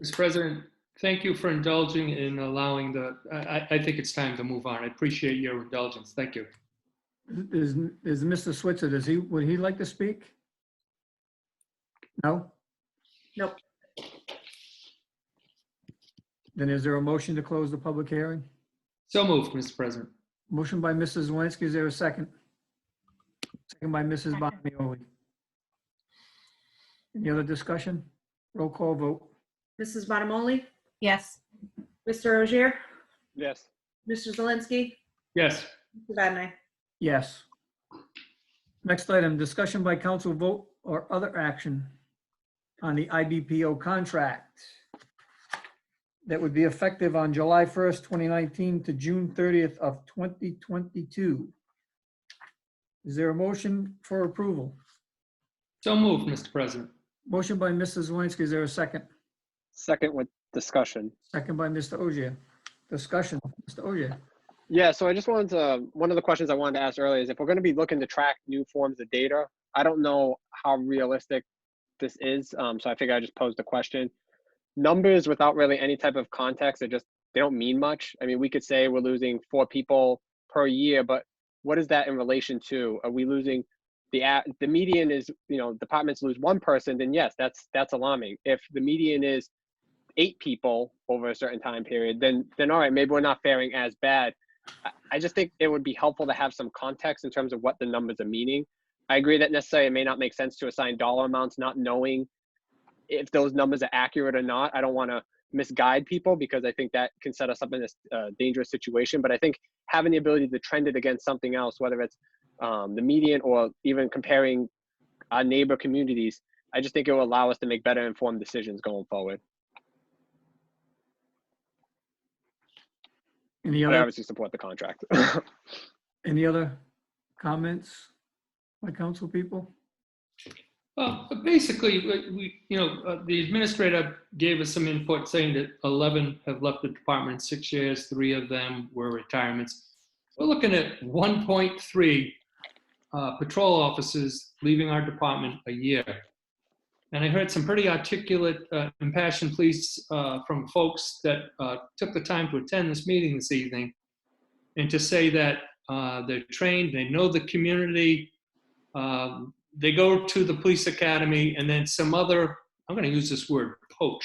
Mr. President, thank you for indulging in allowing I think it's time to move on. I appreciate your indulgence. Thank you. Is Mr. Switzer, would he like to speak? No? Nope. Then is there a motion to close the public hearing? So moved, Mr. President. Motion by Mrs. Zelinski, is there a second? Second by Mrs. Bonioli. Any other discussion? Roll call vote. Mrs. Bonamoli? Yes. Mr. Ogier? Yes. Mr. Zelinski? Yes. Mr. Vadney? Yes. Next item, discussion by council vote or other action on the IBPO contract that would be effective on July 1st, 2019 to June 30th of 2022. Is there a motion for approval? So moved, Mr. President. Motion by Mrs. Zelinski, is there a second? Second with discussion. Second by Mr. Ogier. Discussion, Mr. Ogier. Yeah, so I just wanted to, one of the questions I wanted to ask earlier is if we're going to be looking to track new forms of data, I don't know how realistic this is. So I figured I'd just pose the question. Numbers without really any type of context, they don't mean much. I mean, we could say we're losing 4 people per year, but what is that in relation to? Are we losing the median is, departments lose 1 person, then yes, that's alarming. If the median is 8 people over a certain time period, then all right, maybe we're not faring as bad. I just think it would be helpful to have some context in terms of what the numbers are meaning. I agree that necessarily it may not make sense to assign dollar amounts, not knowing if those numbers are accurate or not. I don't want to misguide people because I think that can set us up in a dangerous situation. But I think having the ability to trend it against something else, whether it's the median or even comparing our neighbor communities, I just think it will allow us to make better informed decisions going forward. Any I other, obviously support the contract. any other comments by council people? Well, basically, the administrator gave us some input saying that 11 have left the department in 6 years, 3 of them were retirements. We're looking at 1.3 patrol officers leaving our department a year. And I heard some pretty articulate, impassioned pleas from folks that took the time to attend this meeting this evening and to say that they're trained, they know the community, they go to the police academy, and then some other, I'm going to use this word, poach.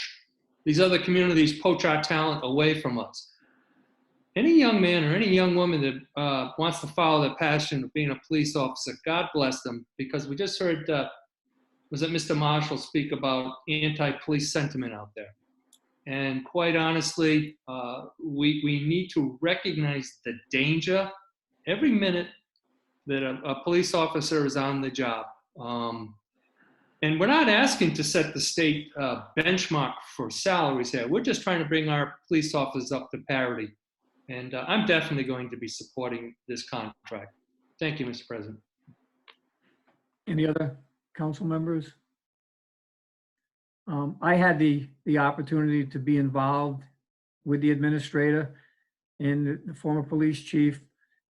These other communities poach our talent away from us. Any young man or any young woman that wants to follow their passion of being a police officer, God bless them, because we just heard, was it Mr. Marshall speak about anti-police sentiment out there. And quite honestly, we need to recognize the danger every minute that a police officer is on the job. And we're not asking to set the state benchmark for salaries here. We're just trying to bring our police officers up to parity. And I'm definitely going to be supporting this contract. Thank you, Mr. President. Any other council members? I had the opportunity to be involved with the administrator and the former police chief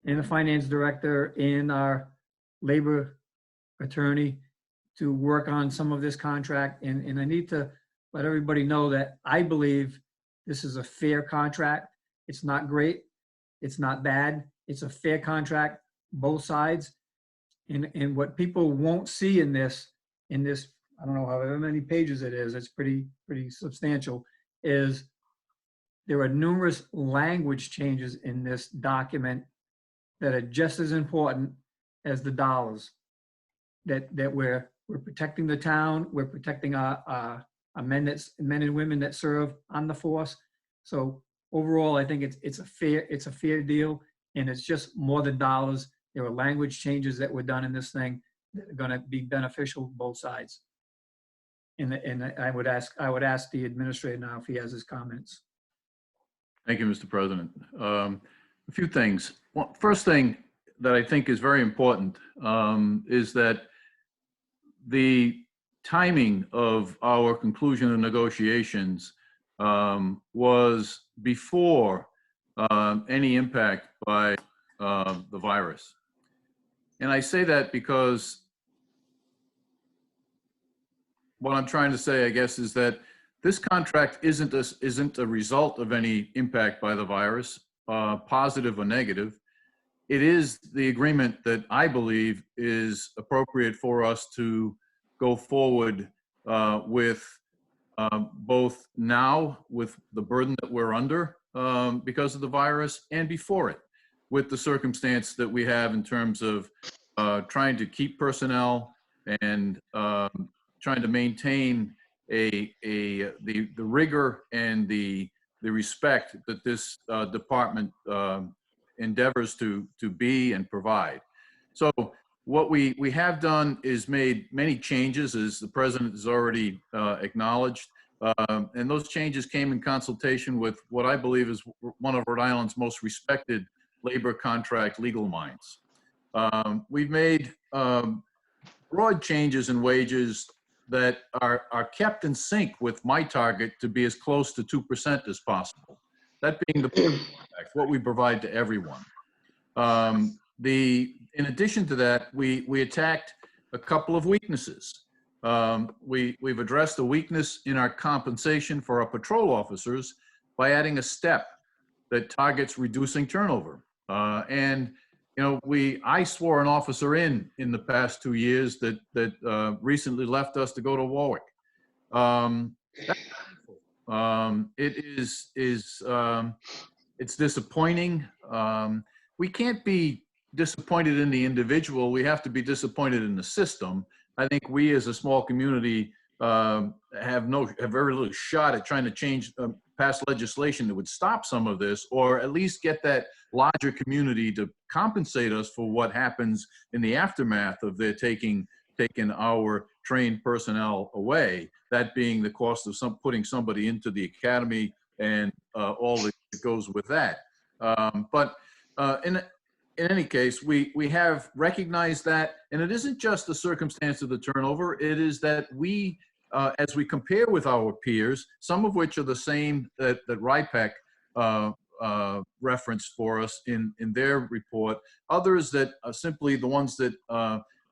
and the finance director and our labor attorney to work on some of this contract. And I need to let everybody know that I believe this is a fair contract. It's not great. It's not bad. It's a fair contract, both sides. And what people won't see in this, I don't know however many pages it is, it's pretty substantial, is there are numerous language changes in this document that are just as important as the dollars. That we're protecting the town, we're protecting our men and women that serve on the force. So overall, I think it's a fair deal, and it's just more than dollars. There were language changes that were done in this thing going to be beneficial to both sides. And I would ask the administrator now if he has his comments. Thank you, Mr. President. A few things. Well, first thing that I think is very important is that the timing of our conclusion of negotiations was before any impact by the virus. And I say that because what I'm trying to say, I guess, is that this contract isn't a result of any impact by the virus, positive or negative. It is the agreement that I believe is appropriate for us to go forward with both now with the burden that we're under because of the virus, and before it with the circumstance that we have in terms of trying to keep personnel and trying to maintain the rigor and the respect that this department endeavors to be and provide. So what we have done is made many changes, as the president has already acknowledged, and those changes came in consultation with what I believe is one of Rhode Island's most respected labor contract legal minds. We've made broad changes in wages that are kept in sync with my target to be as close to 2% as possible. That being what we provide to everyone. In addition to that, we attacked a couple of weaknesses. We've addressed a weakness in our compensation for our patrol officers by adding a step that targets reducing turnover. And you know, I swore an officer in the past 2 years that recently left us to go to Warwick. That's painful. It's disappointing. We can't be disappointed in the individual. We have to be disappointed in the system. I think we as a small community have very little shot at trying to change pass legislation that would stop some of this, or at least get that larger community to compensate us for what happens in the aftermath of their taking our trained personnel away, that being the cost of putting somebody into the academy and all that goes with that. But in any case, we have recognized that, and it isn't just the circumstance of the turnover, it is that we, as we compare with our peers, some of which are the same that RIPEC referenced for us in their report, others that are simply the ones that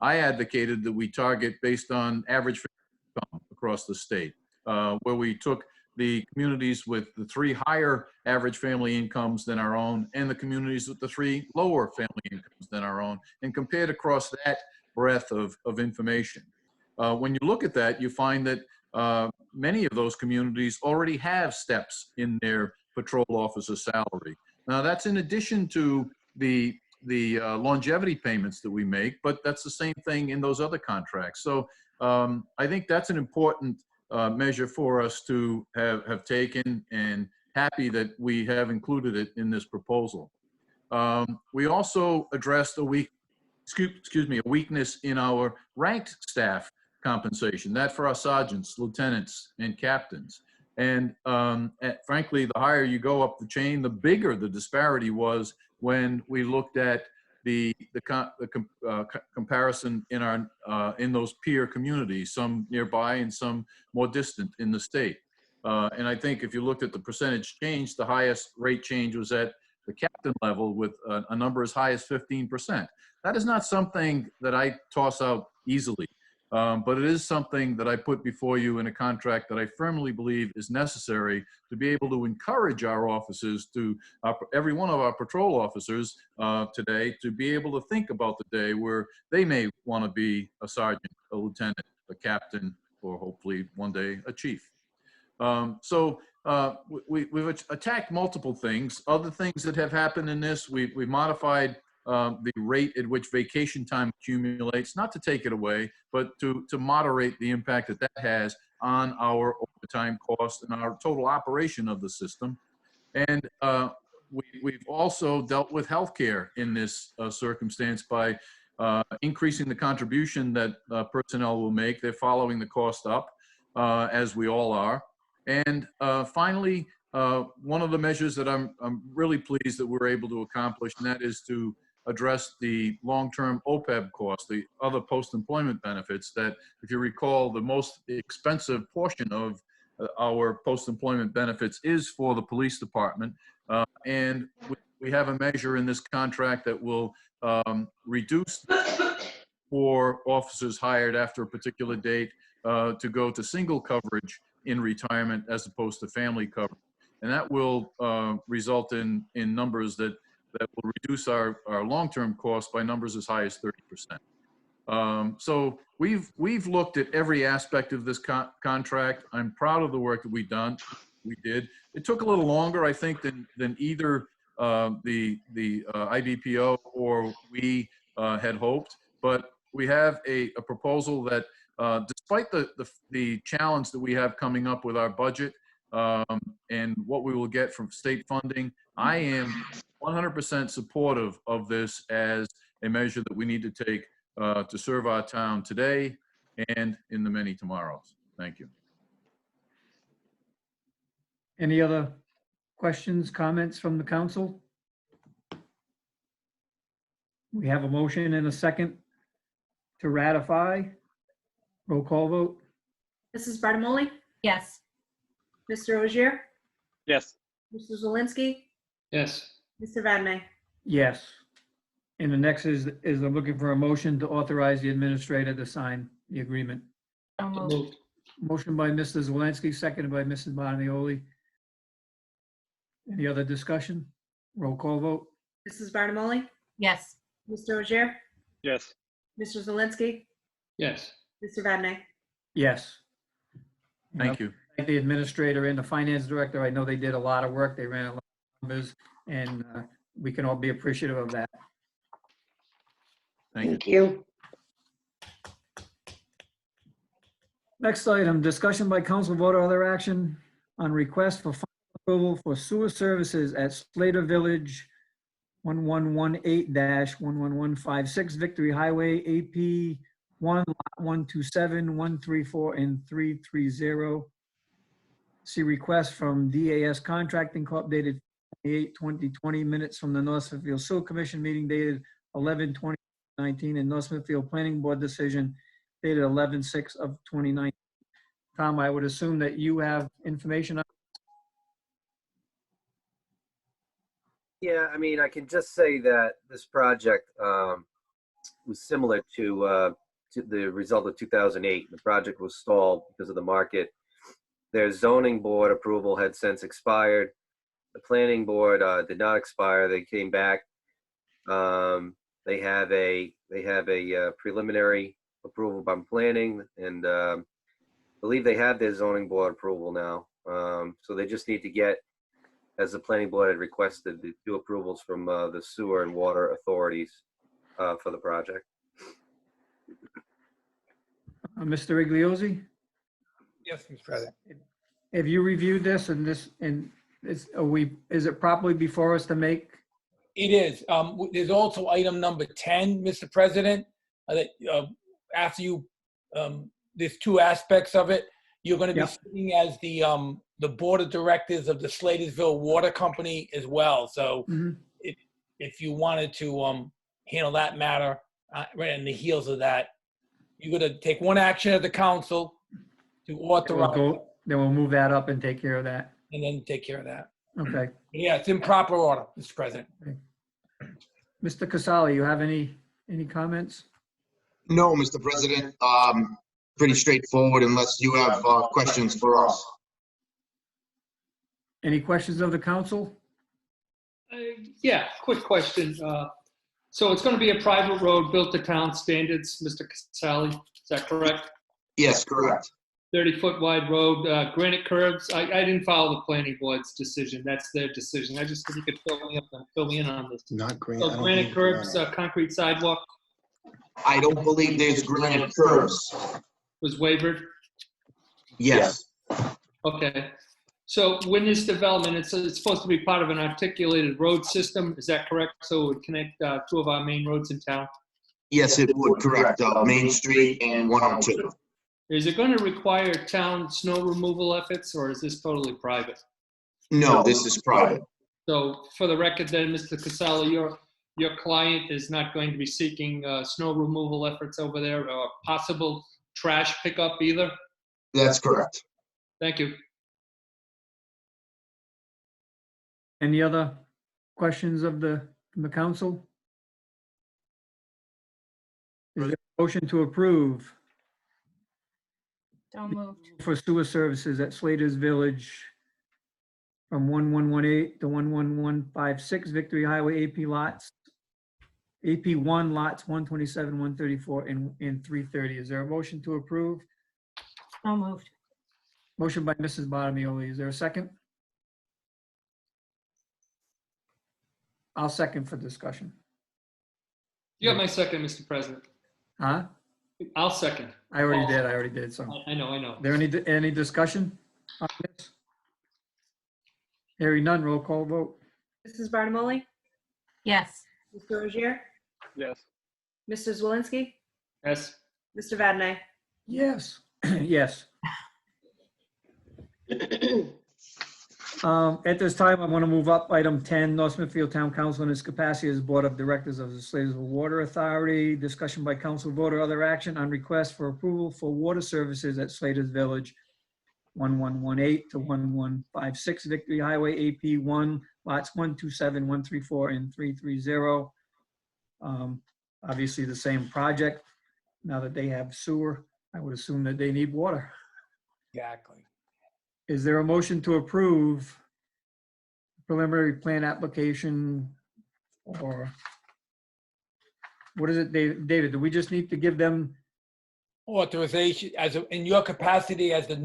I advocated that we target based on average income across the state, where we took the communities with the 3 higher average family incomes than our own and the communities with the 3 lower family incomes than our own, and compared across that breadth of information. When you look at that, you find that many of those communities already have steps in their patrol officer salary. Now, that's in addition to the longevity payments that we make, but that's the same thing in those other contracts. So I think that's an important measure for us to have taken, and happy that we have included it in this proposal. We also addressed a weakness in our ranked staff compensation, that for our sergeants, lieutenants, and captains. And frankly, the higher you go up the chain, the bigger the disparity was when we looked at the comparison in those peer communities, some nearby and some more distant in the state. And I think if you looked at the percentage change, the highest rate change was at the captain level with a number as high as 15%. That is not something that I toss out easily, but it is something that I put before you in a contract that I firmly believe is necessary to be able to encourage our officers to, every one of our patrol officers today, to be able to think about the day where they may want to be a sergeant, a lieutenant, a captain, or hopefully one day a chief. We've attacked multiple things. Other things that have happened in this, we've modified the rate at which vacation time accumulates, not to take it away, but to moderate the impact that has on our overtime cost and our total operation of the system. And we've also dealt with healthcare in this circumstance by increasing the contribution that personnel will make. They're following the cost up, as we all are. And finally, one of the measures that I'm really pleased that we're able to accomplish, and that is to address the long-term OPEB costs, the other post-employment benefits that, if you recall, the most expensive portion of our post-employment benefits is for the police department. And we have a measure in this contract that will reduce for officers hired after a particular date to go to single coverage in retirement as opposed to family coverage. And that will result in numbers that will reduce our long-term costs by numbers as high as 30%. So we've looked at every aspect of this contract. I'm proud of the work that we did. It took a little longer, I think, than either the IBPO or we had hoped, but we have a proposal that, despite the challenge that we have coming up with our budget and what we will get from state funding, I am 100% supportive of this as a measure that we need to take to serve our town today and in the many tomorrows. Thank you. Any other questions, comments from the council? We have a motion and a second to ratify. Roll call vote. Mrs. Bartimoli? Yes. Mr. Ogier? Yes. Mr. Zelinski? Yes. Mr. Vadney, Yes. And the next is I'm looking for a motion to authorize the administrator to sign the agreement. So moved. Moved. Motion by Mr. Zelinski, seconded by Mrs. Bonioli. Any other discussion? Roll call vote. Mrs. Bartimoli? Yes. Mr. Ogier? Yes. Mr. Zelinski? Yes. Mr. Vadney, Yes. Thank you. Thank the administrator and the finance director. I know they did a lot of work. They ran a lot of numbers, and we can all be appreciative of that. Thank you. Next item, discussion by council vote or other action on request for final approval for sewer services at Slater Village, 1118-11156 Victory Highway, AP 1, Lot 127, 134, and 330. See request from DAS Contracting Corp. dated 28/2020, minutes from the North Smithfield Sewer Commission meeting dated 11/20/19, and North Smithfield Planning Board decision dated 11/6/2019. Tom, I would assume that you have information on. Yeah, I mean, I can just say that this project was similar to the result of 2008. The project was stalled because of the market. Their zoning board approval had since expired. The planning board did not expire. They came back. They have a preliminary approval by planning, and I believe they have their zoning board approval now. So they just need to get, as the planning board had requested, the 2 approvals from the sewer and water authorities for the project. Mr. Igliozzi, Yes, Mr. President. have you reviewed this is it properly before us to make? It is. There's also item number 10, Mr. President, that after you, there's 2 aspects of it. You're going to be Yep. sitting as the board of directors of the Slatersville Water Company as well. So if you wanted to handle that matter right on the heels of that, you're going to take one action at the council to authorize, Then we'll move that up and take care of that. and then take care of that. Okay. Yeah, it's in proper order, Mr. President. Mr. Casali, you have any comments? No, Mr. President. Pretty straightforward unless you have questions for us. Any questions of the council? Yeah, quick question. So it's going to be a private road built to town standards, Mr. Casali, is that correct? Yes, correct. 30-foot wide road, granite curbs. I didn't follow the planning board's decision. That's their decision. I just think you could fill me in on this. Not granite. So granite curbs, concrete sidewalk I don't believe there's granite curbs. was wavered? Yes. Okay. So when this development, it's supposed to be part of an articulated road system, is that correct? So it would connect 2 of our main roads in town? Yes, it would, correct. Main Street and 102. Is it going to require town snow removal efforts, or is this totally private? No, this is private. So for the record then, Mr. Casala, your client is not going to be seeking snow removal efforts over there, or possible trash pickup either? That's correct. Thank you. Any other questions of the council? Is there a motion to approve So moved. for sewer services at Slater's Village from 1118 to 11156 Victory Highway AP lots, AP1 lots 127, 134, and 330? Is there a motion to approve? So moved. Motion by Mrs. Bottomoli. Is there a second? I'll second for discussion. You got my second, Mr. President. Huh? I'll second. I already did. So, I know. there any discussion on this? Hearing none, roll call vote. Mrs. Barnamoli? Yes. Mr. Rozier? Yes. Mr. Zwelinski? Yes. Mr. Vadney, Yes. Yes. At this time, I want to move up item 10, North Smithfield Town Council in its capacity as Board of Directors of the Slatersville Water Authority. Discussion by council vote or other action on request for approval for water services at Slater's Village, 1118 to 1156 Victory Highway, AP1, lots 127, 134, and 330. Obviously the same project. Now that they have sewer, I would assume that they need water. Exactly. Is there a motion to approve preliminary plan application, or what is it, David? Do we just need to give them? Authorization in your capacity as the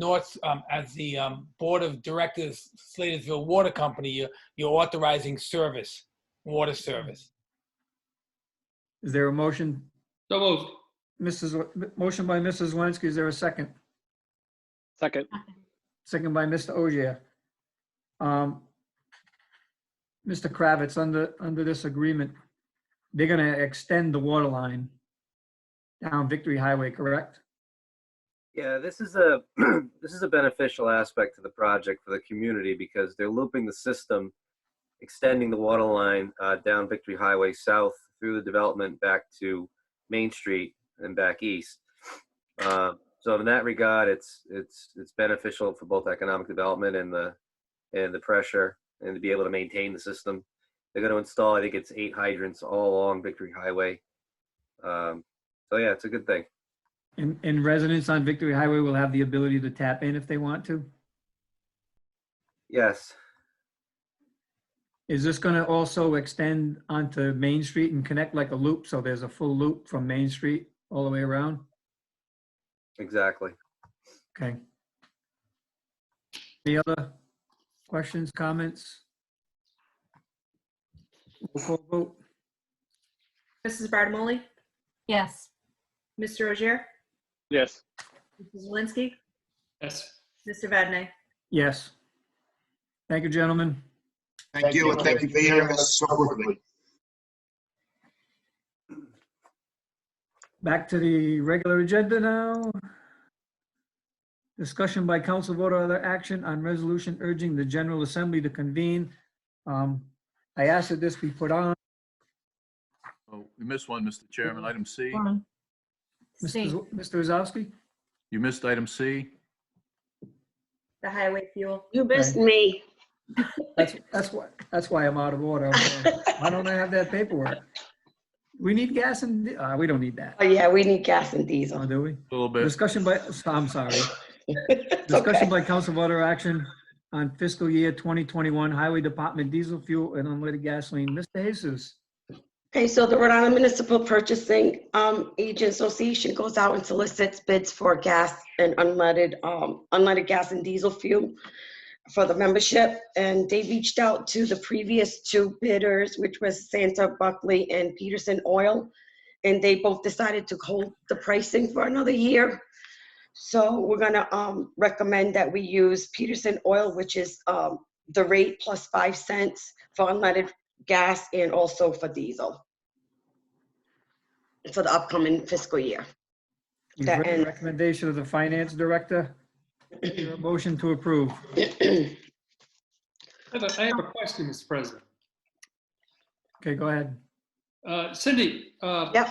Board of Directors, Slatersville Water Company, you're authorizing water service. Is there a motion? So moved. Motion by Mrs. Zelinski. Is there a second? Second. Second by Mr. Ogier. Mr. Kravitz, under this agreement, they're going to extend the water line down Victory Highway, correct? Yeah, this is a this is a beneficial aspect to the project for the community because they're looping the system, extending the water line down Victory Highway south through the development back to Main Street and back east. So in that regard, it's beneficial for both economic development and the pressure, and to be able to maintain the system. They're going to install, I think it's 8 hydrants all along Victory Highway. So yeah, it's a good thing. And residents on Victory Highway will have the ability to tap in if they want to? Yes. Is this going to also extend onto Main Street and connect like a loop, so there's a full loop from Main Street all the way around? Exactly. Okay. Any other questions, comments? Roll call vote. Mrs. Barnamoli? Yes. Mr. Rozier? Yes. Mrs. Zelinski? Yes. Mr. Vadney, Yes. Thank you, gentlemen. Thank you, and thank you for hearing us so quickly. Back to the regular agenda now. Discussion by council vote or other action on resolution urging the General Assembly to convene. I asked that this be put on. Oh, we missed one, Mr. Chairman. Item C. Mr. Ozowski? You missed item C. the highway fuel. You missed me. That's why I'm out of order. Why don't I have that paperwork? We need gas and, we don't need that. Oh, yeah, we need gas and diesel. Oh, do we? A little bit. Discussion by, I'm sorry. Discussion by council voter action on fiscal year 2021 Highway Department diesel fuel and unleaded gasoline. Mr. Jesus. Okay, so the Rhode Island Municipal Purchasing Agent Association goes out and solicits bids for gas and unleaded gas and diesel fuel for the membership. And they reached out to the previous 2 bidders, which was Santa Buckley and Peterson Oil. And they both decided to hold the pricing for another year. So we're gonna recommend that we use Peterson Oil, which is the rate plus 5 cents for unleaded gas and also for diesel. for the upcoming fiscal year. You've That heard the ends. recommendation of the finance director. Is there a motion to approve? I have a question, Mr. President. Okay, go ahead. Cindy, Yep.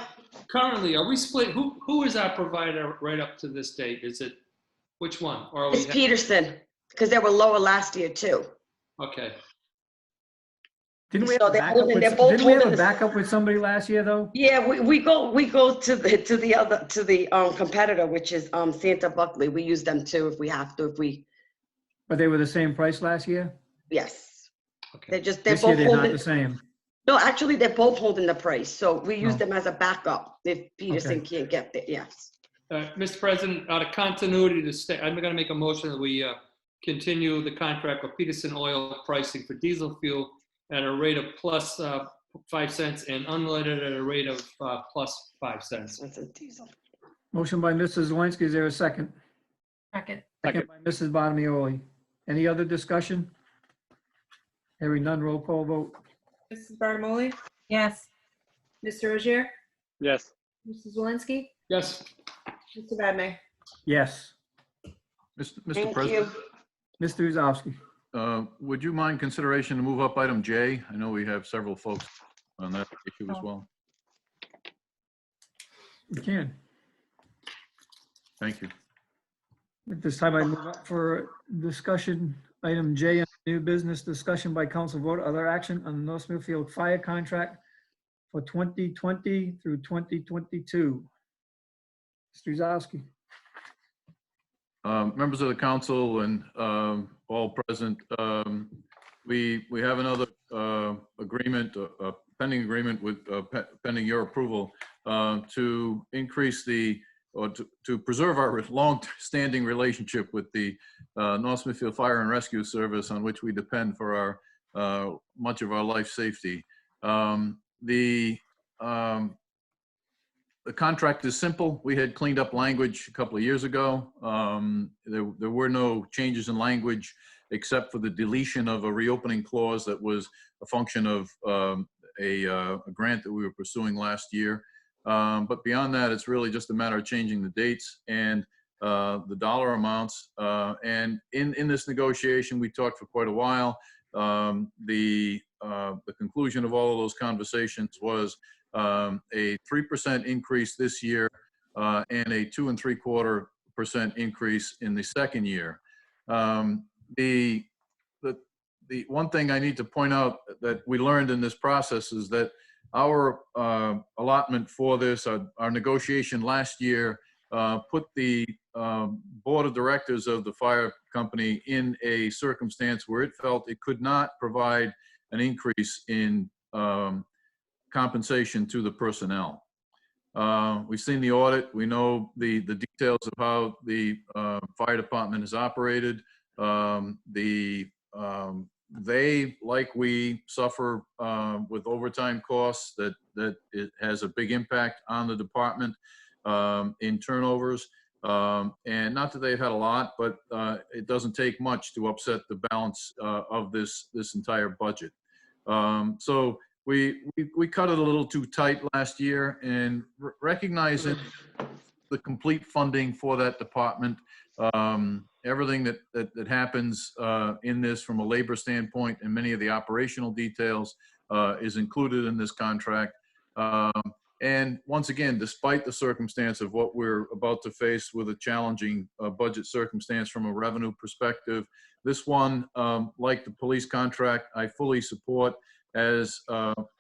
currently, are we split? Who is our provider right up to this date? Is it, which one? Or are It's we? Peterson, because they were lower last year too. Okay. Didn't we So have a they're backup holding- with, they're both didn't we have a holding the- backup with somebody last year, though? Yeah, we go to the competitor, which is Santa Buckley. We use them too if we have to, But they were the same price last year? yes. Okay. They're This year, both they're not holding, the same. no, actually, they're both holding the price. So we use Oh. them as a backup if Peterson Okay. can't get there, yes. Mr. President, out of continuity to stay, I'm going to make a motion that we continue the contract with Peterson Oil pricing for diesel fuel at a rate of plus 5 cents and unleaded at a rate of plus 5 cents. That's a diesel. Motion by Mrs. Zelinski. Is there a second? Second. Second by Mrs. Bottomoli. Any other discussion? Hearing none, roll call vote. Mrs. Barnamoli? Yes. Mr. Rozier? Yes. Mrs. Zelinski? Yes. Mr. Vadney? Yes. Mr. Thank President, Mr. Uzowski. would you mind consideration to move up item J? I know we have several folks on that issue as well. You can. Thank you. At this time, I move up for discussion. Item J, new business discussion by council vote, other action on the North Smithfield fire contract for 2020 through 2022. Mr. Uzowski. Members of the council and all present, we have another agreement, pending agreement with, pending your approval, to increase the, or to preserve our long-standing relationship with the North Smithfield Fire and Rescue Service, on which we depend for our much of our life safety. The contract is simple. We had cleaned up language a couple of years ago. There were no changes in language except for the deletion of a reopening clause that was a function of a grant that we were pursuing last year. But beyond that, it's really just a matter of changing the dates and the dollar amounts. And in this negotiation, we talked for quite a while. The conclusion of all of those conversations was a 3% increase this year and a 2 3/4% increase in the second year. The one thing I need to point out that we learned in this process is that our allotment for this, our negotiation last year, put the board of directors of the fire company in a circumstance where it felt it could not provide an increase in compensation to the personnel. We've seen the audit. We know the details of how the fire department is operated. They, like we, suffer with overtime costs that it has a big impact on the department in turnovers. And not that they've had a lot, but it doesn't take much to upset the balance of this entire budget. So we cut it a little too tight last year, and recognizing the complete funding for that department, everything that happens in this from a labor standpoint and many of the operational details is included in this contract. And once again, despite the circumstance of what we're about to face with a challenging budget circumstance from a revenue perspective, this one, like the police contract, I fully support as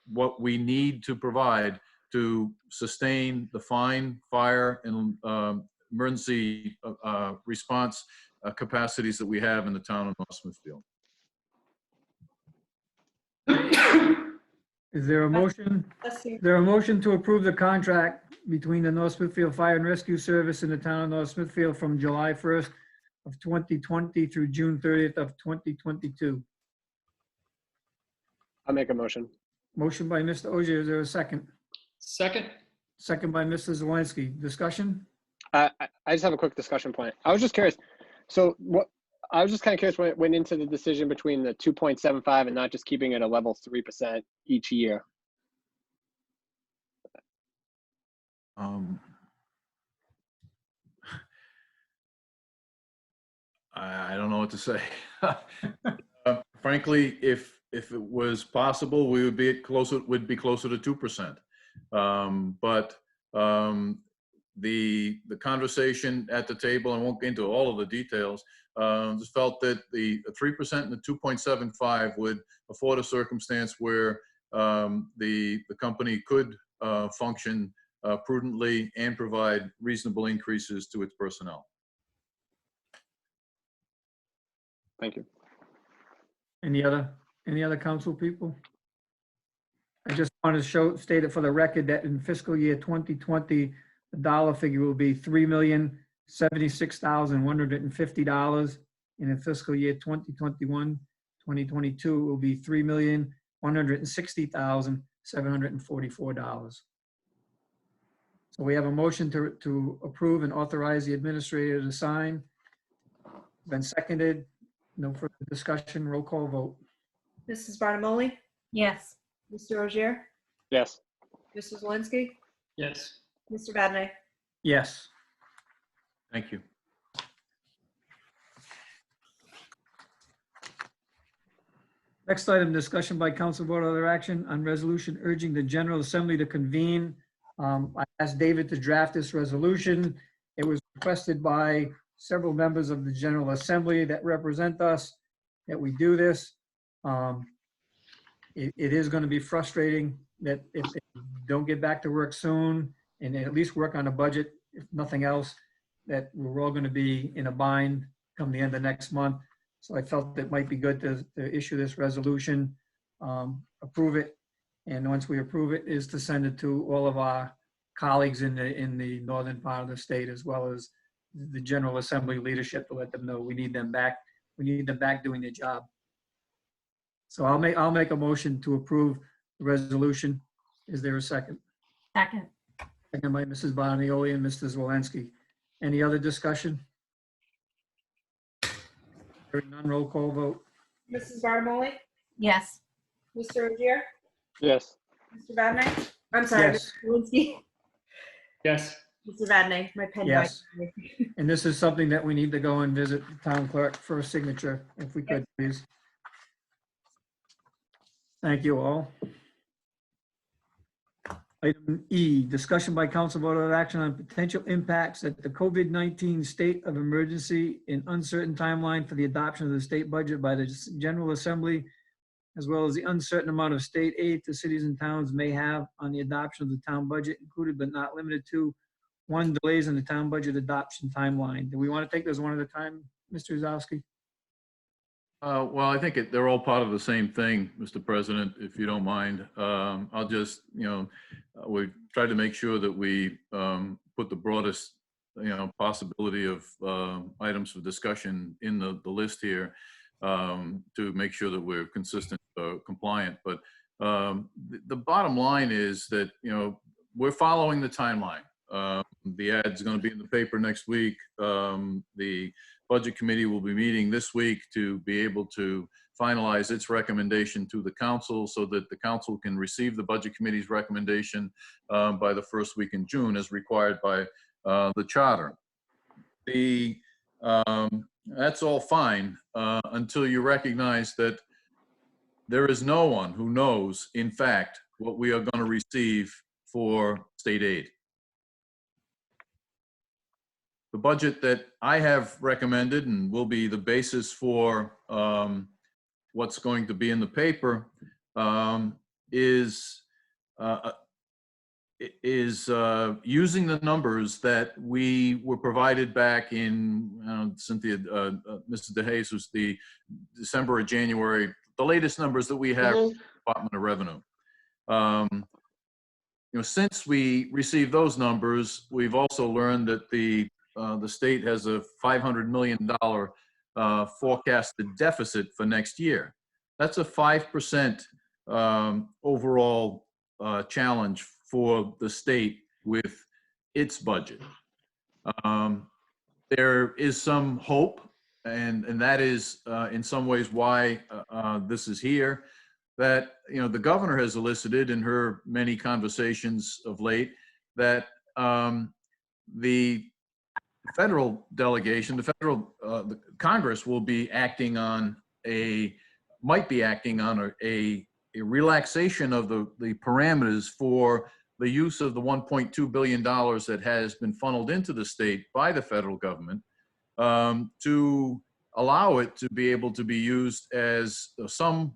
what we need to provide to sustain the fire, and emergency response capacities that we have in the town of North Smithfield. Is there a motion? Is there a motion to approve the contract between the North Smithfield Fire and Rescue Service and the town of North Smithfield from July 1st of 2020 through June 30th of 2022? I'll make a motion. Motion by Mr. Ogier. Is there a second? Second. Second by Mrs. Zelinski. Discussion? I just have a quick discussion point. I was just curious. So I was just kind of curious what went into the decision between the 2.75 and not just keeping it a level 3% each year. I don't know what to say. Frankly, if it was possible, we would be closer to 2%. The conversation at the table, I won't get into all of the details, just felt that the 3% and the 2.75 would afford a circumstance where the company could function prudently and provide reasonable increases to its personnel. Thank you. Any other council people? I just want to state it for the record that in fiscal year 2020, the dollar figure will be $3,076,150. And in fiscal year 2021, 2022, it will be $3,160,744. So we have a motion to approve and authorize the administrator to sign. Been seconded. No further discussion. Roll call vote. Mrs. Barnamoli? Yes. Mr. Rozier? Yes. Mr. Zelinski? Yes. Mr. Vadney, Yes. Thank you. Next item, discussion by council vote other action on resolution urging the General Assembly to convene. I asked David to draft this resolution. It was requested by several members of the General Assembly that represent us that we do this. It is going to be frustrating that if they don't get back to work soon and at least work on a budget, if nothing else, that we're all going to be in a bind come the end of next month. So I felt it might be good to issue this resolution, approve it, and once we approve it, is to send it to all of our colleagues in the northern part of the state, as well as the General Assembly leadership, to let them know we need them back. We need them back doing their job. So I'll make a motion to approve the resolution. Is there a second? Second. Second by Mrs. Bonioli and Mr. Zwolensky. Any other discussion? Hearing none, roll call vote. Mrs. Barnamoli? Yes. Mr. Rozier? Yes. Mr. Vadney? I'm sorry, Yes. Mr. Zelinski? Yes. Mr. Vadney, my pen died. Yes. And this is something that we need to go and visit the town clerk for a signature, if we could, please. Thank you all. Item E, discussion by council vote of action on potential impacts that the COVID-19 state of emergency in uncertain timeline for the adoption of the state budget by the General Assembly, as well as the uncertain amount of state aid to cities and towns may have on the adoption of the town budget, included but not limited to, 1, delays in the town budget adoption timeline. Do we want to take those one at a time, Mr. Zowski? Well, I think they're all part of the same thing, Mr. President, if you don't mind. I'll just, we tried to make sure that we put the broadest, possibility of items for discussion in the list here to make sure that we're consistent, compliant. But the bottom line is that, we're following the timeline. The ad's going to be in the paper next week. The Budget Committee will be meeting this week to be able to finalize its recommendation to the council so that the council can receive the Budget Committee's recommendation by the first week in June as required by the charter. That's all fine until you recognize that there is no one who knows, in fact, what we are going to receive for state aid. The budget that I have recommended and will be the basis for what's going to be in the paper is using the numbers that we were provided back in, Cynthia, Mr. DeJesus, the December or January, the latest numbers that we have from the Department of Revenue. Since we received those numbers, we've also learned that the state has a $500 million forecasted deficit for next year. That's a 5% overall challenge for the state with its budget. There is some hope, and that is in some ways why this is here, that the governor has elicited in her many conversations of late that the federal delegation, the Congress will be acting on might be acting on a relaxation of the parameters for the use of the $1.2 billion that has been funneled into the state by the federal government, to allow it to be able to be used as some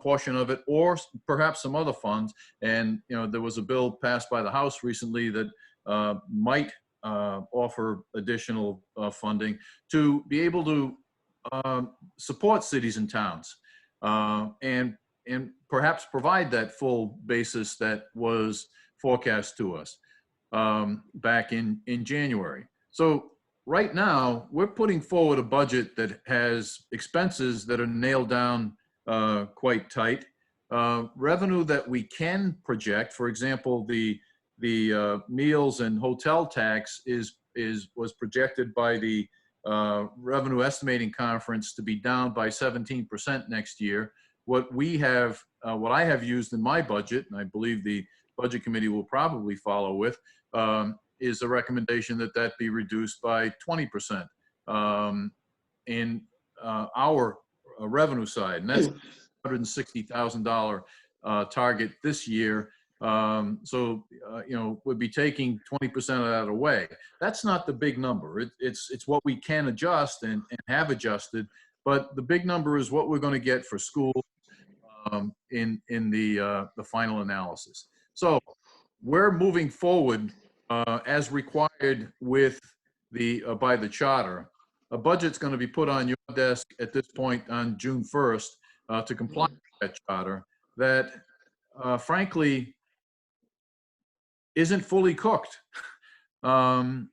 portion of it, or perhaps some other funds. And there was a bill passed by the House recently that might offer additional funding to be able to support cities and towns, and perhaps provide that full basis that was forecast to us back in January. So right now, we're putting forward a budget that has expenses that are nailed down quite tight. Revenue that we can project, for example, the meals and hotel tax was projected by the Revenue Estimating Conference to be down by 17% next year. What I have used in my budget, and I believe the Budget Committee will probably follow with, is a recommendation that be reduced by 20% in our revenue side, and that's $160,000 target this year. So we'd be taking 20% of that away. That's not the big number. It's what we can adjust and have adjusted, but the big number is what we're going to get for schools in the final analysis. So we're moving forward as required with by the charter. A budget's going to be put on your desk at this point on June 1st to comply with that charter that frankly isn't fully cooked. And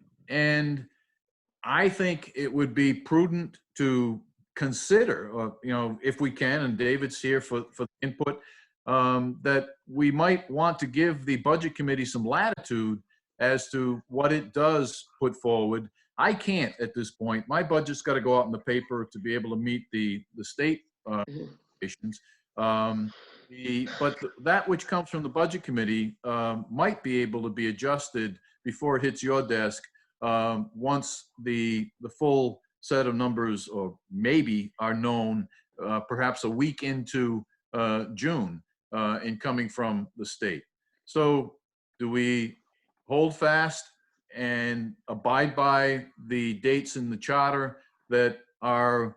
I think it would be prudent to consider, if we can, and David's here for input, that we might want to give the Budget Committee some latitude as to what it does put forward. I can't at this point. My budget's got to go out in the paper to be able to meet the state expectations. But that which comes from the Budget Committee might be able to be adjusted before it hits your desk once the full set of numbers, or maybe, are known perhaps a week into June in coming from the state. So do we hold fast and abide by the dates in the charter that are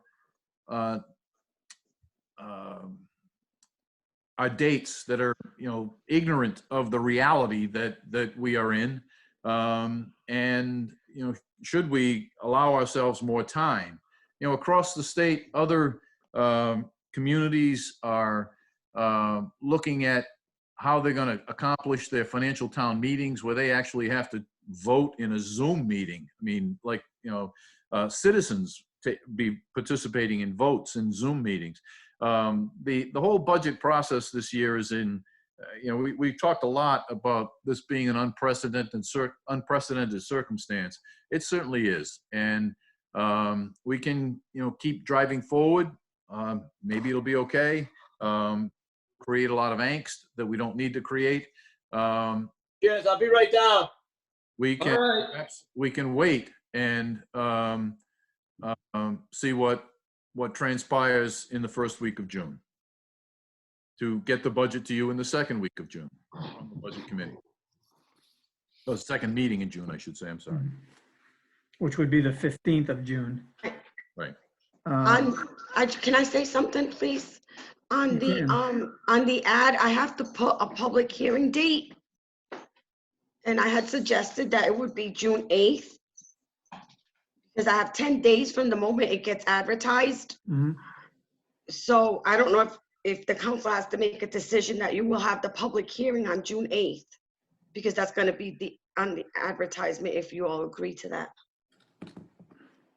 dates that are, ignorant of the reality that we are in, and should we allow ourselves more time? Across the state, other communities are looking at how they're going to accomplish their financial town meetings, where they actually have to vote in a Zoom meeting. I mean, like, citizens be participating in votes in Zoom meetings. The whole budget process this year is in, we talked a lot about this being an unprecedented circumstance. It certainly is. And we can, keep driving forward. Maybe it'll be okay. Create a lot of angst that we don't need to create. Yes, I'll be right down. We can, perhaps we can wait and see what transpires in the first week of June to get the budget to you in the second week of June on the Budget Committee. Oh, second meeting in June, I should say. I'm sorry. Which would be the 15th of June. Right. Can I say something, please? On the ad, I have to put a public hearing date. And I had suggested that it would be June 8th. Because I have 10 days from the moment it gets advertised. Mm-hmm. So I don't know if the council has to make a decision that you will have the public hearing on June 8th. Because that's going to be on the advertisement, if you all agree to that.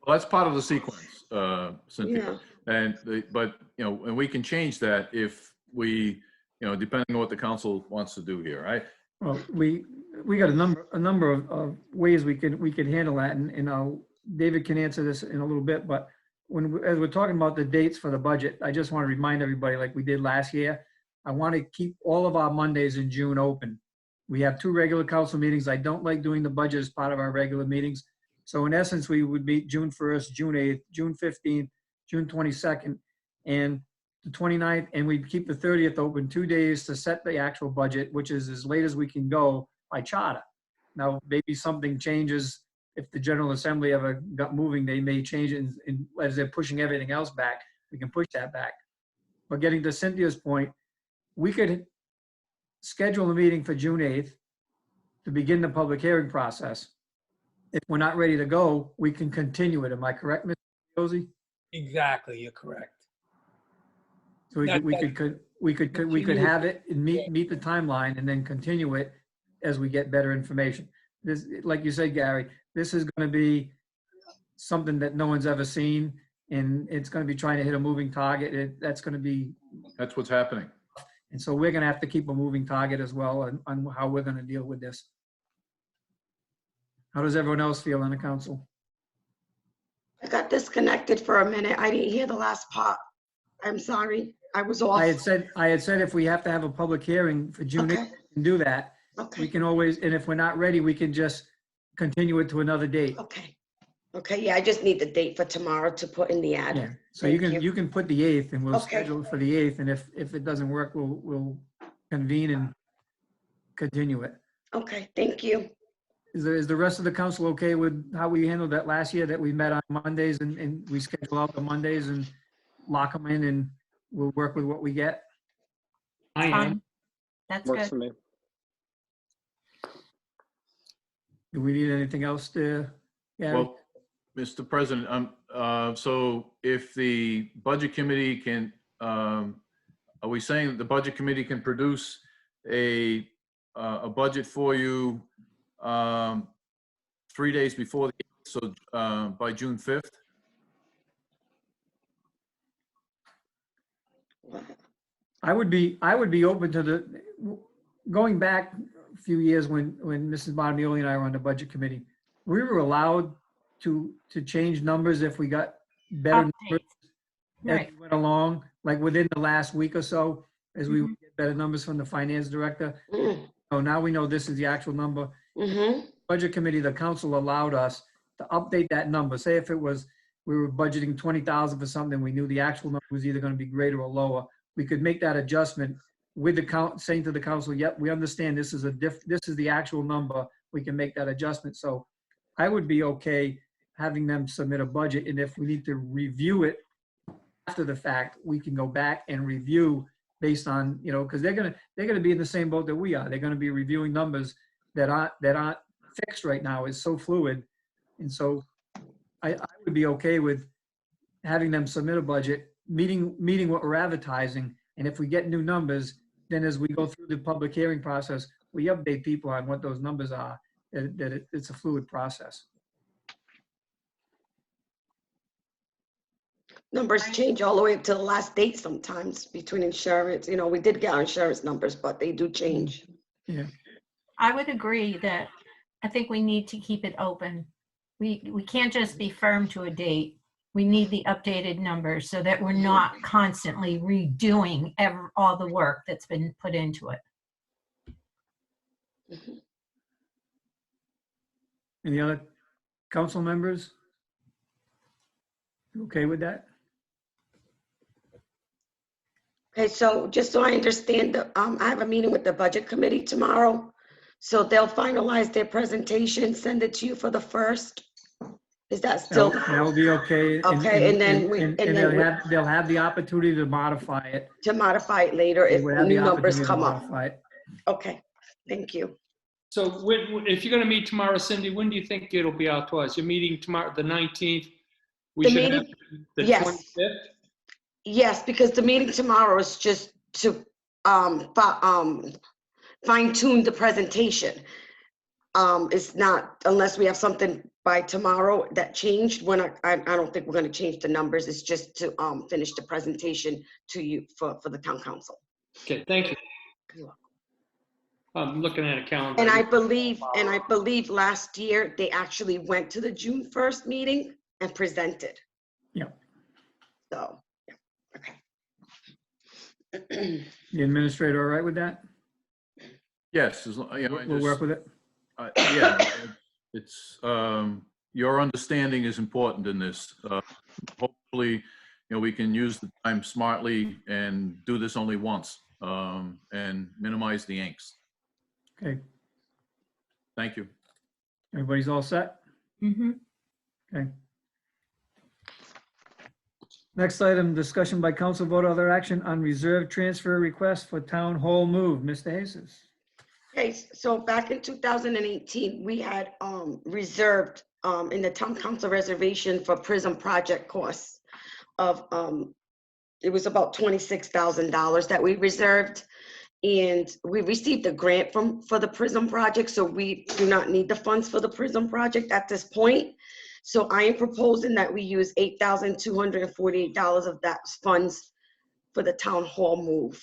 Well, that's part of the sequence, Cynthia. Yeah. But and we can change that if we, depending on what the council wants to do here, right? Well, we got a number of ways we could handle that, and David can answer this in a little bit. But as we're talking about the dates for the budget, I just want to remind everybody, like we did last year, I want to keep all of our Mondays in June open. We have 2 regular council meetings. I don't like doing the budget as part of our regular meetings. So in essence, we would meet June 1st, June 8th, June 15th, June 22nd, and the 29th, and we keep the 30th open 2 days to set the actual budget, which is as late as we can go by charter. Now, maybe something changes. If the General Assembly ever got moving, they may change it, and as they're pushing everything else back, we can push that back. But getting to Cynthia's point, we could schedule a meeting for June 8th to begin the public hearing process. If we're not ready to go, we can continue it. Am I correct, Mr. Josie? Exactly, you're correct. So we could have it and meet the timeline and then continue it as we get better information. This, like you said, Gary, this is going to be something that no one's ever seen, and it's going to be trying to hit a moving target. That's That's what's happening. And so we're going to have to keep a moving target as well on how we're going to deal with this. How does everyone else feel on the council? I got disconnected for a minute. I didn't hear the last part. I'm sorry. I was off. I had said if we have to have a public hearing for June 8th, we can do that. We can always, and if we're not ready, we can just continue it to another date. Okay, yeah, I just need the date for tomorrow to put in the ad. Yeah. So you can put the 8th, and we'll Okay. schedule it for the 8th, and if it doesn't work, we'll convene and continue it. Okay, thank you. Is the rest of the council okay with how we handled that last year, that we met on Mondays and we schedule out the Mondays and lock them in, and we'll work with what we get? I am. That's Works good. for me. Do we need anything else to? Yeah. Well, Mr. President, so if the budget committee can, are we saying that the budget committee can produce a budget for you 3 days before the, so by June 5th? I would be open to going back a few years when Mrs. Bonioli and I were on the budget committee. We were allowed to change numbers if we got better numbers as we went along, like within the last week or so, as we would get better numbers from the finance director. So now we know this is the actual number. Budget committee, the council allowed us to update that number. Say if it was, we were budgeting 20,000 for something, we knew the actual number was either going to be greater or lower. We could make that adjustment with the saying to the council, yep, we understand this is this is the actual number. We can make that adjustment. So I would be okay having them submit a budget, and if we need to review it after the fact, we can go back and review based on, because they're gonna be in the same boat that we are. They're gonna be reviewing numbers that aren't fixed right now. It's so fluid, and so I would be okay with having them submit a budget, meeting what we're advertising, and if we get new numbers, then as we go through the public hearing process, we update people on what those numbers are. It's a fluid process. Numbers change all the way up to the last date sometimes between insurance. We did get our insurance numbers, but they do change. Yeah. I would agree that I think we need to keep it open. We can't just be firm to a date. We need the updated numbers so that we're not constantly redoing all the work that's been put into it. Any other council members? Okay with that? Okay, so just so I understand, I have a meeting with the budget committee tomorrow. So they'll finalize their presentation, send it to you for the 1st. Is that still? That will be okay. Okay, and then they'll have the opportunity to modify it. To modify it later if They would have new the numbers opportunity to come up. modify it. Okay, thank you. So if you're going to meet tomorrow, Cindy, when do you think it'll be out to us? You're meeting tomorrow, the 19th? We The should meeting- have the yes. 25th? Yes, because the meeting tomorrow is just to fine tune the presentation. It's not, unless we have something by tomorrow that changed, I don't think we're going to change the numbers. It's just to finish the presentation to you for the town council. Okay, thank you. I'm looking at a calendar. And I believe last year they actually went to the June 1st meeting and presented. Yeah. So, yeah, okay. The administrator all right with that? Yes, as, you know, We'll work with it. Yeah, it's, your understanding is important in this. Hopefully, you know, we can use the time smartly and do this only once, and minimize the angst. Okay, Thank you. everybody's all set? Mm-hmm. Okay. Next item, discussion by council vote other action on reserve transfer request for town hall move. Mr. Jesus. Okay, so back in 2018, we had reserved in the town council reservation for prison project costs of, it was about $26,000 that we reserved. And we received a grant for the prison project, so we do not need the funds for the prison project at this point. So I am proposing that we use $8,248 of that funds for the town hall move.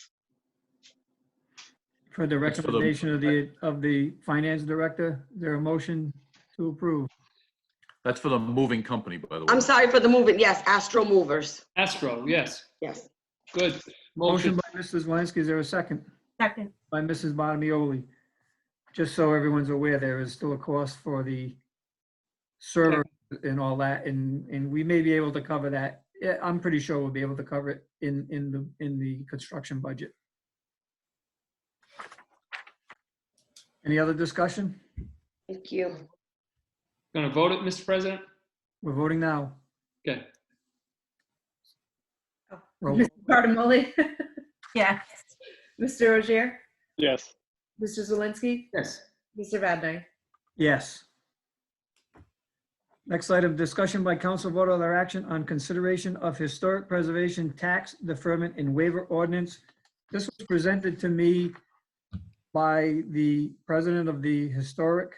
For the That's for the- recommendation of the finance director, is there a motion to approve? That's for the moving company, by the way. I'm sorry for the movement, yes, Astro Movers, Astro, yes. yes. Good. Motion by Mrs. Zelinski, is there a second? Second. By Mrs. Bottomoli. Just so everyone's aware, there is still a cost for the server and all that, and we may be able to cover that. Yeah, I'm pretty sure we'll be able to cover it in the construction budget. Any other discussion? Thank you. Going to vote it, Mr. President? We're voting now. Okay. Roll Mr. Bartimoli? Yes. Mr. Rozier? Yes. Mr. Zelinski? Yes. Mr. Vadney, Yes. Next item, discussion by council vote other action on consideration of historic preservation tax deferment and waiver ordinance. This was presented to me by the president of the Historic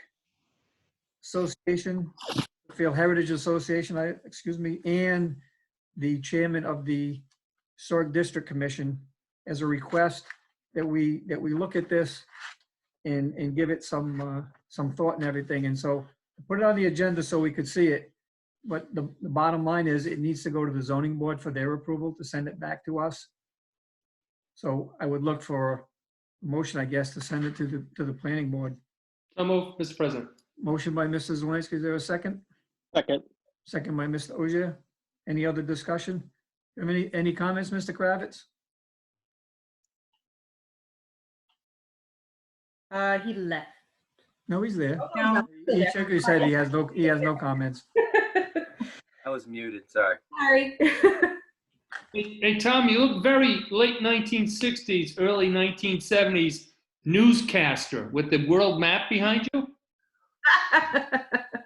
Association, Smithfield Heritage Association, and the chairman of the Historic District Commission as a request that we look at this and give it some thought and everything. And so put it on the agenda so we could see it. But the bottom line is it needs to go to the zoning board for their approval to send it back to us. So I would look for a motion, I guess, to send it to the planning board. So move, Mr. President. Motion by Mrs. Zelinski. Is there a second? Second. Second by Mr. Ogier. Any other discussion? Any comments, Mr. Kravitz? he left. No, he's there. No. He shook his head. He has no comments. I was muted, sorry. Sorry. Hey, Tom, you look very late 1960s, early 1970s newscaster with the world map behind you.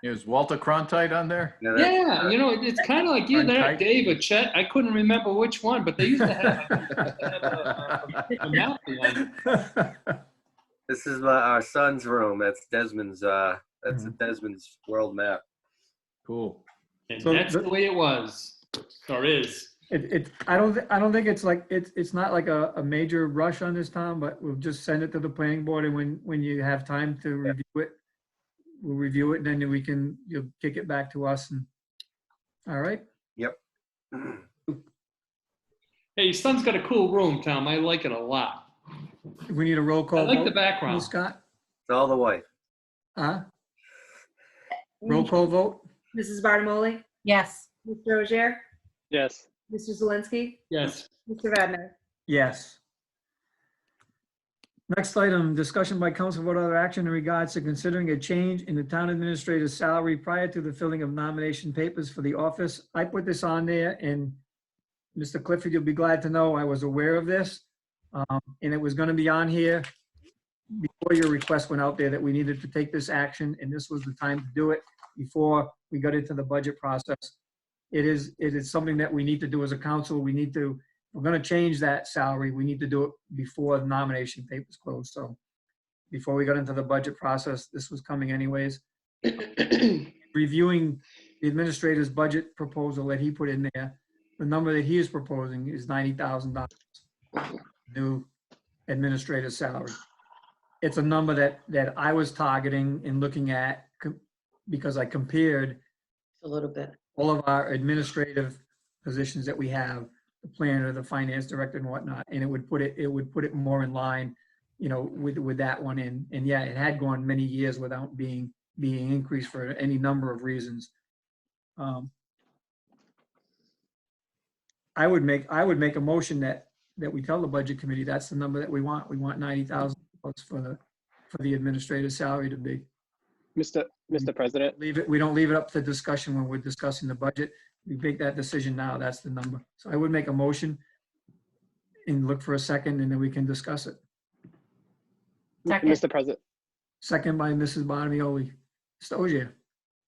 Is Walter Cronkite on there? Yeah, you know, it's kind of like you there, Cronkite? Dave or Chet. I couldn't remember which one, but they used to have a map behind you. This is our son's room. That's Desmond's, Desmond's world map. Cool. And So that's the way it was, or is. I don't think it's like, it's not like a major rush on this, Tom, but we'll just send it to the planning board, and when you have time to review it, we'll review it, and then you'll kick it back to us. And all right. Yep. Hey, your son's got a cool room, Tom. I like it a lot. We need a roll call. I like the vote, background. Scott. It's all the wife. Roll call vote. Mrs. Bartimoli? Yes. Mr. Rozier? Yes. Mr. Zelinski? Yes. Mr. Vadney, Yes. Next item, discussion by council vote other action in regards to considering a change in the town administrator's salary prior to the filling of nomination papers for the office. I put this on there, and Mr. Clifford, you'll be glad to know I was aware of this. And it was going to be on here before your request went out there that we needed to take this action, and this was the time to do it before we got into the budget process. It is something that we need to do as a council. We're going to change that salary. We need to do it before the nomination papers close. So before we got into the budget process, this was coming anyways. Reviewing the administrator's budget proposal that he put in there, the number that he is proposing is $90,000 new administrative salary. It's a number that I was targeting and looking at because I compared A little bit. all of our administrative positions that we have, the planner, the finance director and whatnot, and it would put it more in line with that one in. And yeah, it had gone many years without being increased for any number of reasons. I would make a motion that we tell the budget committee that's the number that we want. We want $90,000 for the administrator's salary to be. Mr. President, We don't leave it up to discussion when we're discussing the budget. We make that decision now. That's the number. So I would make a motion and look for a second, and then we can discuss it. Second. Mr. President. Second by Mrs. Bonioli. Mr. Ogier.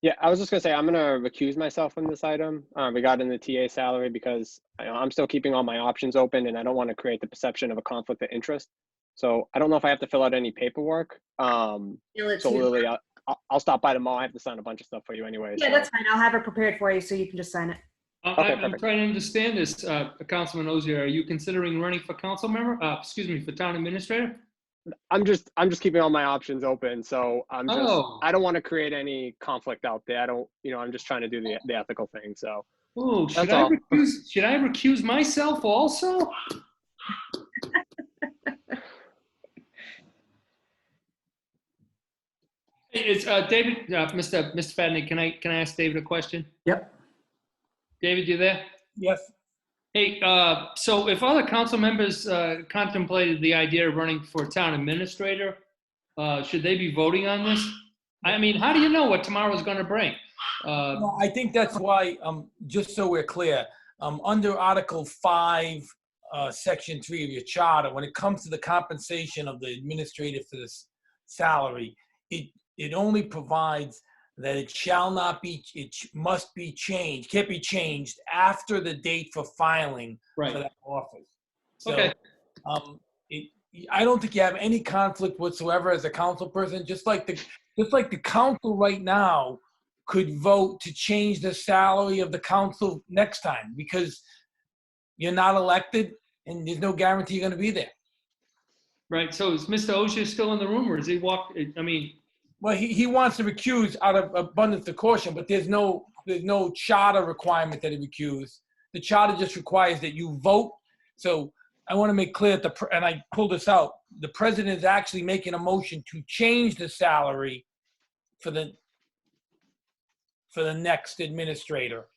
Yeah, I was just gonna say, I'm gonna recuse myself from this item regarding the TA salary because I'm still keeping all my options open and I don't want to create the perception of a conflict of interest. So I don't know if I have to fill out any paperwork. So Lily, I'll stop by tomorrow. I have to sign a bunch of stuff for you anyway. Yeah, that's fine. I'll have it prepared for you so you can just sign it. I'm trying to understand this, Councilman Ozier. Are you considering running for council member? For town administrator? I'm just keeping all my options open. So I don't want to create any conflict out there. I'm just trying to do the ethical thing. So. Oh, should I recuse myself also? It's David, Mr. Fadney, can I ask David a question? Yep. David, you there? Yes. Hey, so if other council members contemplated the idea of running for town administrator, should they be voting on this? I mean, how do you know what tomorrow's going to bring? No, I think that's why, just so we're clear, under Article 5, Section 3 of your charter, when it comes to the compensation of the administrator for this salary, it only provides that it must be changed, can't be changed after the date for filing for that office. So, okay. I don't think you have any conflict whatsoever as a council person. Just like the council right now could vote to change the salary of the council next time because you're not elected and there's no guarantee you're going to be there. Right. So is Mr. Ogier still in the room, or is he Well, he wants to recuse out of abundance of caution, but there's no charter requirement that he recuse. The charter just requires that you vote. So I want to make clear that and I pulled this out, the president is actually making a motion to change the salary for the next administrator.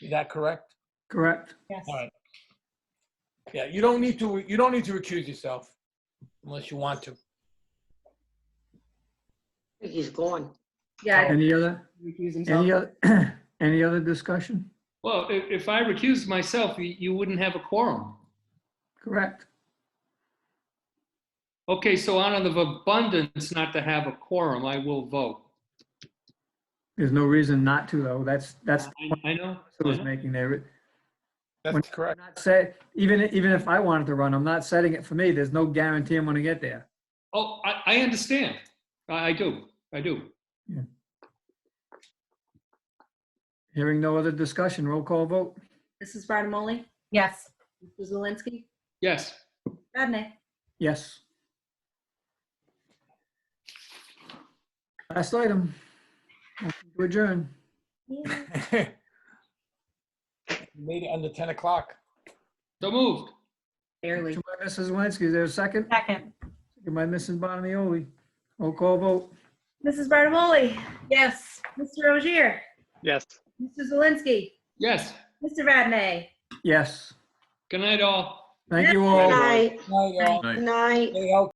Is that correct? Correct. Yes. All right. Yeah, you don't need to recuse yourself unless you want to. He's gone. Yeah. Any other discussion? Well, if I recuse myself, you wouldn't have a quorum. Correct. Okay, so out of abundance not to have a quorum, I will vote. There's no reason not to, though. That's I know. I was making there. That's correct. Even if I wanted to run, I'm not setting it for me. There's no guarantee I'm going to get there. Oh, I understand. I do. Yeah. Hearing no other discussion, roll call vote. Mrs. Barnamoli? Yes. Mr. Zelinski? Yes. Badney? Yes. Last item. Motion to adjourn. Made it under 10 o'clock. So moved. Barely. Motion by Mrs. Zelinski. Is there a second? Second. Second by Mrs. Bonioli. Roll call vote. Mrs. Barnamoli? Yes. Mr. Ogier? Yes. Mr. Zelinski? Yes. Mr. Vadney? Yes. Good night, all. Thank you all. Night. Night, all. Night. Stay healthy.